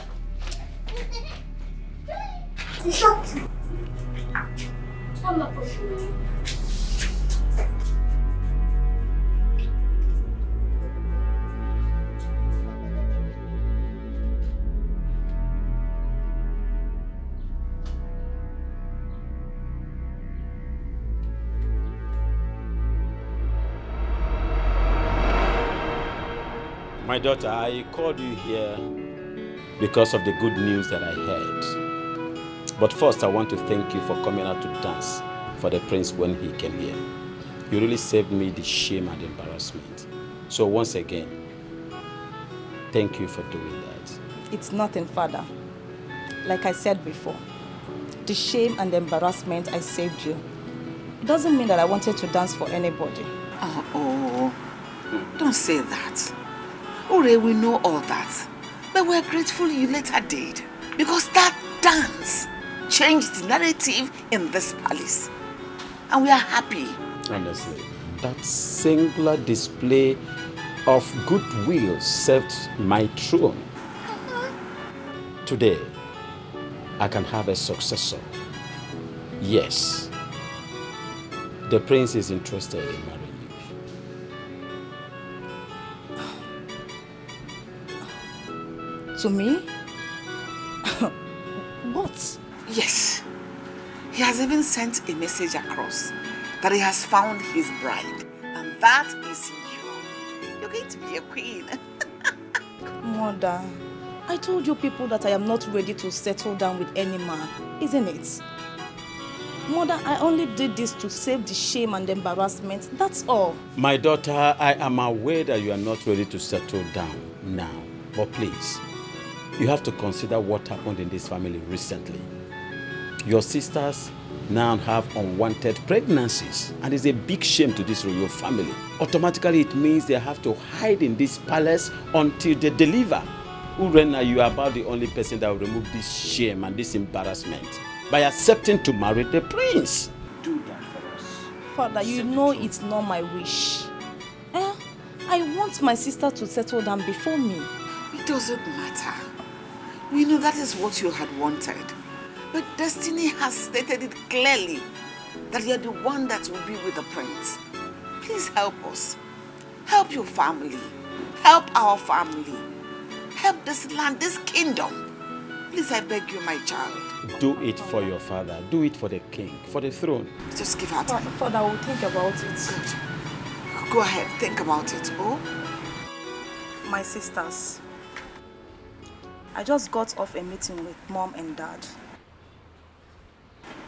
Shut I'm not pushing. My daughter, I called you here because of the good news that I heard. But first, I want to thank you for coming out to dance for the prince when he came here. You really saved me the shame and embarrassment. So once again, thank you for doing that. It's nothing, Father. Like I said before, the shame and the embarrassment I saved you. It doesn't mean that I wanted to dance for anybody. Oh, don't say that. Ore, we know all that. But we're grateful you later did. Because that dance changed the narrative in this palace. And we are happy. Honestly, that singular display of goodwill served my throne. Today, I can have a successor. Yes, the prince is interested in marrying you. To me? What? Yes. He has even sent a message across that he has found his bride. And that is you. You're going to be a queen. Mother, I told you people that I am not ready to settle down with any man, isn't it? Mother, I only did this to save the shame and embarrassment. That's all. My daughter, I am aware that you are not ready to settle down now. But please, you have to consider what happened in this family recently. Your sisters now have unwanted pregnancies, and it's a big shame to this royal family. Automatically, it means they have to hide in this palace until they deliver. Urena, you are about the only person that will remove this shame and this embarrassment by accepting to marry the prince. Do that for us. Father, you know it's not my wish. I want my sister to settle down before me. It doesn't matter. We know that is what you had wanted. But destiny has stated it clearly that you're the one that will be with the prince. Please help us. Help your family. Help our family. Help this land, this kingdom. Please, I beg you, my child. Do it for your father. Do it for the king, for the throne. Just give her time. Father, I will think about it. Good. Go ahead, think about it. Oh? My sisters, I just got off a meeting with Mom and Dad.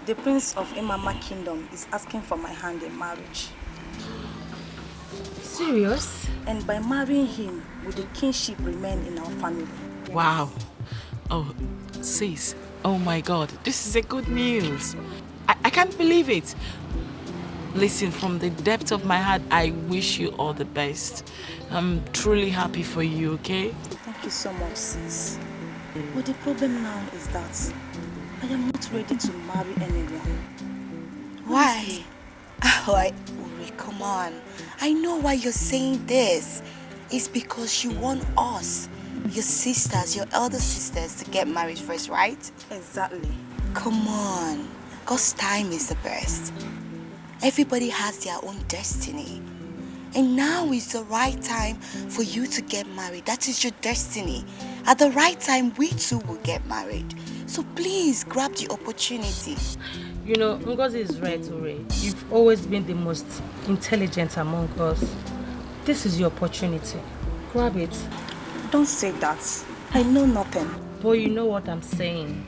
The Prince of Imama Kingdom is asking for my hand in marriage. Serious? And by marrying him, will the kingship remain in our family? Wow. Oh, sis. Oh my God. This is a good news. I can't believe it. Listen, from the depth of my heart, I wish you all the best. I'm truly happy for you, okay? Thank you so much, sis. But the problem now is that I am not ready to marry anyone. Why? Uri, come on. I know why you're saying this. It's because you want us, your sisters, your elder sisters, to get married first, right? Exactly. Come on. God's time is the best. Everybody has their own destiny. And now is the right time for you to get married. That is your destiny. At the right time, we too will get married. So please, grab the opportunity. You know, Ngozi is right, Uri. You've always been the most intelligent among us. This is your opportunity. Grab it. Don't say that. I know nothing. But you know what I'm saying.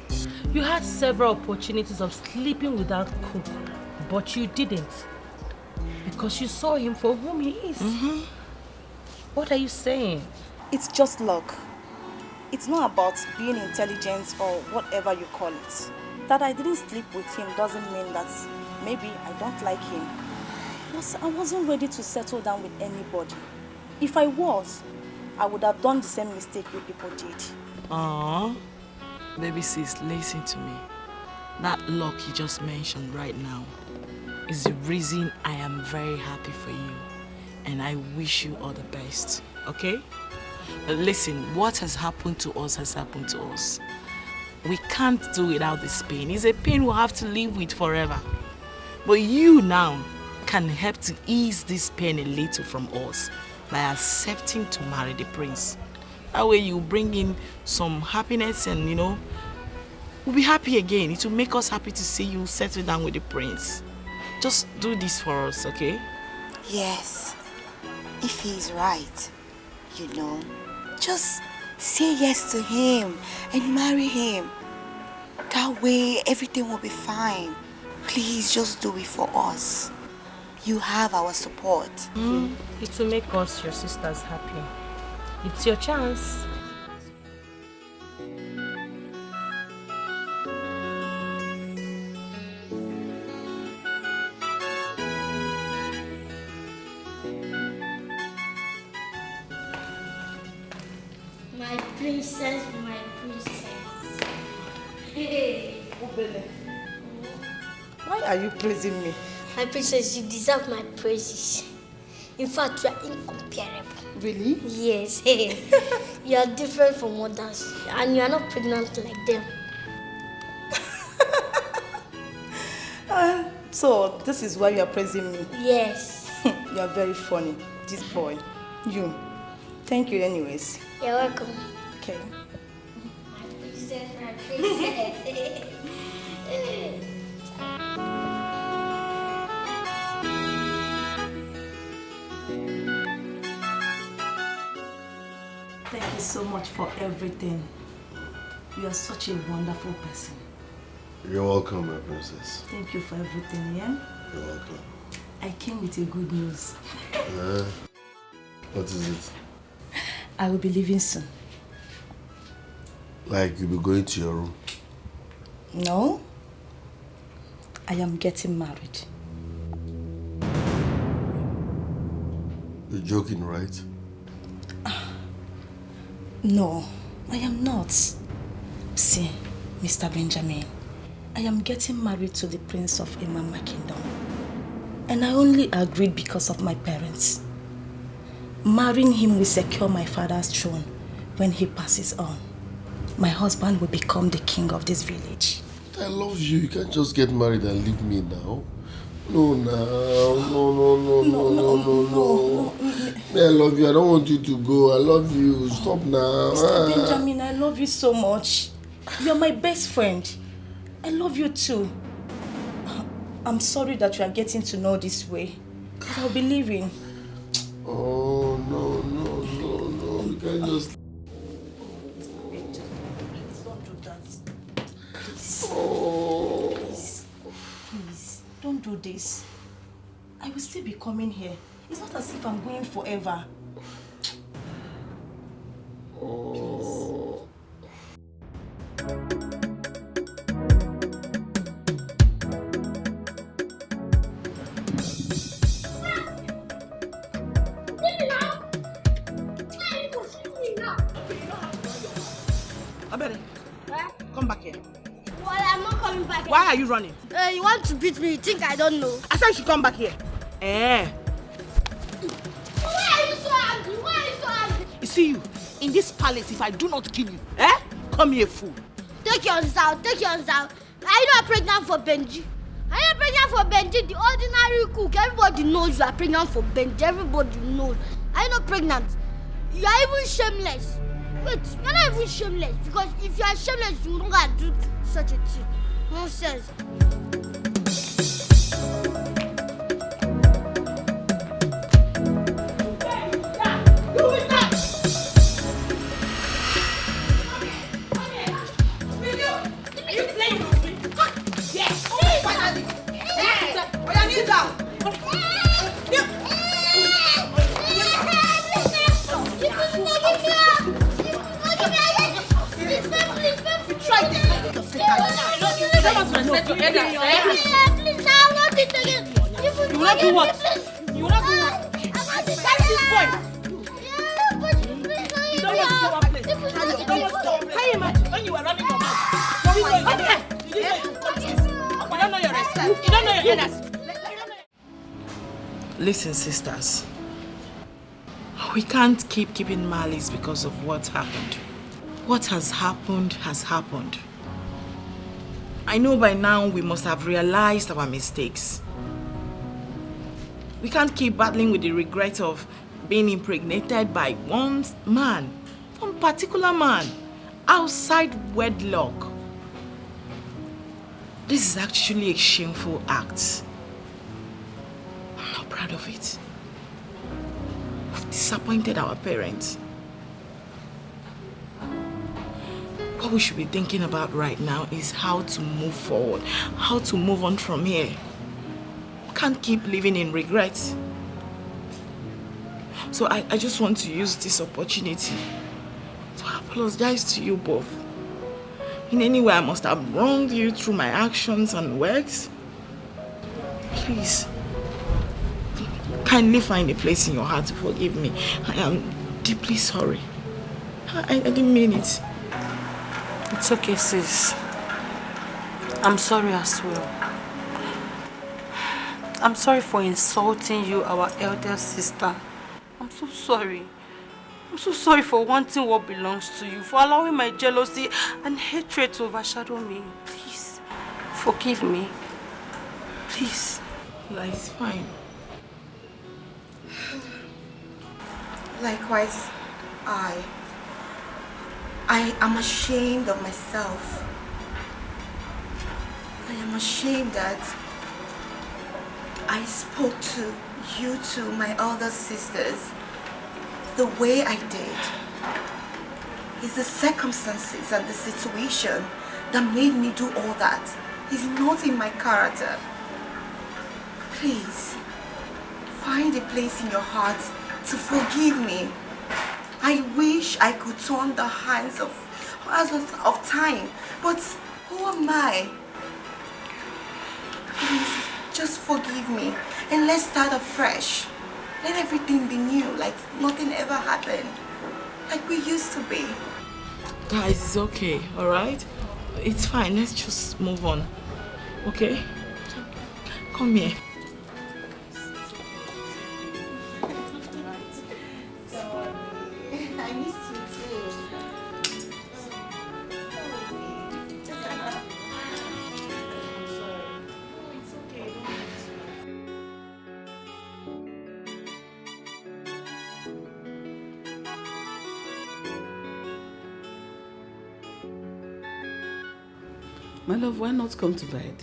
You had several opportunities of sleeping without Cook, but you didn't. Because you saw him for whom he is. What are you saying? It's just luck. It's not about being intelligent or whatever you call it. That I didn't sleep with him doesn't mean that maybe I don't like him. I wasn't ready to settle down with anybody. If I was, I would have done the same mistake you people did. Aww. Baby sis, listen to me. That luck you just mentioned right now is the reason I am very happy for you. And I wish you all the best, okay? But listen, what has happened to us has happened to us. We can't do without this pain. It's a pain we'll have to live with forever. But you now can help to ease this pain a little from us by accepting to marry the prince. That way you bring in some happiness and, you know, we'll be happy again. It will make us happy to see you settle down with the prince. Just do this for us, okay? Yes. If he's right, you know, just say yes to him and marry him. That way everything will be fine. Please just do it for us. You have our support. It will make us, your sisters, happy. It's your chance. My princess, my princess. Hey. Why are you praising me? My princess, you deserve my praises. In fact, you are incomparable. Really? Yes. You are different from others, and you are not pregnant like them. So, this is why you are praising me? Yes. You are very funny. This boy. You. Thank you anyways. You're welcome. Okay. My princess, my princess. Thank you so much for everything. You are such a wonderful person. You're welcome, my princess. Thank you for everything, yeah? You're welcome. I came with a good news. What is it? I will be leaving soon. Like you'll be going to your room? No. I am getting married. You're joking, right? No, I am not. See, Mr. Benjamin, I am getting married to the Prince of Imama Kingdom. And I only agreed because of my parents. Marrying him will secure my father's throne when he passes on. My husband will become the king of this village. I love you. You can't just get married and leave me now. No. I love you. I don't want you to go. I love you. Stop now. Mr. Benjamin, I love you so much. You're my best friend. I love you too. I'm sorry that you are getting to know this way. But I'll be leaving. Oh, no. You can't just... Don't do that. Oh. Please, don't do this. I will still be coming here. It's not as if I'm going forever. Oh. Come back here. Well, I'm not coming back. Why are you running? You want to beat me? You think I don't know? I said you should come back here. Why are you so angry? Why are you so angry? You see you, in this palace, if I do not kill you, come here, fool. Take yours out. Are you not pregnant for Benji? Are you not pregnant for Benji, the ordinary cook? Everybody knows you are pregnant for Benji. Everybody knows. Are you not pregnant? You are even shameless. Wait, you're not even shameless. Because if you are shameless, you don't gotta do such a thing. Nonsense. You will not do what? You will not do what? Carry this boy. You don't want to go one place. You don't want to go. Can you imagine when you were running your mouth? You don't know your respect. You don't know your elders. Listen, sisters. We can't keeping malice because of what happened. What has happened has happened. I know by now we must have realized our mistakes. We can't keep battling with the regret of being impregnated by one particular man, outside wedlock. This is actually a shameful act. I'm not proud of it. We've disappointed our parents. What we should be thinking about right now is how to move forward, how to move on from here. Can't keep living in regrets. So I just want to use this opportunity to apologize to you both. In any way I must have wronged you through my actions and words. Please, kindly find a place in your heart to forgive me. I am deeply sorry. I didn't mean it. It's okay, sis. I'm sorry as well. I'm sorry for insulting you, our elder sister. I'm so sorry. I'm so sorry for wanting what belongs to you, for allowing my jealousy and hatred to overshadow me. Please, forgive me. Please. Like, it's fine. Likewise, I am ashamed of myself. I am ashamed that I spoke to you two, my elder sisters, the way I did. It's the circumstances and the situation that made me do all that. It's not in my character. Please, find a place in your heart to forgive me. I wish I could turn the hands of time, but who am I? Please, just forgive me and let's start afresh. Let everything be new, like nothing ever happened. Like we used to be. Guys, it's okay, alright? It's fine, let's just move on. Okay? Come here. I missed you too. My love, why not come to bed?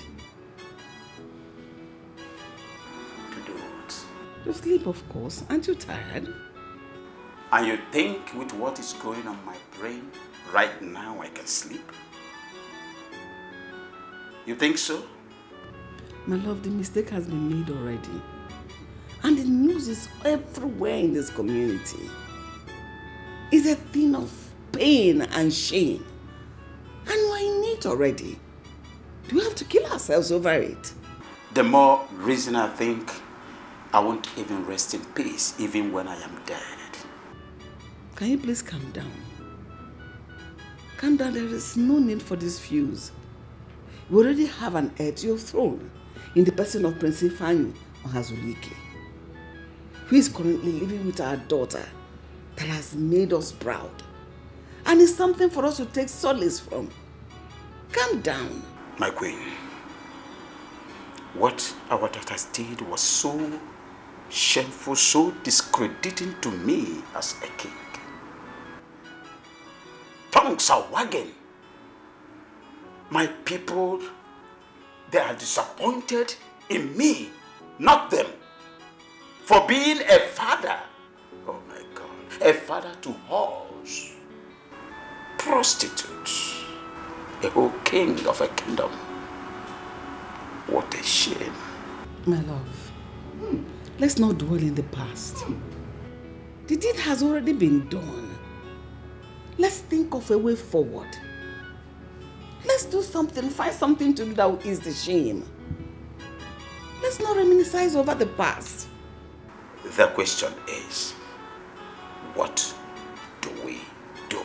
To do what? To sleep, of course. Aren't you tired? And you think with what is going on my brain right now I can sleep? You think so? My love, the mistake has been made already. And the news is everywhere in this community. It's a thing of pain and shame. And we're in it already. Do we have to kill ourselves over it? The more reason I think I won't even rest in peace even when I am dead. Can you please calm down? Calm down, there is no need for this fuse. We already have an heir to your throne in the person of Prince Ifeanyi Ohazulike, who is currently living with our daughter that has made us proud. And it's something for us to take solace from. Calm down. My queen, what our daughters did was so shameful, so discrediting to me as a king. Tongues are wagging. My people, they are disappointed in me, not them, for being a father. Oh my God, a father to whores, prostitutes, a whole king of a kingdom. What a shame. My love, let's not dwell in the past. The deed has already been done. Let's think of a way forward. Let's do something, find something to do that will ease the shame. Let's not reminisce over the past. The question is, what do we do?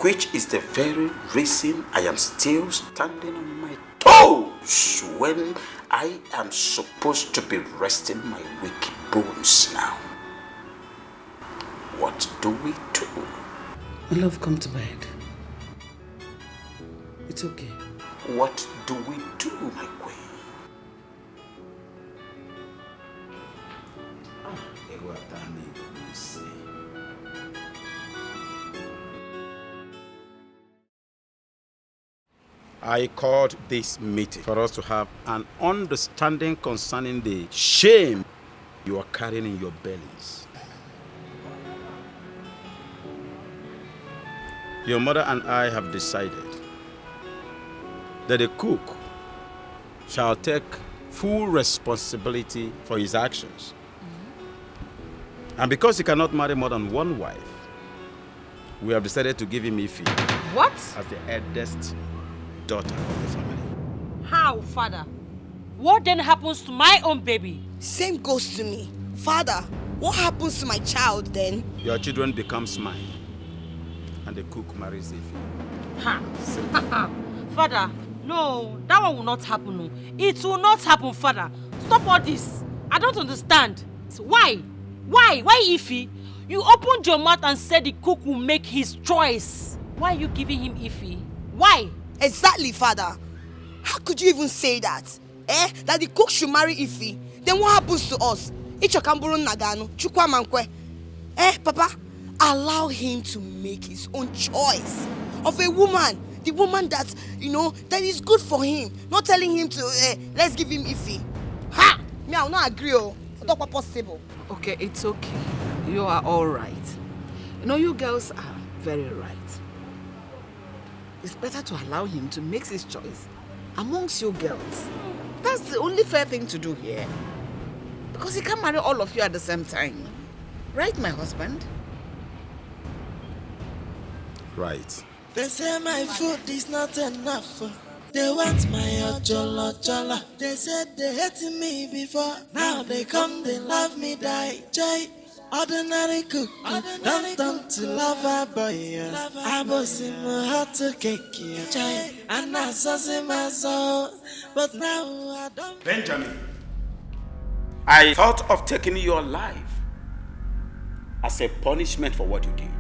Which is the very reason I am still standing on my toes when I am supposed to be resting my weak bones now. What do we do? My love, come to bed. It's okay. What do we do, my queen? I called this meeting for us to have an understanding concerning the shame you are carrying in your bellies. Your mother and I have decided that the cook shall take full responsibility for his actions. And because he cannot marry more than one wife, we have decided to give him Ife. What? As the eldest daughter of the family. How, father? What then happens to my own baby? Same goes to me. Father, what happens to my child then? Your children becomes mine. And the cook marries Ife. Ha! Father, no, that one will not happen. No. It will not happen, father. Stop all this. I don't understand. Why? Why? Why Ife? You opened your mouth and said the cook will make his choice. Why are you giving him Ife? Why? Exactly, father. How could you even say that? That the cook should marry Ife? Then what happens to us? Ichokamburu Nagano, Chukwa Mankwe. Papa, allow him to make his own choice of a woman. The woman that, that is good for him. Not telling him to, let's give him Ife. Ha! Me, I will not agree. It's not possible. Okay, it's okay. You are all right. You girls are very right. it's better to allow him to make his choice amongst you girls. That's the only fair thing to do here. Because he can't marry all of you at the same time. Right, my husband? Right. They say my food is not enough. They want my ojolo. They said they hated me before. Now they come, they love me, die. Jay, ordinary cook, don't turn to lover boy. I was in my heart to cake, Jay, and I saw my soul. But now I don't. Benjamin, I thought of taking your life as a punishment for what you did.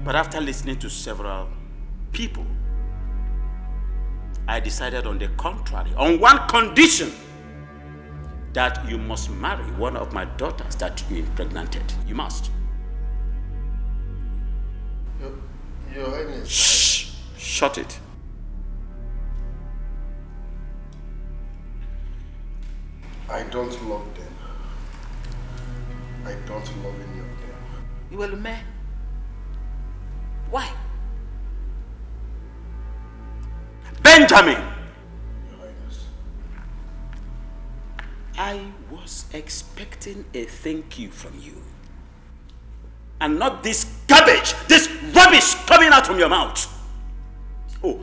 But after listening to several people, I decided on the contrary, on one condition, that you must marry one of my daughters that you impregnated. You must. Your Highness. Shh! Shut it. I don't love them. I don't love any of them. You will marry? Why? Benjamin! Your Highness. I was expecting a thank you from you. And not this garbage, this rubbish coming out from your mouth. Oh,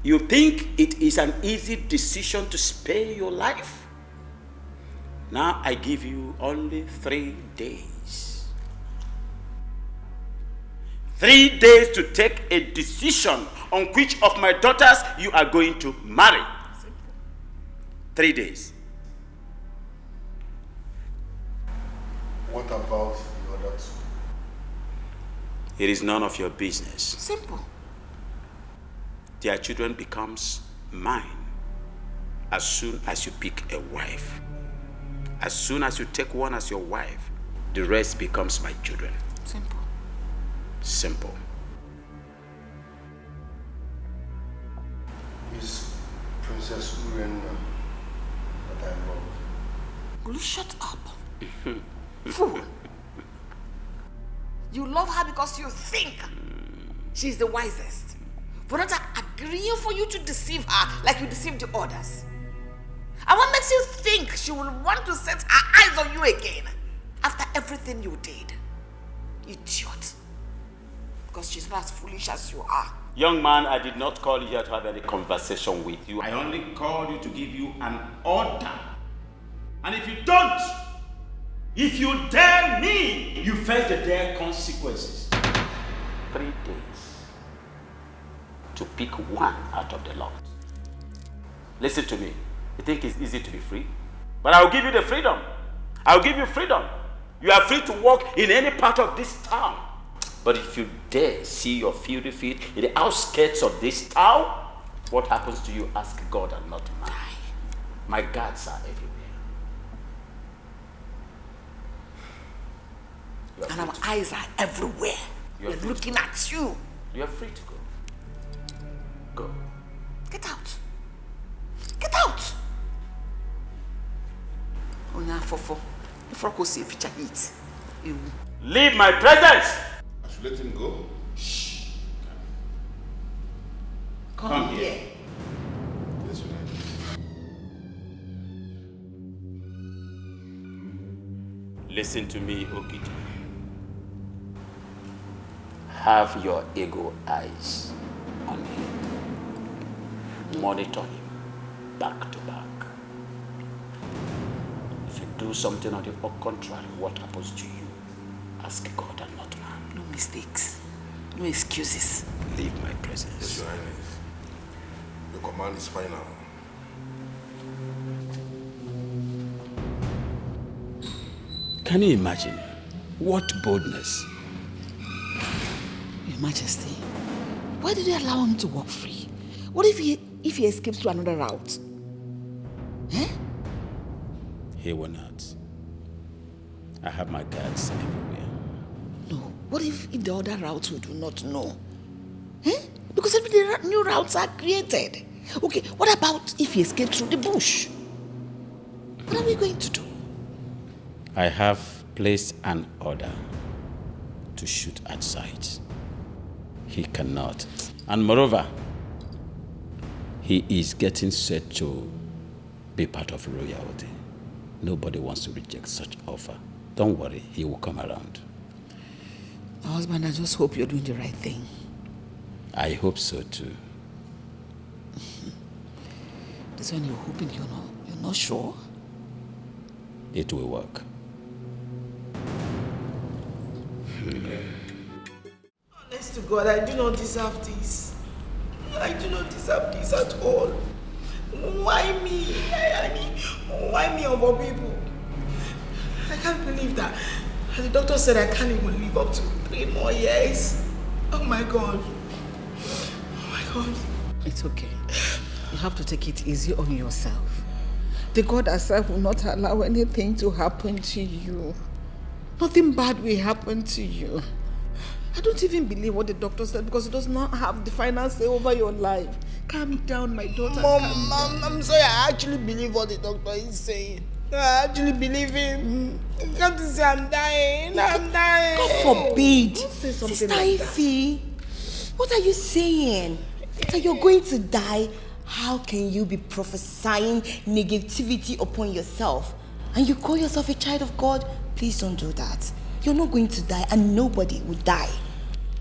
you think it is an easy decision to spare your life? Now I give you only 3 days. 3 days to take a decision on which of my daughters you are going to marry. 3 days. What about the other two? It is none of your business. Simple. Their children becomes mine as soon as you pick a wife. As soon as you take one as your wife, the rest becomes my children. Simple. Simple. Is Princess Urena that I love? Will you shut up? Fool. You love her because you think she's the wisest. For not agreeing for you to deceive her like you deceived the others. And what makes you think she will want to set her eyes on you again after everything you did? Idiot. Because she's not as foolish as you are. Young man, I did not call you here to have any conversation with you. I only called you to give you an order. And if you don't, if you dare me, you face the dire consequences. 3 days to pick one out of the lot. Listen to me. You think it's easy to be free? But I'll give you the freedom. I'll give you freedom. You are free to walk in any part of this town. But if you dare see your filthy feet in the outskirts of this town, what happens to you, ask God and not mine. My guards are everywhere. And our eyes are everywhere. We're looking at you. You are free to go. Go. Get out. Get out. Onya fofo. If I could see if it's you. Leave my presence. I should let him go. Shh. Come here. Yes, Your Highness. Listen to me, Okiti. Have your ego eyes on him. Monitor him back to back. If you do something on the contrary, what happens to you? Ask God and not man. No mistakes. No excuses. Leave my presence. Yes, Your Highness. Your command is final. Can you imagine? What boldness. Your Majesty, why did you allow him to walk free? What if he escapes to another route? Eh? He will not. I have my guards everywhere. No. What if the other routes we do not know? Eh? Because every day new routes are created. Okay, what about if he escapes through the bush? What are we going to do? I have placed an order to shoot at sight. He cannot. And moreover, he is getting set to be part of royalty. Nobody wants to reject such offer. Don't worry, he will come around. My husband, I just hope you're doing the right thing. I hope so too. This one you're hoping you're not sure? It will work. Honest to God, I do not deserve this. I do not deserve this at all. Why me? I mean, why me of all people? I can't believe that. The doctor said I can't even live up to 3 more years. Oh my God. Oh my God. It's okay. You have to take it easy on yourself. The God herself will not allow anything to happen to you. Nothing bad will happen to you. I don't even believe what the doctor said because he does not have the final say over your life. Calm down, my daughter. Mom, I'm sorry. I actually believe what the doctor is saying. I actually believe him. You can't say I'm dying. I'm dying. God forbid. Don't say something Sister like that. Ify, what are you saying? That you're going to die? How can you be prophesying negativity upon yourself? And you call yourself a child of God? Please don't do that. You're not going to die and nobody will die.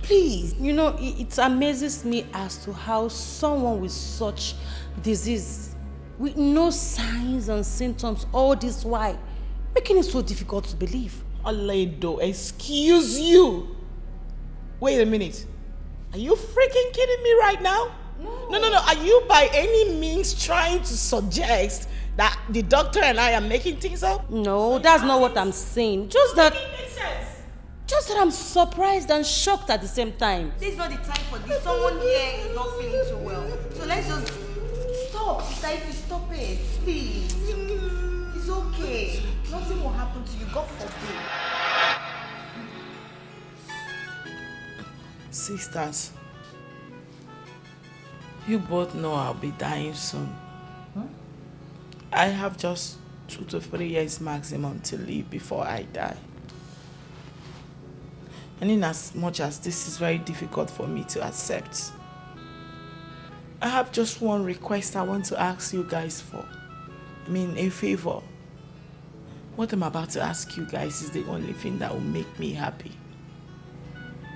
Please. You know, it amazes me as to how someone with such disease, with no signs and symptoms all this while, making it so difficult to believe. Aledo, excuse you. Wait a minute. Are you freaking kidding me right now? No. Are you by any means trying to suggest that the doctor and I are making things up? No, that's not what I'm saying. Just that I'm surprised and shocked at the same time. This is not the time for this. Someone here is not feeling too well. So let's just stop. Sister Ify, stop it. Please. It's okay. Nothing will happen to you. God forbid. Sisters, you both know I'll be dying soon. I have just 2 to 3 years maximum to live before I die. And in as much as this is very difficult for me to accept, I have just one request I want to ask you guys for. I mean, a favor. What I'm about to ask you guys is the only thing that will make me happy.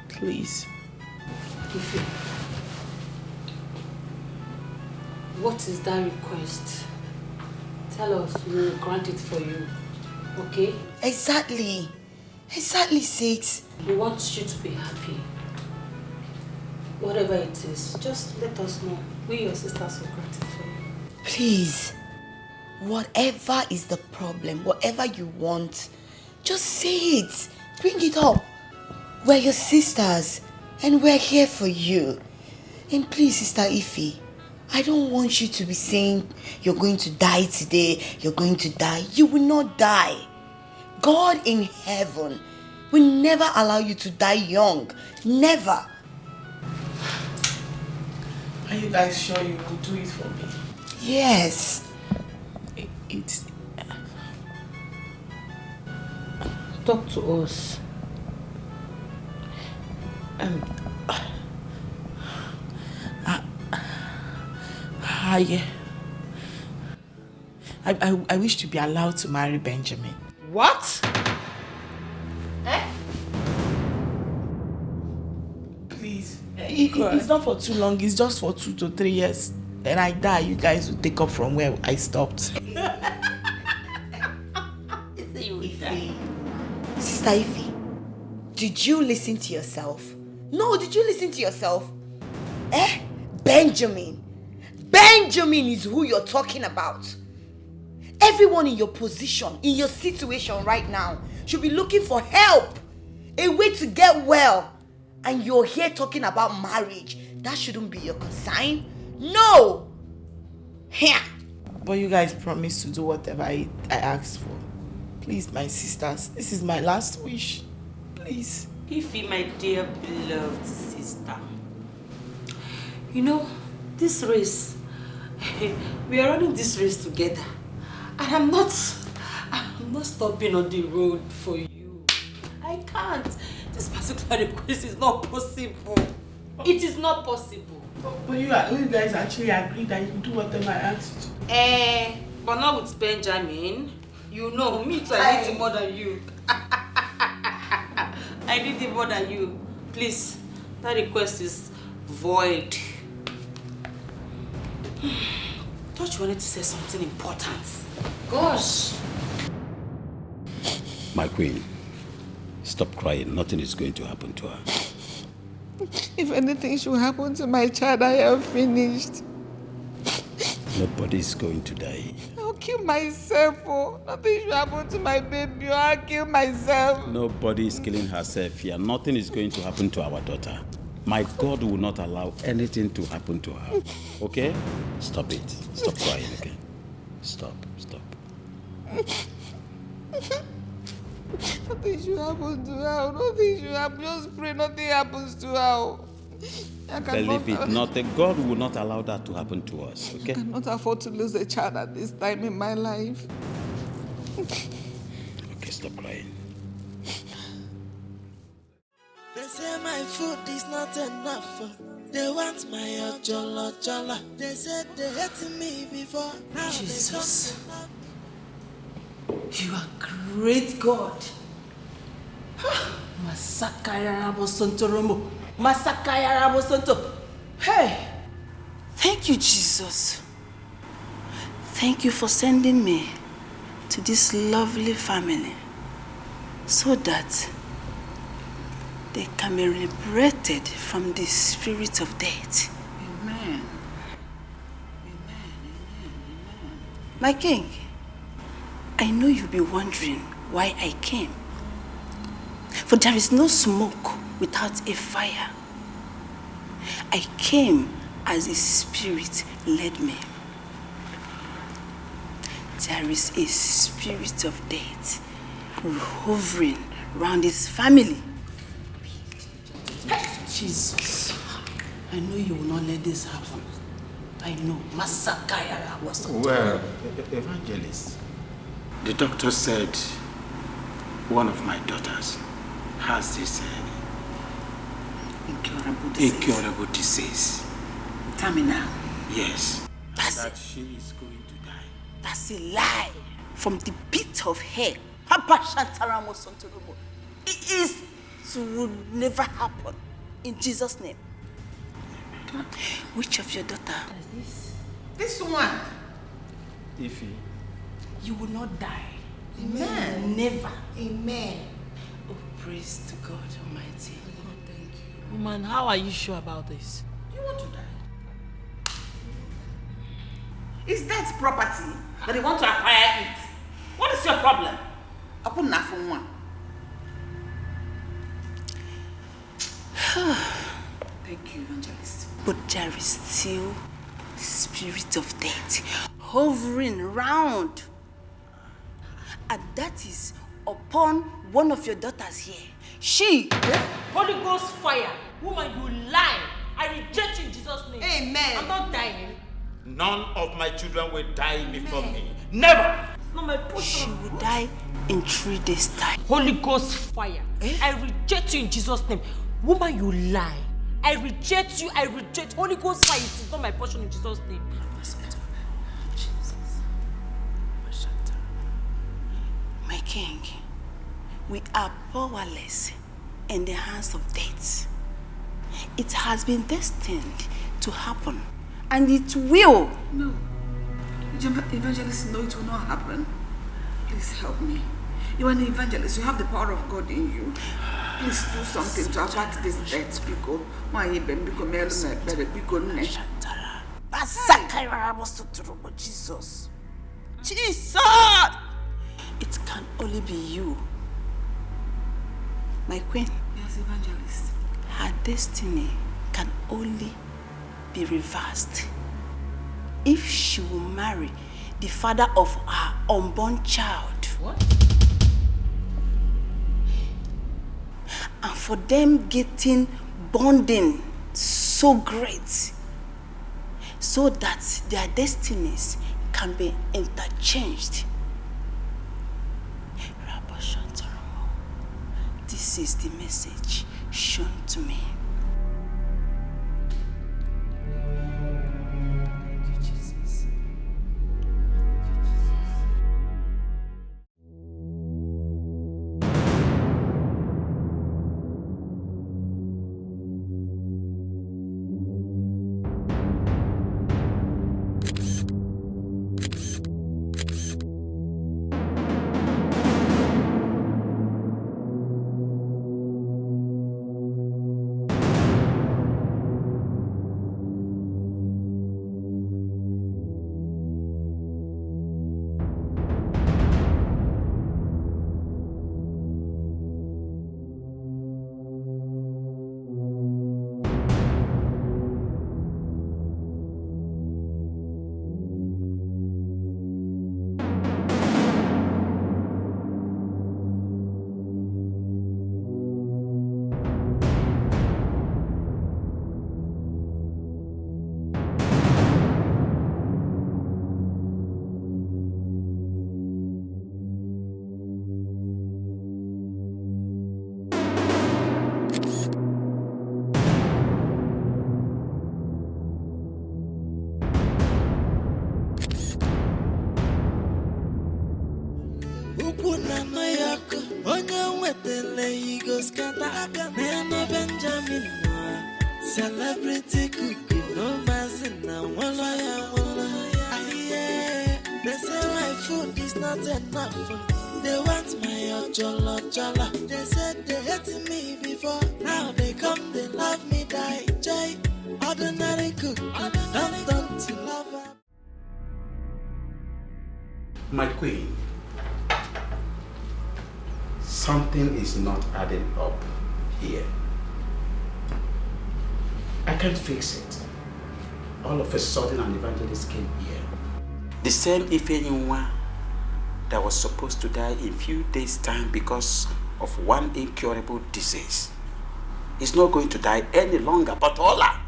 Please. Ify, what is that request? Tell us, we will grant it for you. Okay? Exactly, Sis. We want you to be happy. Whatever it is, just let us know. We, your sisters, will grant it for you. Please, whatever is the problem, whatever you want, just say it. Bring it up. We're your sisters, and we're here for you. And please, Sister Ify, I don't want you to be saying you're going to die today, you're going to die. You will not die. God in heaven will never allow you to die young. Never. Are you guys sure you will do it for me? Yes. It's... Talk to us. I wish to be allowed to marry Benjamin. What? Please. It's not for too long. It's just for 2 to 3 years. Then I die. You guys will take up from where I stopped. Sister Ify, did you listen to yourself? No, did you listen to yourself? Benjamin. Benjamin is who you're talking about. Everyone in your position, in your situation right now, should be looking for help, a way to get well. And you're here talking about marriage. That shouldn't be your concern. No! Here. But you guys promised to do whatever I asked for. Please, my sisters, this is my last wish. Please. Ify, my dear beloved sister. You know, this race, we are running this race together. And I'm not stopping on the road for you. I can't. This particular request is not possible. It is not possible. But you guys actually agreed that you do whatever I asked you to. But not with Benjamin. You know, me too, I need it more than you. I need it more than you. Please, that request is void. Thought you wanted to say something important. Gosh. My queen, stop crying. Nothing is going to happen to her. If anything should happen to my child, I am finished. Nobody is going to die. I'll kill myself. Oh. Nothing should happen to my baby. I'll kill myself. Nobody is killing herself here. Nothing is going to happen to our daughter. My God will not allow anything to happen to her. Okay? Stop it. Stop crying, okay? Stop. Nothing should happen to her. Nothing should happen. Just pray nothing happens to her. Believe it, nothing. God will not allow that to happen to us, okay? I cannot afford to lose a child at this time in my life. Okay, stop crying. They say my food is not enough. They want my ojolo. They said they hated me before. Now Jesus. You are great God. Masakaya Rabosonto Romo. Masakaya Rabosonto. Hey! Thank you, Jesus. Thank you for sending me to this lovely family so that they can be liberated from the spirit of death. Amen. My king, I know you'll be wondering why I came. For there is no smoke without a fire. I came as a spirit led me. There is a spirit of death hovering around this family. Jesus, I know you will not let this happen. I know. Masakaya was. Well, evangelist, the doctor said one of my daughters has this incurable disease. Terminal. Yes. That's that she is going to die. That's a lie from the pit of hell. It will never happen. In Jesus' name. Which of your daughter? This one. Ify. You will not die. Amen. Never. Amen. Oh, praise to God Almighty. Thank you. Woman, how are you sure about this? You want to die? Is that property that they want to acquire it? What is your problem? I put nothing one. Thank you, evangelist. But there is still spirit of death hovering around. And that is upon one of your daughters here. She. Holy Ghost fire. Woman, you lie. I reject you in Jesus' name. Amen. I'm not dying. None of my children will die before me. Never! It's not my portion. She will die in 3 days' time. Holy Ghost fire. I reject you in Jesus' name. Woman, you lie. I reject you. I reject Holy Ghost fire. It is not my portion in Jesus' name. My king, we are powerless in the hands of death. It has been destined to happen, and it will. No. Evangelist, no, it will not happen. Please help me. You are an evangelist. You have the power of God in you. Please do something to avert this death, because Jesus. Jesus! It can only be you. My queen. Yes, evangelist. Her destiny can only be reversed if she will marry the father of her unborn child. What? And for them getting bonding so great so that their destinies can be interchanged. This is the message shown to me. kata. Man of Benjamin, celebrity cuckoo. No mazin now, walla. They say my food is not enough. They want my jollo. They said they hated me before. Now they come, they love me, die. Jay, ordinary cook, don't love her. My queen, something is not adding up here. I can't fix it. All of a sudden, an evangelist came here. The same Ifenyinwa that was supposed to die in few days' time because of one incurable disease is not going to die any longer. But Ola,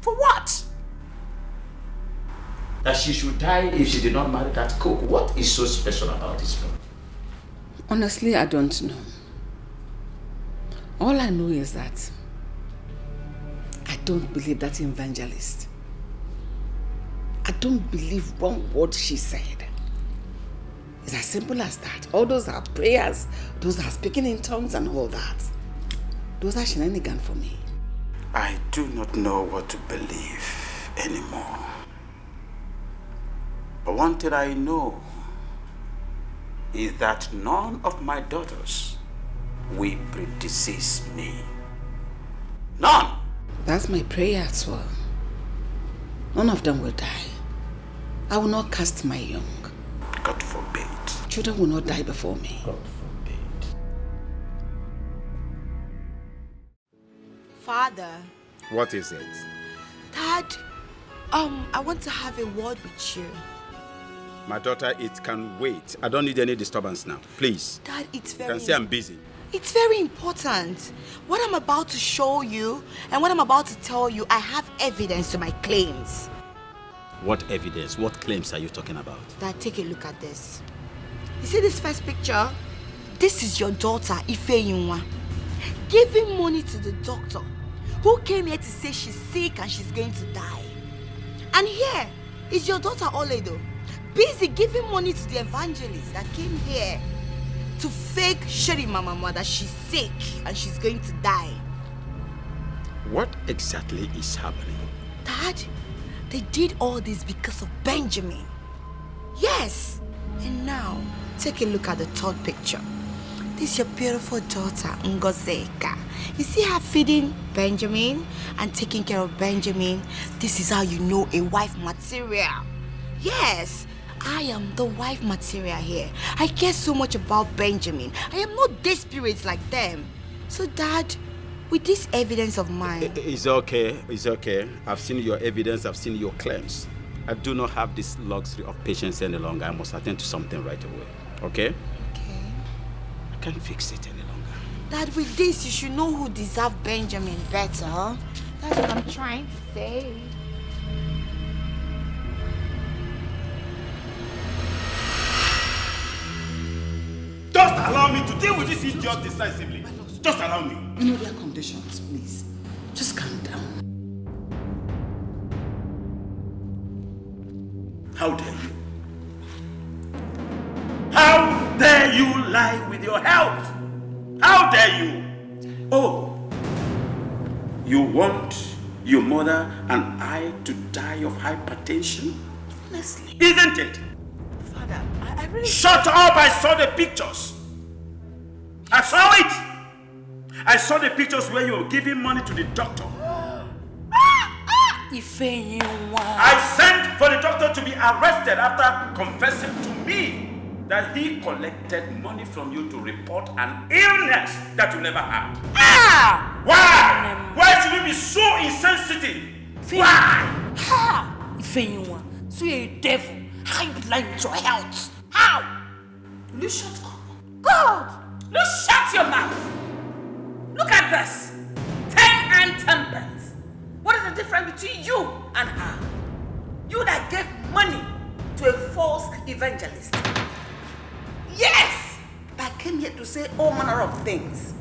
for what? That she should die if she did not marry that cook. What is so special about this one? Honestly, I don't know. All I know is that I don't believe that evangelist. I don't believe one word she said. It's as simple as that. All those are prayers, those are speaking in tongues and all that. Those are shenanigans for me. I do not know what to believe anymore. But one thing I know is that none of my daughters will predecease me. None! That's my prayer as well. None of them will die. I will not cast my young. God forbid. Children will not die before me. God forbid. Father. What is it? Dad, I want to have a word with you. My daughter, it can wait. I don't need any disturbance now. Please. Dad, it's very... You can say I'm busy. It's very important. What I'm about to show you and what I'm about to tell you, I have evidence to my claims. What evidence? What claims are you talking about? Dad, take a look at this. You see this first picture? This is your daughter, Ifeyinwa, giving money to the doctor who came here to say she's sick and she's going to die. And here is your daughter, Oledo, busy giving money to the evangelist that came here to fake Sherry Mama that she's sick and she's going to die. What exactly is happening? Dad, they did all this because of Benjamin. Yes. And now, take a look at the third picture. This is your beautiful daughter, Ngozeka. You see her feeding Benjamin and taking care of Benjamin? This is how you know a wife material. Yes. I am the wife material here. I care so much about Benjamin. I am not desperate like them. So, Dad, with this evidence of mine... It's okay. It's okay. I've seen your evidence. I've seen your claims. I do not have this luxury of patience any longer. I must attend to something right away. Okay? Okay. I can't fix it any longer. Dad, with this, you should know who deserves Benjamin better, huh? That's what I'm trying to say. Just allow me to deal with this idiot decisively. Just allow me. You know their conditions, please. Just calm down. How dare you? How dare you lie with your health? How dare you? Oh, you want your mother and I to die of hypertension? Honestly. Isn't it? Father, I really... Shut up! I saw the pictures. I saw it. I saw the pictures where you were giving money to the doctor. I sent for the doctor to be arrested after confessing to me that he collected money from you to report an illness that you never had. Why? Why should you be so insensitive? Why? So you're a devil. How you be lying to your health? How? Will you shut up? God! Look, shut your mouth! Look at this. 10 and 10 pence. What is the difference between you and her? You that gave money to a false evangelist. Yes! That came here to say all manner of things.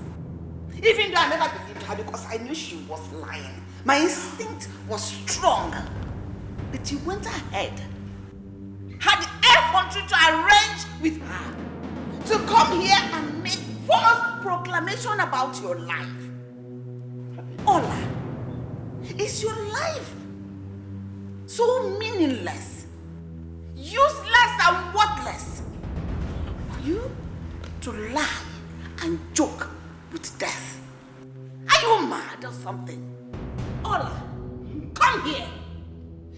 Even though I never believed her because I knew she was lying. My instinct was strong. But you went ahead. Had the effrontery to arrange with her to come here and make false proclamation about your life. Ola, is your life so meaningless, useless and worthless for you to lie and joke with death? Are you mad or something? Ola, come here.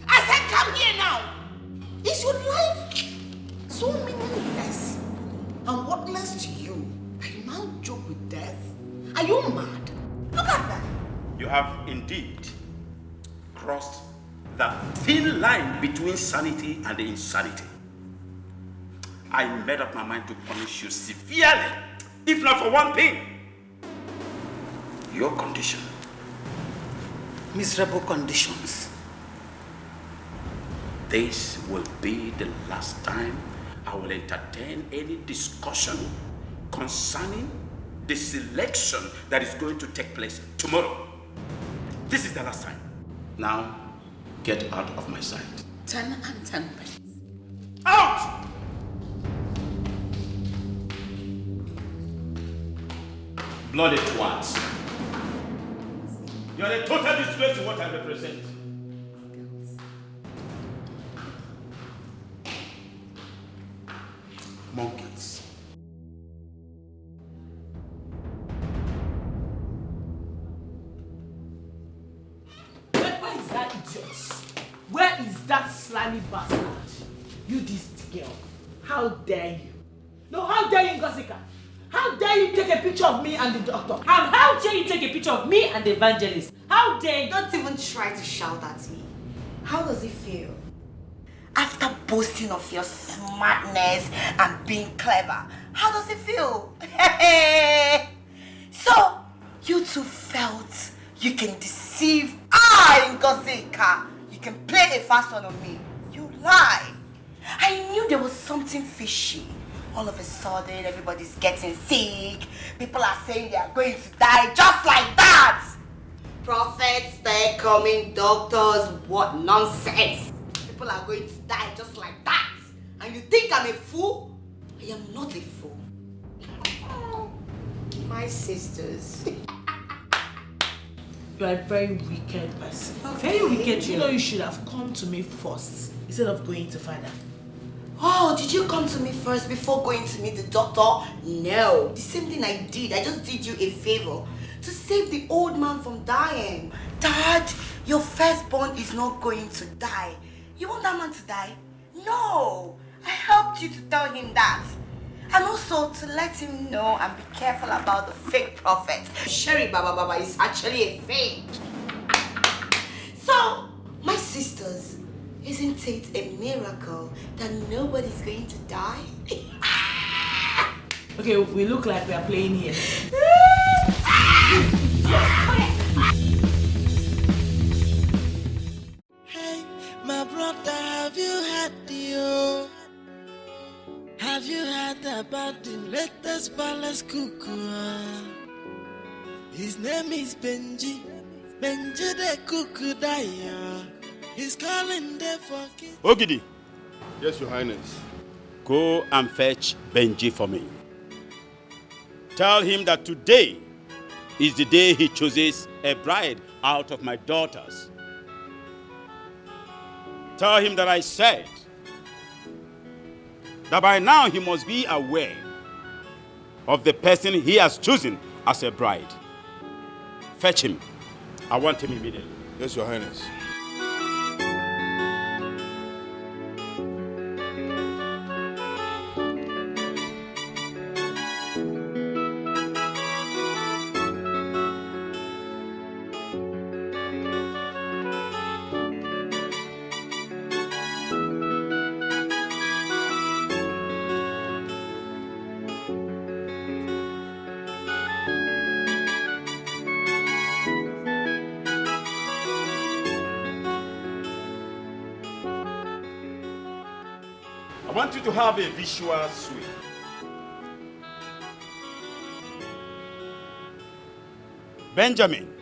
I said come here now. Is your life so meaningless and worthless to you that you now joke with death? Are you mad? Look at that. You have indeed crossed that thin line between sanity and insanity. I made up my mind to punish you severely, if not for one thing. Your condition. Miserable conditions. This will be the last time I will entertain any discussion concerning the selection that is going to take place tomorrow. This is the last time. Now, get out of my sight. 10 and 10 pence. Out! Bloody twats. You are a total disgrace to what I represent. Monkeys. Where is that idiot? Where is that slimy bastard? You this girl. How dare you? No, how dare you, Ngosika? How dare you take a picture of me and the doctor? And how dare you take a picture of me and the evangelist? How dare you? Don't even try to shout at me. How does it feel? After boasting of your smartness and being clever, how does it feel? So, you two felt you can deceive Ngosika. You can play a fast one on me. You lie. I knew there was something fishy. All of a sudden, everybody's getting sick. People are saying they are going to die just like that. Prophets, they're coming, doctors, what nonsense. People are going to die just like that. And you think I'm a fool? I am not a fool. My sisters. You are a very wicked person. Okay. Very wicked. You know you should have come to me first instead of going to father. Oh, did you come to me first before going to meet the doctor? No. The same thing I did. I just did you a favor to save the old man from dying. Dad, your firstborn is not going to die. You want that man to die? No. I helped you to tell him that. And also to let him know and be careful about the fake prophet. Sherry Baba is actually a fake. So, my sisters, isn't it a miracle that nobody's going to die? Okay, we look like we are playing here. Hey, my brother, have you had the Have you heard about the latest palace cuckoo? His name is Benji. Benji the cuckoo daya. He's calling there for kids. Ogidi. Yes, Your Highness. Go and fetch Benji for me. Tell him that today is the day he chooses a bride out of my daughters. Tell him that I said that by now he must be aware of the person he has chosen as a bride. Fetch him. I want him immediately. Yes, Your Highness. I want you to have a visual swing. Benjamin.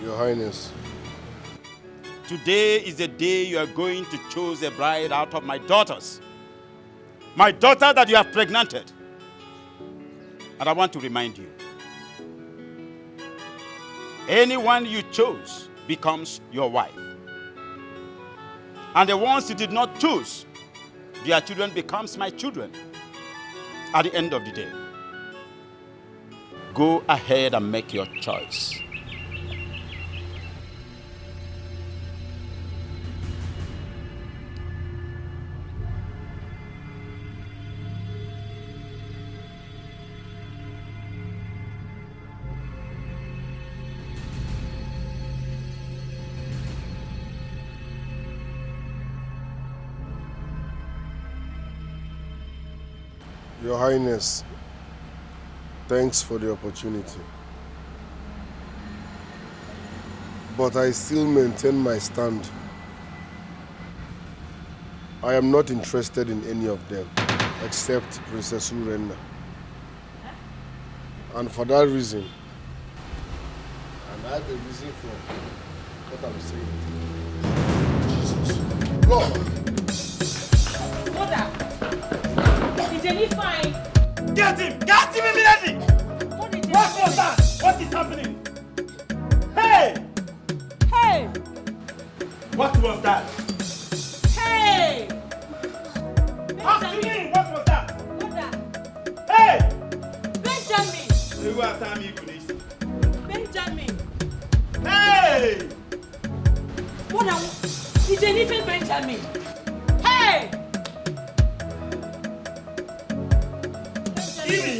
Your Highness. Today is the day you are going to choose a bride out of my daughters. My daughter that you have pregnanted. And I want to remind you, anyone you chose becomes your wife. And the ones you did not choose, their children becomes my children. At the end of the day, go ahead and make your choice. Your Highness, thanks for the opportunity. But I still maintain my stand. I am not interested in any of them, except Princess Urenna. And for that reason, and that's the reason for what I'm saying. Lord! Mother! Is Jenny fine? Get him! Get him immediately! What was that? What is happening? Hey! Hey! What was that? Hey! Ask me! What was that? Mother! Hey! Benjamin! Who are time you this? Benjamin! Hey! Mother! Is Jenny fine, Benjamin? Hey! Even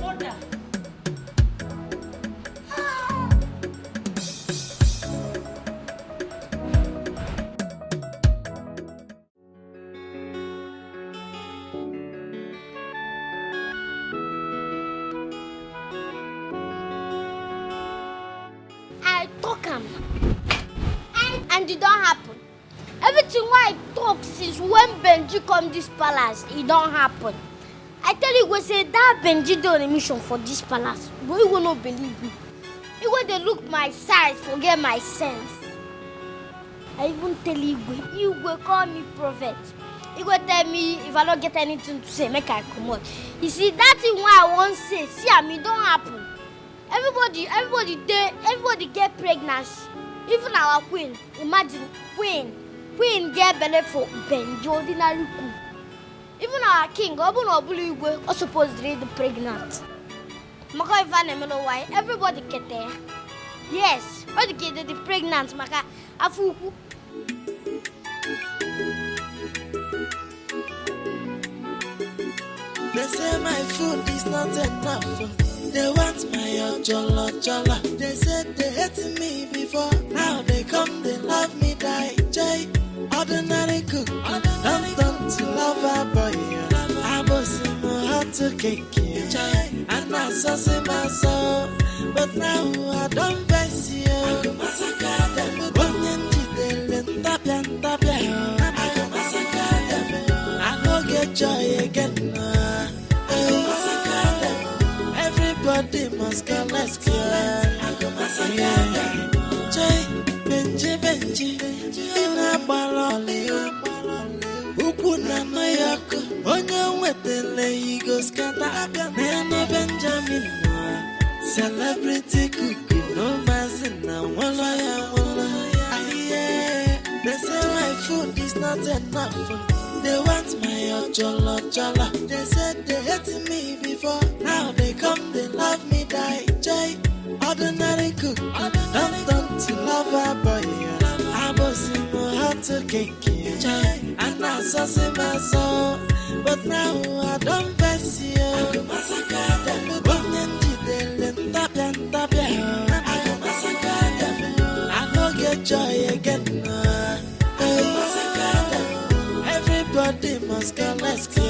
Mother! I talk am. And it don't happen. Everything I talk since when Benji come this palace, it don't happen. I tell you, go say that Benji done a mission for this palace, but you will not believe me. You go they look my size, forget my sense. I even tell you will call me prophet. You go tell me if I don't get anything to say, make I come out. You see, that thing what I want say, see, I mean, don't happen. Everybody get pregnancy. Even our queen, imagine, queen get belly for Benji, ordinary cook. Even our king, Obulu, are supposed to be pregnant. Maka if I know why, everybody get there. Yes, all the kids are pregnant, Maka, Afuku. They say my food is not enough. They want my jollo. They said they hated me before. Now they come, they love me, die. Jay, ordinary cook. Don't to lover boy. I was in my heart to cake. And I saw see my soul. But now I don't face you. I go massacre them. I go get joy again. Everybody must go, let's go. I go massacre. Benji, in a baloli. Ukuna Mayako, Onya Wetele, he goes Kata, Nana Benjamin, celebrity cookie, no mazina, walla. They say my food is not enough. They want my jollo. They said they hated me before. Now they come, they love me, die. Jay, ordinary cook. Don't to lover boy. I was in my heart to cake. And I saw see my soul. But now I don't face you. I go massacre them. I go massacre them. I go get joy again. Everybody must go, let's go.